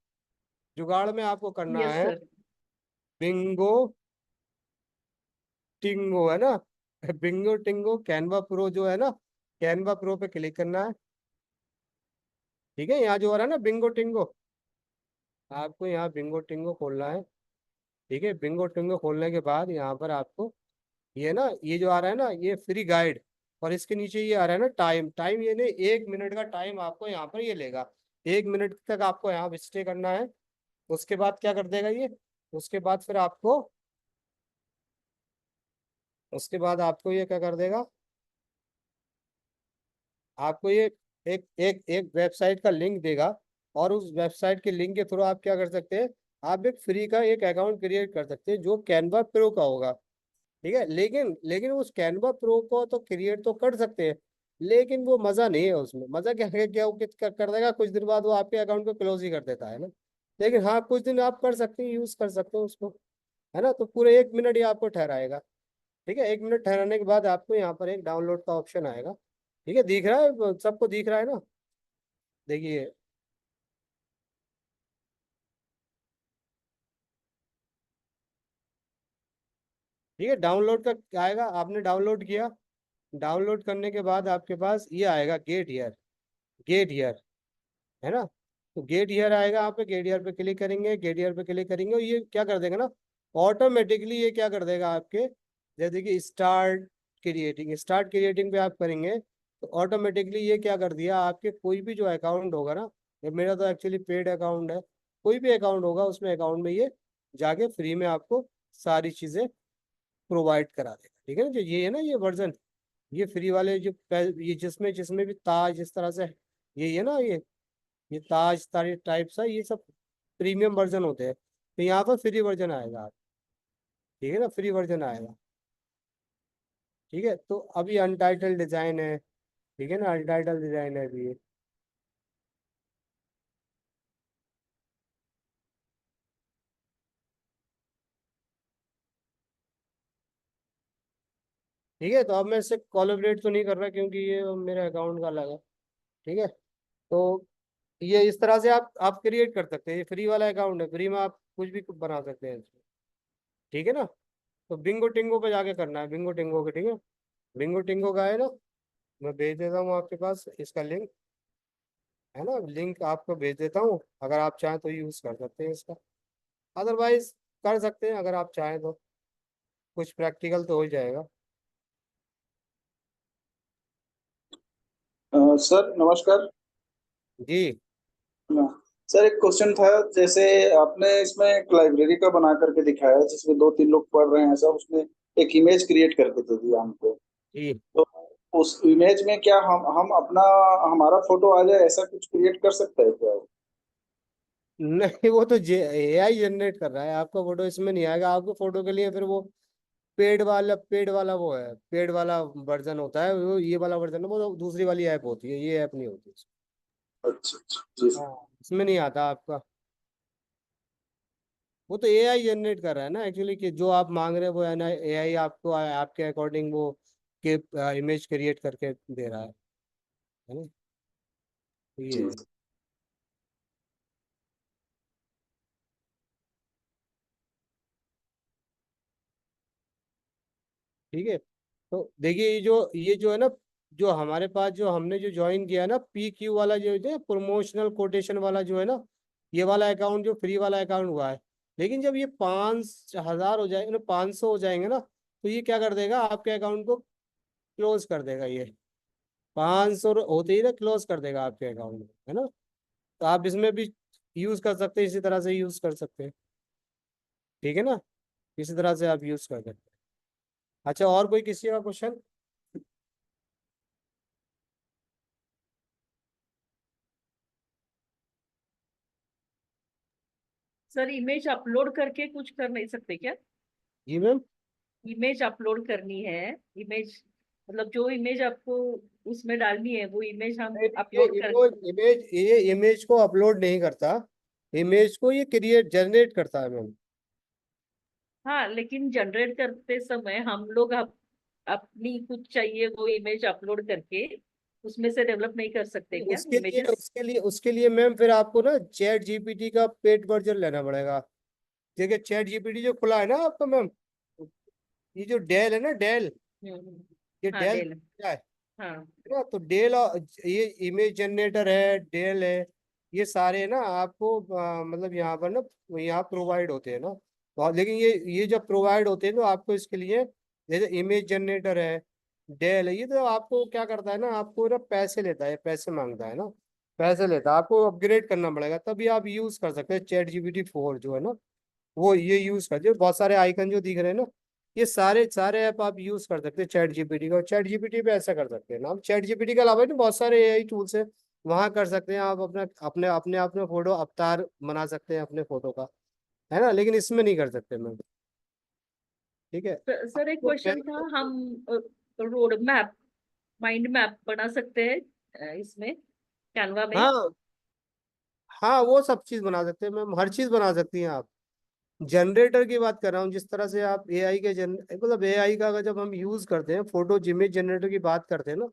जुगाड़ में आपको करना यस है सर। बिंगो टिंगो, है ना। बिंगो टिंगो कैनवा प्रो जो है ना, कैनवा प्रो पे क्लिक करना है। ठीक है, यहाँ जो आ रहा है ना बिंगो टिंगो, आपको यहाँ बिंगो टिंगो खोलना है। ठीक है, बिंगो टिंगो खोलने के बाद यहाँ पर आपको ये ना, ये जो आ रहा है ना, ये फ्री गाइड, और इसके नीचे ये आ रहा है ना टाइम टाइम, ये नहीं 1 मिनट का टाइम आपको यहाँ पर ये लेगा, 1 मिनट तक आपको यहाँ स्टे करना है। उसके बाद क्या कर देगा ये, उसके बाद फिर आपको ये क्या कर देगा, आपको ये एक एक एक वेबसाइट का लिंक देगा, और उस वेबसाइट के लिंक के थ्रू आप क्या कर सकते हैं, आप एक फ्री का एक अकाउंट क्रिएट कर सकते हैं जो कैनवा प्रो का होगा। ठीक है, लेकिन लेकिन उस कैनवा प्रो को तो क्रिएट तो कर सकते हैं, लेकिन वो मजा नहीं है उसमें। मजा क्या है, क्या वो कर देगा, कुछ दिन बाद वो आपके अकाउंट को क्लोज ही कर देता है ना। लेकिन हाँ, कुछ दिन आप कर सकते हैं, यूज कर सकते हैं उसको, है ना। तो पूरे 1 मिनट ही आपको ठहराएगा। ठीक है, 1 मिनट ठहराने के बाद आपको यहाँ पर एक डाउनलोड का ऑप्शन आएगा। ठीक है, दिख रहा है सबको, दिख रहा है ना, देखिए। ठीक है, डाउनलोड का आएगा, आपने डाउनलोड किया, डाउनलोड करने के बाद आपके पास ये आएगा गेट हियर, गेट हियर, है ना। तो गेट हियर आएगा, आप पे गेट हियर पे क्लिक करेंगे, गेट हियर पे क्लिक करेंगे, और ये क्या कर देगा ना, ऑटोमेटिकली ये क्या कर देगा आपके, जैसे कि स्टार्ट क्रिएटिंग पे आप करेंगे, तो ऑटोमेटिकली ये क्या कर दिया, आपके कोई भी जो अकाउंट होगा ना, ये मेरा तो एक्चुअली पेड अकाउंट है, कोई भी अकाउंट होगा उसमें अकाउंट में ये जाके फ्री में आपको सारी चीज़ें प्रोवाइड करा देगा। ठीक है ना, जो ये है ना, ये वर्जन, ये फ्री वाले जो ये जिसमें जिसमें भी ताज इस तरह से, ये है ना, ये ताज तारी टाइप सा, ये सब प्रीमियम वर्जन होते हैं। तो यहाँ पर फ्री वर्जन आएगा आप, ठीक है ना, फ्री वर्जन आएगा। ठीक है, तो अभी अनटाइटल डिजाइन है, ठीक है ना, अनटाइटल डिजाइन है अभी ये। ठीक है, तो अब मैं इससे कोलैबोरेट तो नहीं कर रहा क्योंकि ये मेरे अकाउंट का अलग है। ठीक है, तो ये इस तरह से आप क्रिएट कर सकते हैं, ये फ्री वाला अकाउंट है, फ्री में आप कुछ भी बना सकते हैं इसमें। ठीक है ना, तो बिंगो टिंगो पे जाके करना है, बिंगो टिंगो के। ठीक है, बिंगो टिंगो का है ना, मैं भेज देता हूँ आपके पास इसका लिंक, है ना, लिंक आपको भेज देता हूँ, अगर आप चाहें तो यूज़ कर सकते हैं इसका, अदरवाइज कर सकते हैं अगर आप चाहें तो, कुछ प्रैक्टिकल तो हो ही जाएगा। सर नमस्कार। जी हाँ, सर एक क्वेश्चन था। जैसे आपने इसमें एक लाइब्रेरी का बना करके दिखाया जिसमें 2-3 लोग पढ़ रहे हैं, ऐसा उसने एक इमेज क्रिएट करके दे दिया हमको। जी, तो उस इमेज में क्या हम अपना हमारा फोटो आ जाए, ऐसा कुछ क्रिएट कर सकते हैं क्या? नहीं, वो तो एआई जनरेट कर रहा है, आपका फोटो इसमें नहीं आएगा। आपको फोटो के लिए फिर वो पेड वाला वो है, पेड वाला वर्जन होता है वो, ये वाला वर्जन है वो तो दूसरी वाली ऐप होती है, ये ऐप नहीं होती। अच्छा अच्छा जी सर। हाँ, इसमें नहीं आता आपका, वो तो एआई जनरेट कर रहा है ना एक्चुअली, कि जो आप मांग रहे हैं वो है ना, एआई आपको आपके अकॉर्डिंग वो के इमेज क्रिएट करके दे रहा है ना, तो ये जी है। ठीक है, तो देखिए ये जो है ना, जो हमारे पास जो हमने जो ज्वाइन किया है ना, PQ वाला जो है प्रमोशनल कोटेशन वाला जो है ना, ये वाला अकाउंट जो फ्री वाला अकाउंट हुआ है। लेकिन जब ये 5,000 हो जाएंगे ना, 500 हो जाएंगे ना, तो ये क्या कर देगा, आपके अकाउंट को क्लोज कर देगा ये। 500 होते ही ना क्लोज कर देगा आपके अकाउंट में, है ना। तो आप इसमें भी यूज कर सकते हैं, इसी तरह से यूज कर सकते हैं। ठीक है ना, इसी तरह से आप यूज कर सकते हैं। अच्छा, और कोई किसी का क्वेश्चन? सर इमेज अपलोड करके कुछ कर नहीं सकते क्या? जी मैम, इमेज अपलोड करनी है, इमेज मतलब जो इमेज आपको उसमें डालनी है वो इमेज हम ये अपलोड कर। इमेज को अपलोड नहीं करता, इमेज को ये क्रिएट जनरेट करता है मैम। हाँ, लेकिन जनरेट करते समय हम लोग अपनी कुछ चाहिए वो इमेज अपलोड करके उसमें से डेवलप नहीं कर सकते क्या उसके लिए इमेजेस? उसके लिए उसके लिए मैम फिर आपको ना चैट जीपीटी का पेड वर्जन लेना पड़ेगा। देखिए, चैट जीपीटी जो खुला है ना आपका मैम, ये जो डेल है ना, डेल, ये हाँ डेल डेल। है हाँ। ना, तो डेल ये इमेज जनरेटर है, डेल है, ये सारे ना आपको मतलब यहाँ पर ना, यहाँ प्रोवाइड होते हैं ना। तो लेकिन ये जब प्रोवाइड होते हैं तो आपको इसके लिए, जैसे इमेज जनरेटर है, डेल है, ये तो आपको क्या करता है ना, आपको ना पैसे लेता है, पैसे मांगता है ना, पैसे लेता है, आपको अपग्रेड करना पड़ेगा तभी आप यूज कर सकते हैं। चैट GPT 4 जो है ना, वो ये यूज करते हो। बहुत सारे आइकन जो दिख रहे हैं ना, ये सारे सारे ऐप आप यूज कर सकते हैं चैट जीपीटी का। और चैट जीपीटी पे ऐसा कर सकते हैं ना आप, चैट जीपीटी के अलावा भी बहुत सारे एआई टूल्स है, वहां कर सकते हैं आप। अपने अपने अपने अपने फोटो अवतार बना सकते हैं अपने फोटो का, है ना, लेकिन इसमें नहीं कर सकते मैम। ठीक है। सर एक तो क्वेश्चन था, हम रोड मैप, माइंड मैप बना सकते हैं इसमें कैनवा में? हाँ हाँ, वो सब चीज बना सकते हैं मैम, हर चीज बना सकती हैं आप। जनरेटर की बात कर रहा हूँ, जिस तरह से आप एआई के मतलब एआई का अगर जब हम यूज करते हैं, फोटो इमेज जनरेटर की बात करते हैं ना,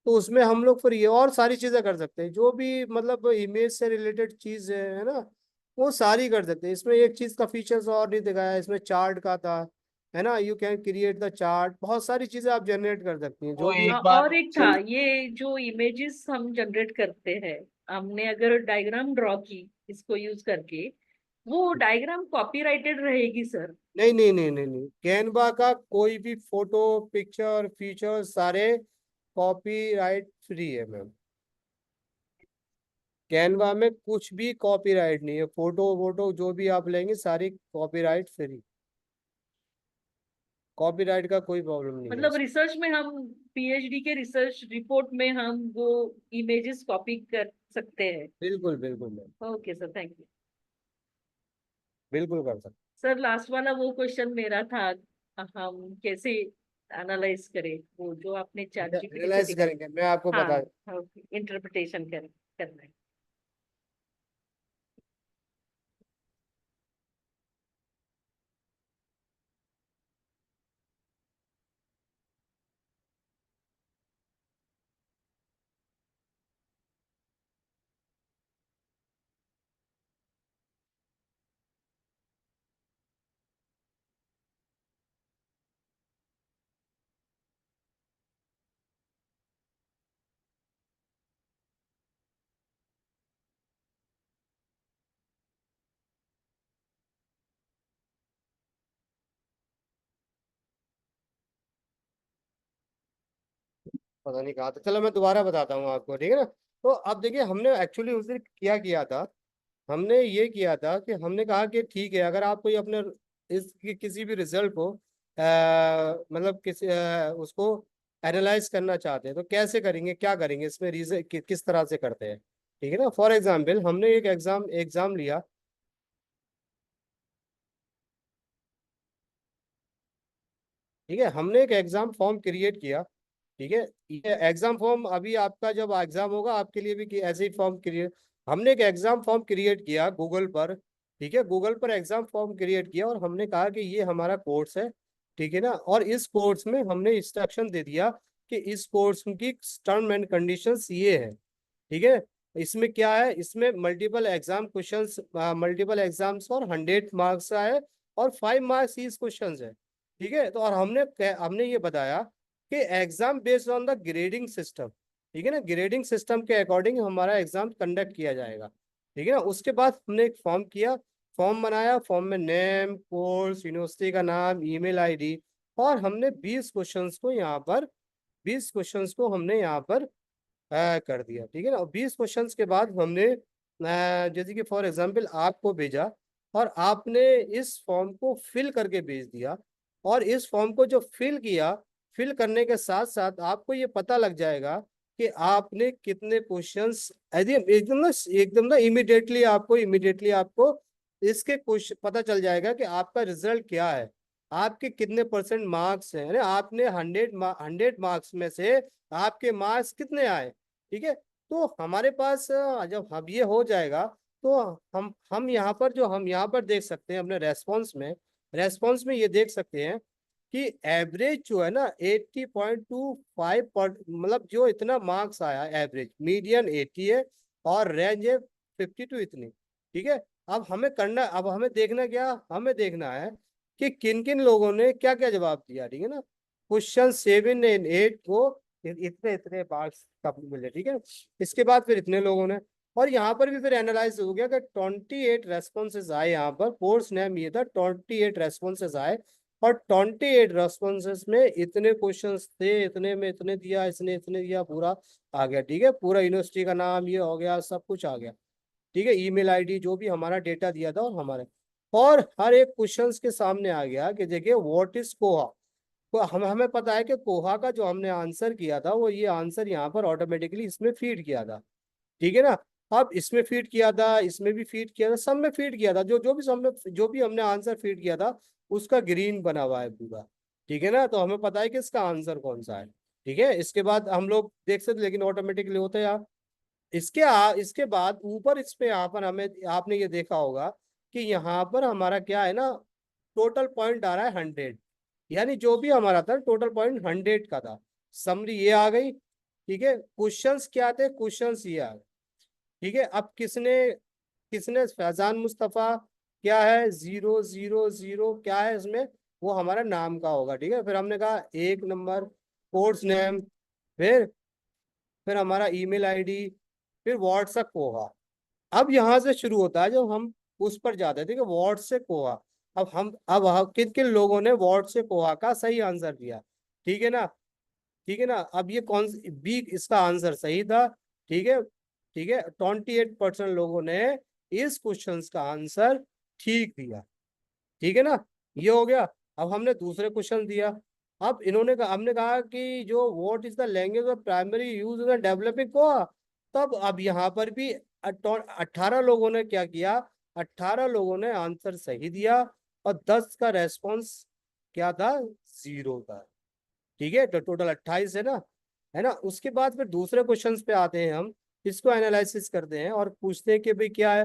तो उसमें हम लोग फिर ये और सारी चीजें कर सकते हैं, जो भी मतलब इमेज से रिलेटेड चीज है ना, वो सारी कर सकते हैं। इसमें एक चीज का फीचर्स और नहीं दिखाया, इसमें चार्ट का था, है ना, you can create the chart, बहुत सारी चीजें आप जनरेट कर सकती हैं वो जो भी। एक बार और एक था, ये जो इमेजेस हम जनरेट करते हैं, हमने अगर डायग्राम ड्रॉ की इसको यूज करके, वो डायग्राम कॉपीराइटेड रहेगी सर? नहीं नहीं नहीं नहीं नहीं, कैनवा का कोई भी फोटो पिक्चर फीचर सारे कॉपीराइट फ्री है मैम। कैनवा में कुछ भी कॉपीराइट नहीं है, फोटो वोटो जो भी आप लेंगे सारी कॉपीराइट फ्री, कॉपीराइट का कोई प्रॉब्लम नहीं है मतलब इसमें। रिसर्च में हम, पीएचडी के रिसर्च रिपोर्ट में हम वो इमेजेस कॉपी कर सकते हैं? बिल्कुल बिल्कुल ma'am, okay sir, thank you. बिल्कुल कर सकते। सर लास्ट वाला वो क्वेश्चन मेरा था, हम कैसे एनालाइज करें वो जो आपने चैट जीपीटी से एनालाइज करेंगे, मैं आपको बता। हाँ, इंटरप्रिटेशन करना है। पता नहीं कहा था, चलो मैं दोबारा बताता हूँ आपको, ठीक है ना। तो अब देखिए, हमने एक्चुअली उस दिन क्या किया था, हमने ये किया था कि हमने कहा कि ठीक है, अगर आप कोई अपने किसी भी रिजल्ट को मतलब उसको एनालाइज करना चाहते हैं, तो कैसे करेंगे, क्या करेंगे, इसमें रीजन किस तरह से करते हैं, ठीक है ना। फॉर एग्जाम्पल हमने एक एग्जाम लिया, ठीक है, हमने एक एग्जाम फॉर्म क्रिएट किया, ठीक है। ये एग्जाम फॉर्म अभी आपका जब एग्जाम होगा आपके लिए भी कि ऐसे ही फॉर्म क्रिएट, हमने एक एग्जाम फॉर्म क्रिएट किया गूगल पर, ठीक है, गूगल पर एग्जाम फॉर्म क्रिएट किया, और हमने कहा कि ये हमारा कोर्स है, ठीक है ना। और इस कोर्स में हमने इंस्ट्रक्शन दे दिया कि इस कोर्स की टर्म एंड कंडीशंस ये है, ठीक है। इसमें क्या है, इसमें multiple exam questions, multiple exams और 100 मार्क्स का है, और 5 मार्क्स इस क्वेश्चंस है, ठीक है। तो और हमने ये बताया कि exam based on the grading system, ठीक है ना, ग्रेडिंग सिस्टम के अकॉर्डिंग हमारा एग्जाम कंडक्ट किया जाएगा, ठीक है ना। उसके बाद हमने एक फॉर्म किया, फॉर्म बनाया, फॉर्म में नेम, कोर्स, यूनिवर्सिटी का नाम, ईमेल आईडी, और हमने 20 क्वेश्चंस को हमने यहाँ पर कर दिया, ठीक है ना। और 20 क्वेश्चंस के बाद हमने जैसे कि फॉर एग्जांपल आपको भेजा, और आपने इस फॉर्म को फिल करके भेज दिया, और इस फॉर्म को जो फिल करने के साथ साथ आपको ये पता लग जाएगा कि आपने कितने क्वेश्चंस, एकदम ना इमीडिएटली आपको इसके क्वेश्चन पता चल जाएगा कि आपका रिजल्ट क्या है, आपके कितने परसेंट मार्क्स हैं, यानी आपने 100 मार्क्स में से आपके मार्क्स कितने आए, ठीक है। तो हमारे पास जब अब ये हो जाएगा, तो हम यहाँ पर देख सकते हैं अपने रेस्पॉन्स में ये देख सकते हैं कि एवरेज जो है ना 80.25 पर, मतलब जो इतना मार्क्स आया एवरेज, मीडियन 80 है, और रेंज है 52 इतनी, ठीक है। अब हमें देखना है कि किन किन लोगों ने क्या क्या जवाब दिया, ठीक है ना। क्वेश्चन 7 एंड 8 को इतने इतने मार्क्स का मिले, ठीक है। इसके बाद फिर इतने लोगों ने, और यहाँ पर भी फिर एनालाइज हो गया कि 28 रेस्पॉन्सेज आए, यहाँ पर कोर्स नेम ये था, 28 रेस्पॉन्सेज आए, और 28 रेस्पॉन्सेज में इतने क्वेश्चंस थे, इतने में इतने दिया, इसने इतने दिया, पूरा आ गया, ठीक है। पूरा यूनिवर्सिटी का नाम ये हो गया, सब कुछ आ गया, ठीक है, ईमेल आईडी जो भी हमारा डेटा दिया था, और हमारे, और हर एक क्वेश्चंस के सामने आ गया कि देखिए व्हाट इज कोहा। तो हमें पता है कि कोहा का जो हमने आंसर किया था वो ये आंसर यहाँ पर ऑटोमेटिकली इसमें फीड किया था, ठीक है ना। अब इसमें फीड किया था, इसमें भी फीड किया था, सब में फीड किया था, जो भी हमने आंसर फीड किया था उसका ग्रीन बना हुआ है पूरा, ठीक है ना। तो हमें पता है कि इसका आंसर कौन सा है, ठीक है। इसके बाद हम लोग देख सकते, लेकिन ऑटोमेटिकली होता है यार। इसके बाद ऊपर इस पे यहाँ पर हमें, आपने ये देखा होगा कि यहाँ पर हमारा क्या है ना, टोटल पॉइंट आ रहा है 100, यानी जो भी हमारा था टोटल पॉइंट 100 का था। समरी ये आ गई, ठीक है। क्वेश्चंस क्या थे, क्वेश्चंस ये आ गए, ठीक है। अब किसने किसने फैजान मुस्तफा क्या है, 000 क्या है इसमें, वो हमारा नाम का होगा, ठीक है। फिर हमने कहा 1 नंबर कोर्स नेम, फिर फिर हमारा ईमेल आईडी, फिर व्हाट्सएप होगा। अब यहाँ से शुरू होता है जब हम उस पर जाते हैं, ठीक है, व्हाट्सएप होगा। अब किन किन लोगों ने व्हाट्सएप होगा का सही आंसर दिया, ठीक है ना, ठीक है ना। अब ये कौन बी, इसका आंसर सही था, ठीक है, ठीक है। 28% लोगों ने इस क्वेश्चन का आंसर ठीक दिया, ठीक है ना। ये हो गया। अब हमने दूसरे क्वेश्चन दिया। अब हमने कहा कि जो what is the language of primary use in developing Koha. तब अब यहाँ पर भी 18 लोगों ने क्या किया, 18 लोगों ने आंसर सही दिया और 10 का रेस्पॉन्स क्या था, 0 था, ठीक है। तो टोटल 28 है ना। उसके बाद फिर दूसरे क्वेश्चंस पे आते हैं हम, इसको एनालिसिस करते हैं और पूछते हैं कि भाई क्या है।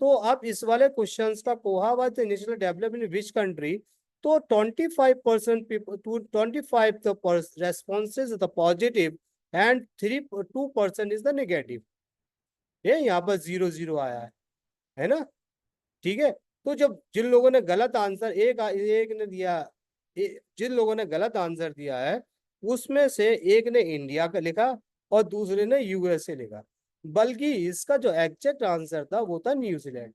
तो अब इस वाले क्वेश्चंस का कोहा was initially develop in which country. तो 25% people, 25 responses the positive and 2% is the negative. ये यहाँ पर 0 0 आया है ना, ठीक है। तो जब जिन लोगों ने गलत आंसर एक ने दिया, जिन लोगों ने गलत आंसर दिया है उसमें से एक ने इंडिया का लिखा और दूसरे ने यूएसए लिखा, बल्कि इसका जो एग्जैक्ट आंसर था वो था न्यूजीलैंड,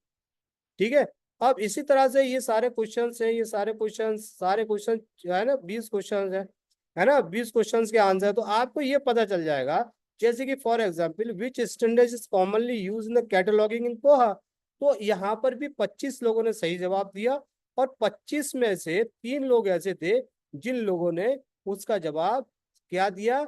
ठीक है। अब इसी तरह से ये सारे क्वेश्चन है, ये सारे क्वेश्चन जो है ना, 20 क्वेश्चन है ना, 20 क्वेश्चन के आंसर। तो आपको ये पता चल जाएगा, जैसे कि for example which standard is commonly use in the cataloguing in Koha. तो यहाँ पर भी 25 लोगों ने सही जवाब दिया और 25 में से 3 लोग ऐसे थे जिन लोगों ने उसका जवाब क्या दिया,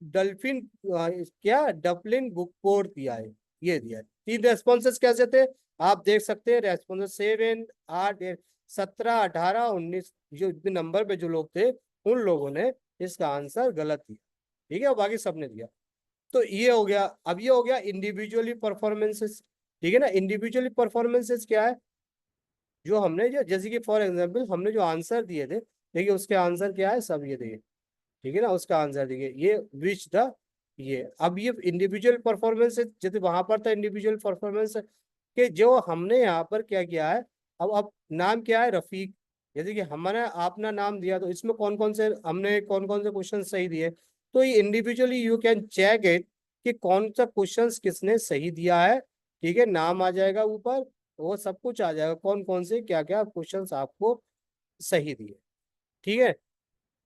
डल्फिन क्या डफलिन बुकपोर दिया है, ये दिया है। 3 रेस्पॉन्सेस कैसे थे आप देख सकते हैं, रेस्पॉन्सेस 7 8 17 18 19, जो नंबर पे जो लोग थे उन लोगों ने इसका आंसर गलत दिया, ठीक है, और बाकी सबने दिया। तो ये हो गया। अब ये हो गया इंडिविजुअली परफॉर्मेंसेस, ठीक है ना। इंडिविजुअली परफॉर्मेंसेस क्या है, जो हमने जो जैसे कि फॉर एग्जांपल हमने जो आंसर दिए थे, देखिए उसके आंसर क्या है, सब ये देखिए, ठीक है ना। उसका आंसर देखिए ये विच द, ये अब ये इंडिविजुअल परफॉर्मेंस है, जैसे वहां पर था इंडिविजुअल परफॉर्मेंस कि जो हमने यहाँ पर क्या किया है। अब नाम क्या है, रफीक। जैसे कि हमने अपना नाम दिया तो इसमें कौन कौन से क्वेश्चन सही दिए। तो ये individually you can check it कि कौन सा क्वेश्चन किसने सही दिया है, ठीक है। नाम आ जाएगा ऊपर, वो सब कुछ आ जाएगा, कौन कौन से क्या क्या क्वेश्चन आपको सही दिए, ठीक है।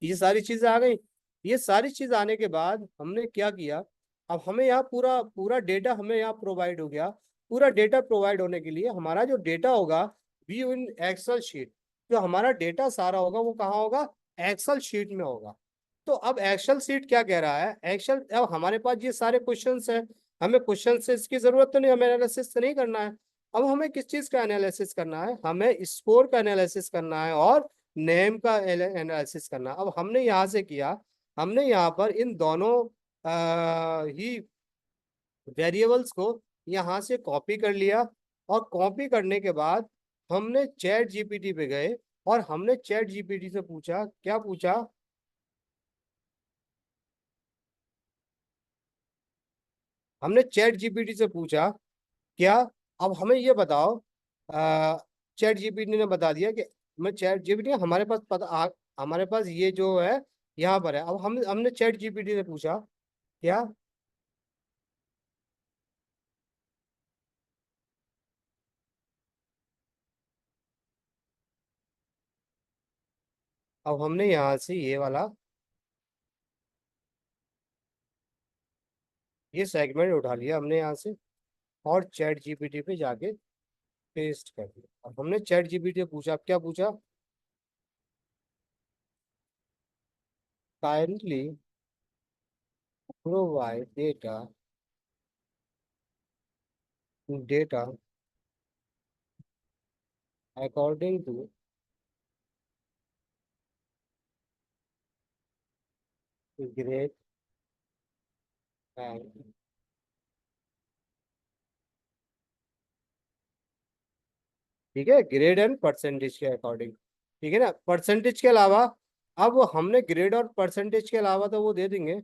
ये सारी चीजें आ गई। ये सारी चीज आने के बाद हमने क्या किया, अब हमें यहाँ पूरा पूरा डेटा हमें यहाँ प्रोवाइड हो गया। पूरा डेटा प्रोवाइड होने के लिए हमारा जो डेटा होगा व्यू इन एक्सेल शीट, जो हमारा डेटा सारा होगा वो कहाँ होगा, एक्सेल शीट में होगा। तो अब एक्सेल शीट क्या कह रहा है, एक्सेल अब हमारे पास ये सारे क्वेश्चंस हैं, हमें क्वेश्चन से इसकी जरूरत तो नहीं, हमें एनालिसिस तो नहीं करना है। अब हमें किस चीज का एनालिसिस करना है, हमें स्कोर का एनालिसिस करना है और नेम का एनालिसिस करना। अब हमने यहाँ से किया, हमने यहाँ पर इन दोनों ही वेरिएबल्स को यहाँ से कॉपी कर लिया और कॉपी करने के बाद हमने चैट जीपीटी पे गए और हमने चैट जीपीटी से पूछा, क्या पूछा, हमने चैट जीपीटी से पूछा क्या, अब हमें ये बताओ, चैट जीपीटी ने बता दिया कि मैं चैट जीपीटी हमारे पास हमारे पास ये जो है यहाँ पर है। अब हमने चैट जीपीटी से पूछा क्या, अब हमने यहाँ से ये वाला ये सेगमेंट उठा लिया हमने यहाँ से और चैट जीपीटी पे जाके पेस्ट कर दिया। अब हमने चैट जीपीटी पूछा, अब क्या पूछा, kindly provide data according to grade and ठीक है, ग्रेड एंड परसेंटेज के अकॉर्डिंग। ठीक है ना, परसेंटेज के अलावा अब वो हमने ग्रेड और परसेंटेज के अलावा तो वो दे देंगे,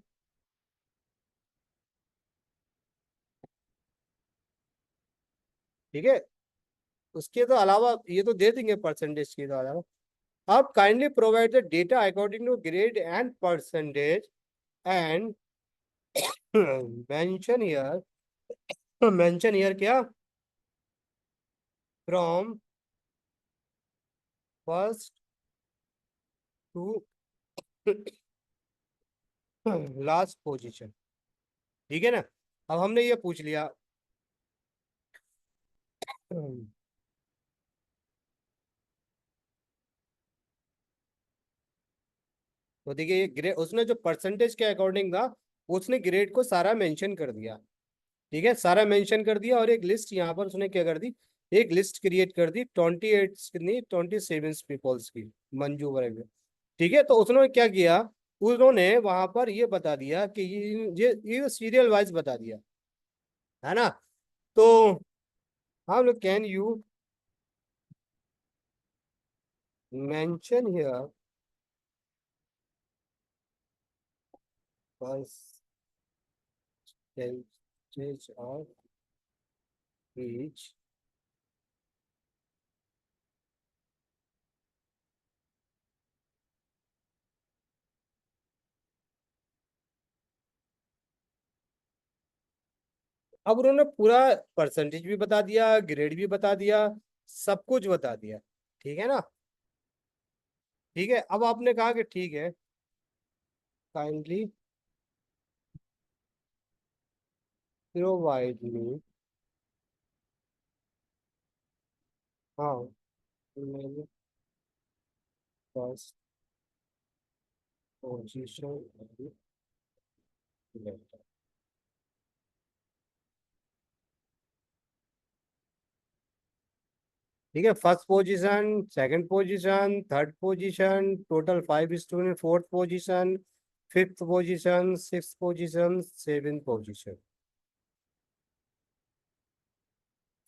ठीक है, उसके तो अलावा ये तो दे देंगे परसेंटेज के तो अलावा। अब kindly provide the data according to grade and percentage and mention here क्या, from first to last position. ठीक है ना, अब हमने ये पूछ लिया। तो देखिए ये ग्रेड उसने जो परसेंटेज के अकॉर्डिंग था उसने ग्रेड को सारा मेंशन कर दिया। ठीक है, सारा मेंशन कर दिया और एक लिस्ट यहाँ पर उसने क्या कर दी, एक लिस्ट क्रिएट कर दी 28 कितनी 27 पीपल्स की, मंजू वर्ग। ठीक है, तो उसने क्या किया, उन्होंने वहां पर ये बता दिया कि ये सीरियल वाइज बता दिया, है ना। तो हम लोग can you mention here percentage of each अब उन्होंने पूरा परसेंटेज भी बता दिया, ग्रेड भी बता दिया, सब कुछ बता दिया। ठीक है ना, ठीक है, अब आपने कहा कि ठीक है, काइंडली प्रोवाइड मी हाँ फर्स्ट पोजीशन। ठीक है, first position, second position, third position, total 5 student, fourth position, fifth position, six position, seventh position.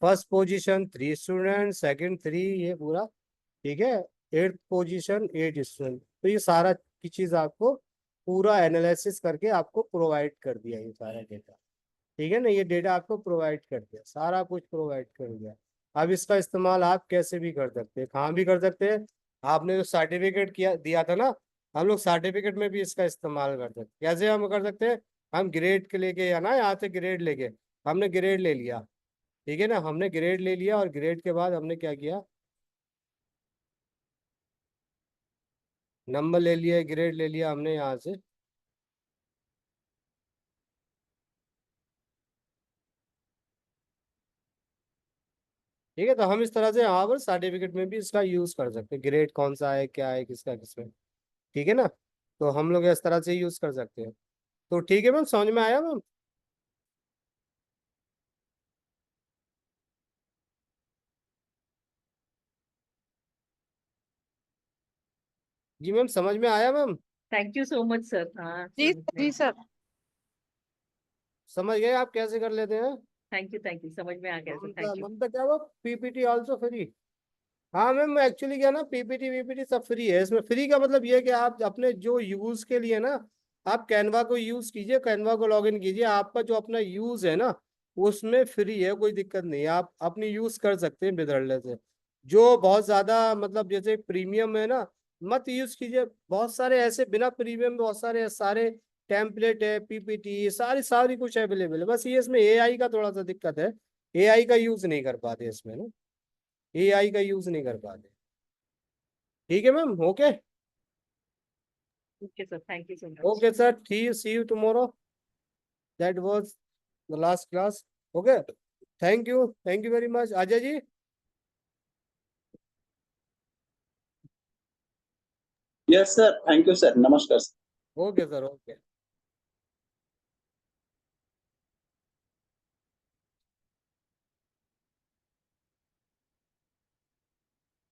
First position 3 student, second 3, ये पूरा। ठीक है, एट्थ पोजीशन 8 स्टूडेंट। तो ये सारा की चीज आपको पूरा एनालिसिस करके आपको प्रोवाइड कर दिया ये सारा डेटा। ठीक है ना, ये डेटा आपको प्रोवाइड कर दिया, सारा कुछ प्रोवाइड कर दिया। अब इसका इस्तेमाल आप कैसे भी कर सकते हैं, कहाँ भी कर सकते हैं। आपने जो सर्टिफिकेट किया दिया था ना, हम लोग सर्टिफिकेट में भी इसका इस्तेमाल कर सकते हैं। कैसे हम कर सकते हैं, हम ग्रेड के लेके या ना यहाँ से ग्रेड लेके, हमने ग्रेड ले लिया। ठीक है ना, हमने ग्रेड ले लिया और ग्रेड के बाद हमने क्या किया, नंबर ले लिया, ग्रेड ले लिया हमने यहाँ से। ठीक है, तो हम इस तरह से यहाँ पर सर्टिफिकेट में भी इसका यूज कर सकते हैं, ग्रेड कौन सा है, क्या है, किसका किसमें। ठीक है ना, तो हम लोग इस तरह से यूज कर सकते हैं। तो ठीक है मैम, समझ में आया मैम। जी मैम, समझ में आया ma'am. Thank you so much sir. हाँ जी जी सर। समझ गए आप कैसे कर लेते हैं। थैंक यू समझ में आ गया सर, ममता थैंक यू। ममता क्या वो पीपीटी ऑल्सो फ्री। हाँ मैम, एक्चुअली क्या ना, पीपीटी वीपीटी सब फ्री है। इसमें फ्री का मतलब ये है कि आप अपने जो यूज के लिए ना, आप कैनवा को यूज कीजिए, कैनवा को लॉगिन कीजिए, आपका जो अपना यूज है ना उसमें फ्री है, कोई दिक्कत नहीं है, आप अपनी यूज कर सकते हैं बिदरले से। जो बहुत ज्यादा मतलब जैसे प्रीमियम है ना, मत यूज कीजिए। बहुत सारे ऐसे बिना प्रीमियम, बहुत सारे सारे टेम्पलेट है, पीपीटी सारी सारी कुछ अवेलेबल है। बस ये इसमें एआई का थोड़ा सा दिक्कत है, एआई का यूज नहीं कर पाते इसमें ना, एआई का यूज नहीं कर पाते। ठीक है ma'am, okay. Okay sir, thank you so much. Okay sir, ठीक, see you tomorrow. That was the last class. Okay, thank you very much Ajay ji. Yes sir, thank you sir, नमस्कार सर। Okay sir, okay.